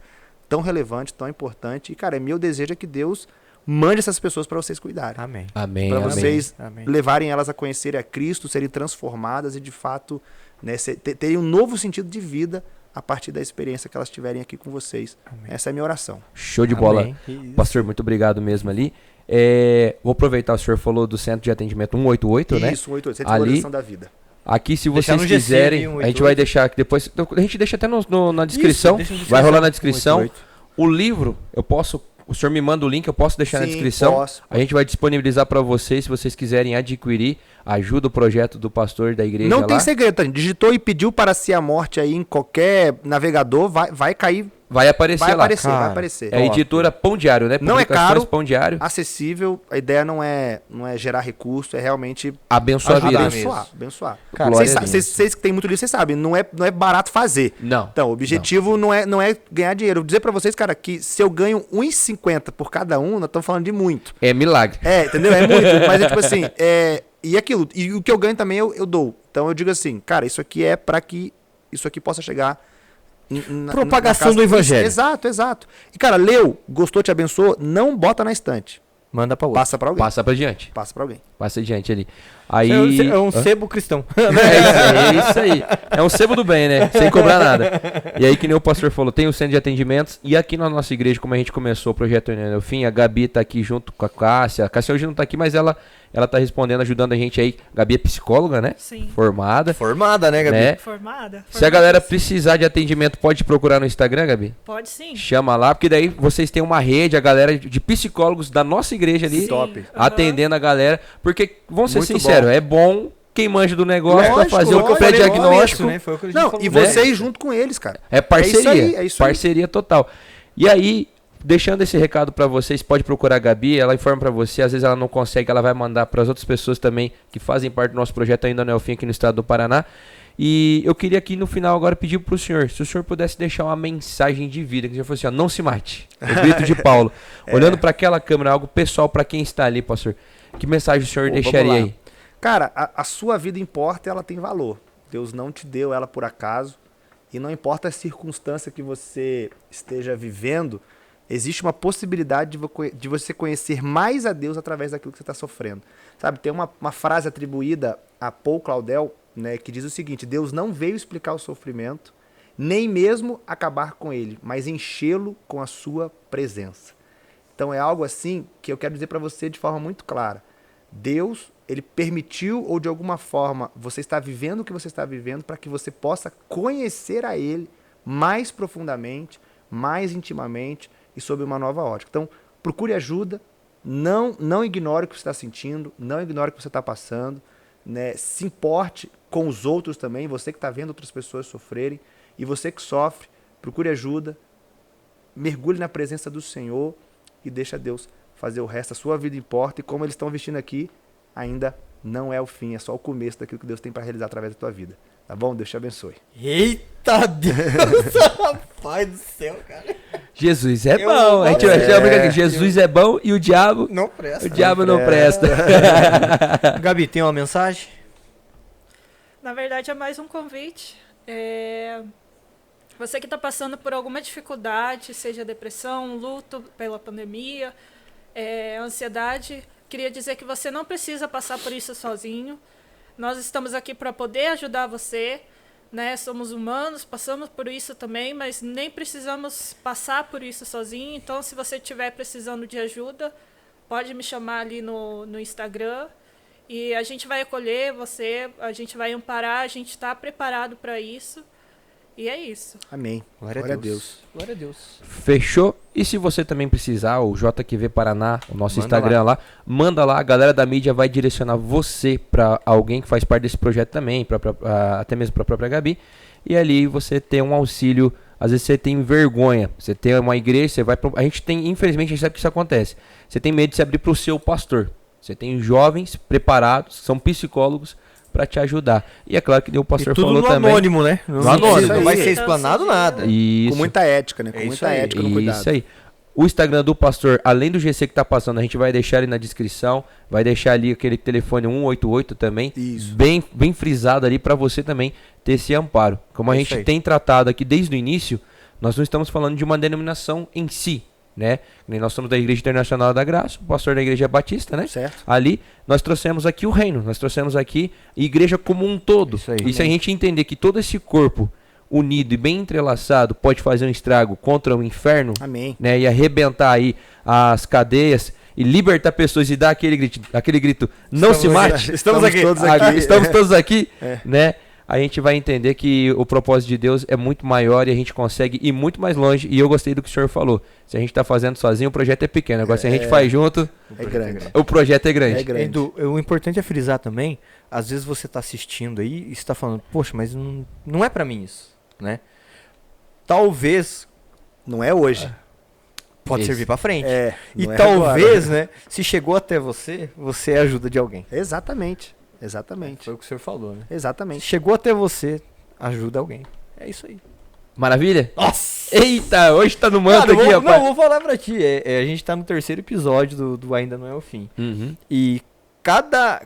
tão relevante, tão importante. E, cara, meu desejo é que Deus mande essas pessoas para vocês cuidarem. Amém. Amém, Para amém. vocês Amém. levarem elas a conhecerem a Cristo, serem transformadas e, de fato, né, terem um novo sentido de vida a partir da experiência que elas tiverem aqui com vocês. Amém. Essa é a minha oração. Show de bola. Amém. Isso. Pastor, muito obrigado mesmo ali. Vou aproveitar, o senhor falou do Centro de Atendimento 188, né? Isso, 188, Centro de Ali- Valorização da Vida. Aqui, se Deixar vocês no GC quiserem, ali, a gente vai 188. deixar aqui depois. A gente deixa até na descrição. Isso, deixa no Vai rolar na descrição. 188. O livro, o senhor me manda o link, eu posso deixar na Sim, descrição. posso. A gente vai disponibilizar para vocês, se vocês quiserem adquirir. Ajuda o projeto do pastor da igreja Não lá. tem segredo, Tânia. Digitou e pediu para si a morte aí em qualquer navegador, vai cair, Vai aparecer vai lá. aparecer, Cara, vai aparecer. É a editora Pão Diário, né? Não é Publicações caro. Pão Diário. Acessível, a ideia não é gerar recurso, é realmente Abençoa a vida. Ajudar abençoar, mesmo. abençoar. Cara, glória Vocês a Deus. vocês que têm muito livro, vocês sabem, não é barato fazer. Não. Então, o objetivo não é ganhar dinheiro. Eu vou dizer pra vocês, cara, que se eu ganho 1,50 por cada um, nós estamos falando de muito. É milagre. Entendeu? É muito. Mas é tipo assim, e aquilo, e o que eu ganho também eu dou. Então eu digo assim, cara, isso aqui é pra que isso aqui possa chegar Propagação casa- do evangelho. Exato, exato. E cara, leu, gostou, te abençoou, não bota na estante. Manda pra outro. Passa pra alguém. Passa pra diante. Passa pra alguém. Passa adiante ali. Aí... É um Hã? sebo cristão. É isso aí. É um sebo do bem, né? Sem cobrar nada. E aí, que nem o pastor falou, tem o centro de atendimentos. E aqui na nossa igreja, como a gente começou o projeto no fim, a Gabi tá aqui junto com a Cássia. A Cássia hoje não tá aqui, mas ela tá respondendo, ajudando a gente aí. Gabi é psicóloga, né? Sim. Formada. Formada, né, Gabi? Né? Formada? Se a galera precisar de atendimento, pode procurar no Instagram, Gabi? Pode sim. Chama lá, porque daí vocês têm uma rede, a galera de psicólogos da nossa igreja ali, Sim. Top. Aham. atendendo a galera. Porque, vamos ser Muito sinceros, é bom quem manja do negócio pra Lógico, fazer o lógico. pré-diagnóstico. Né? Foi o que a gente Não, falou. e né? vocês junto com eles, cara. É parceria. É isso aí, é isso aí. Parceria total. E aí, Deixando esse recado para vocês, pode procurar a Gabi, ela informa para você, às vezes ela não consegue, ela vai mandar para as outras pessoas também que fazem parte do nosso projeto Ainda Não É o Fim aqui no estado do Paraná. E eu queria aqui no final agora pedir pro senhor, se o senhor pudesse deixar uma mensagem de vida, que já fosse assim, ó, não se mate. O grito de Paulo. Olhando para aquela câmera, algo pessoal para quem está ali, pastor. Que mensagem o senhor deixaria aí? Cara, a sua vida importa e ela tem valor. Deus não te deu ela por acaso. E não importa a circunstância que você esteja vivendo, existe uma possibilidade de você conhecer mais a Deus através daquilo que você está sofrendo. Sabe, tem uma frase atribuída a Paul Claudel, né, que diz o seguinte: Deus não veio explicar o sofrimento, nem mesmo acabar com ele, mas enchê-lo com a sua presença. Então é algo assim que eu quero dizer para você de forma muito clara. Deus, ele permitiu, ou de alguma forma você está vivendo o que você está vivendo para que você possa conhecer a ele mais profundamente, mais intimamente e sob uma nova ótica. Então, procure ajuda, não ignore o que você está sentindo, não ignore o que você está passando, né? Se importe com os outros também, você que está vendo outras pessoas sofrerem, e você que sofre, procure ajuda, mergulhe na presença do Senhor e deixa Deus fazer o resto. A sua vida importa, e como eles estão vestindo aqui, ainda não é o fim, é só o começo daquilo que Deus tem para realizar através da tua vida. Tá bom? Deus te abençoe. Eita Deus! Rapaz do céu, cara. Jesus é bom. A gente brinca aqui, Jesus é bom e o diabo não presta. O diabo não presta. Gabi, tem uma mensagem? Na verdade, é mais um convite. Você que está passando por alguma dificuldade, seja depressão, luto pela pandemia, ansiedade, queria dizer que você não precisa passar por isso sozinho. Nós estamos aqui para poder ajudar você, né? Somos humanos, passamos por isso também, mas nem precisamos passar por isso sozinho. Então, se você estiver precisando de ajuda, pode me chamar ali no Instagram e a gente vai acolher você, a gente vai amparar, a gente está preparado para isso. E é isso. Amém. Glória a Deus. Glória a Deus. Fechou? E se você também precisar, o JQV Paraná, o nosso Manda Instagram lá, manda lá, a galera da mídia vai direcionar você para alguém que faz parte desse projeto também, até mesmo para a própria Gabi, e ali você tem um auxílio. Às vezes você tem vergonha, você tem uma igreja, você vai a gente tem, infelizmente, a gente sabe que isso acontece. Você tem medo de se abrir para o seu pastor. Você tem jovens preparados, são psicólogos, para te ajudar. E é claro que o pastor falou também. Tudo anônimo, né? No anônimo. Não vai ser explanado nada. Isso. Com muita ética, né? Com muita ética no cuidado. Isso aí. O Instagram do pastor, além do GC que tá passando, a gente vai deixar ali na descrição, vai deixar ali aquele telefone 188 também, Isso. bem frisado ali para você também ter esse amparo. Como a gente tem tratado aqui desde o início, nós não estamos falando de uma denominação em si, né? Nós somos da Igreja Internacional da Graça, o pastor da Igreja Batista, né? Certo. Ali nós trouxemos aqui o reino, nós trouxemos aqui a igreja como um todo. E se a gente entender que todo esse corpo unido e bem entrelaçado pode fazer um estrago contra o inferno, Amém. né? E arrebentar aí as cadeias e libertar pessoas e dar aquele grito, não se mate. Estamos aqui. Todos aqui. Estamos todos aqui, né? A gente vai entender que o propósito de Deus é muito maior e a gente consegue ir muito mais longe. E eu gostei do que o senhor falou. Se a gente está fazendo sozinho, o projeto é pequeno. Agora, se a gente faz junto, é grande. O projeto é grande. É grande. Edu, o importante é frisar também, às vezes você está assistindo aí e está falando, poxa, mas não é para mim isso, né? Talvez... Não é hoje. Pode servir para frente. E não é talvez, agora. né, se chegou até você, você é a ajuda de alguém. Exatamente. Foi o que o senhor falou, né? Exatamente. Chegou até você, ajuda alguém. É isso aí. Maravilha? Nossa! Eita, hoje tá no manto Cara, aqui, rapaz. Não, vou falar pra ti. A gente tá no 3º episódio do Ainda Não É o Fim. Uhum. E cada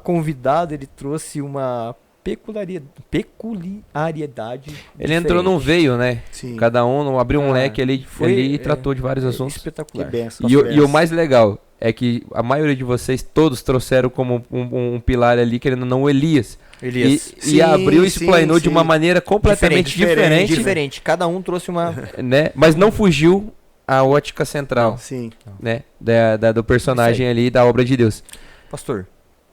convidado, ele trouxe uma peculiaridade. Ele entrou num veio, né? Sim. Cada um abriu um leque ali e é, tratou de vários assuntos. Espetacular. Que benção. E o mais legal é que a maioria de vocês todos trouxeram como um pilar ali, querendo ou não, o Elias. Elias. E abriu e explainou de uma maneira completamente diferente. Cada um trouxe uma... né? Mas não fugiu a ótica central, Sim. né? Do personagem ali, da obra de Deus. Pastor,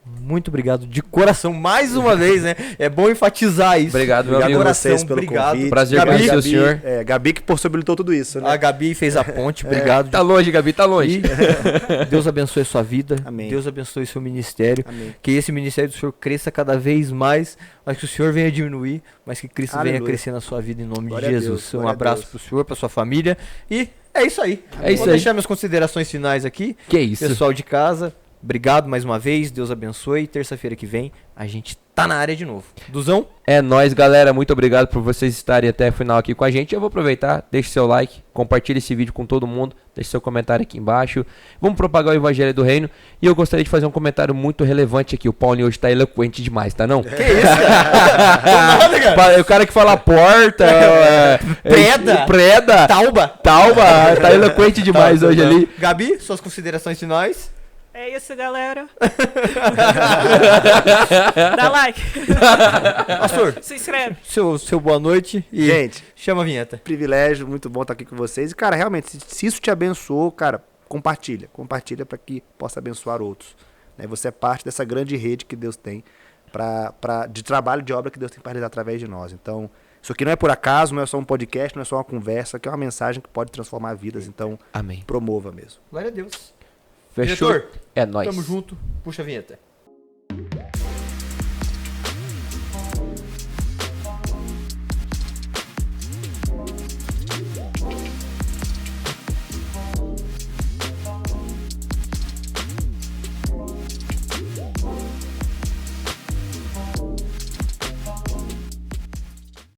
muito obrigado de coração, mais uma vez, né? É bom enfatizar isso. Obrigado, meu Obrigado amigo. a vocês pelo obrigado. convite. Prazer conhecer o senhor. Gabi que possibilitou tudo isso, né? A Gabi fez a ponte, obrigado. Tá longe, Gabi, tá longe. E Deus abençoe a sua vida. Amém. Deus abençoe seu ministério. Amém. Que esse ministério do Senhor cresça cada vez mais, mas que o Senhor venha diminuir, mas que Cristo venha Aleluia. crescer na sua vida em nome Glória de a Jesus. Deus, Um glória a abraço Deus. pro Senhor, pra sua família. E é isso aí. É isso Vou aí. deixar minhas considerações finais aqui. Que isso. Pessoal de casa, obrigado mais uma vez. Deus abençoe. Terça-feira que vem a gente tá na área de novo. Duzão? É nóis, galera. Muito obrigado por vocês estarem até o final aqui com a gente. Eu vou aproveitar, deixe seu like, compartilhe esse vídeo com todo mundo, deixe seu comentário aqui embaixo. Vamos propagar o Evangelho do Reino. E eu gostaria de fazer um comentário muito relevante aqui. O Paulinho hoje tá eloquente demais, tá não? Que isso, cara? O cara que fala porta, Preda. preda, Tauba. tá eloquente demais hoje ali. Gabi, suas considerações finais? É isso, galera. Dá like. Pastor, Se inscreve. seu boa noite e Gente, chama a vinheta. privilégio, muito bom estar aqui com vocês. E, cara, realmente, se isso te abençoou, cara, compartilha. Compartilha para que possa abençoar outros. Né? Você é parte dessa grande rede que Deus tem de trabalho, de obra que Deus tem para realizar através de nós. Então, isso aqui não é por acaso, não é só um podcast, não é só uma conversa, aqui é uma mensagem que pode transformar vidas. Então, Amém. promova mesmo. Glória a Deus. Fechou? Diretor, É nóis. tamo junto. Puxa a vinheta.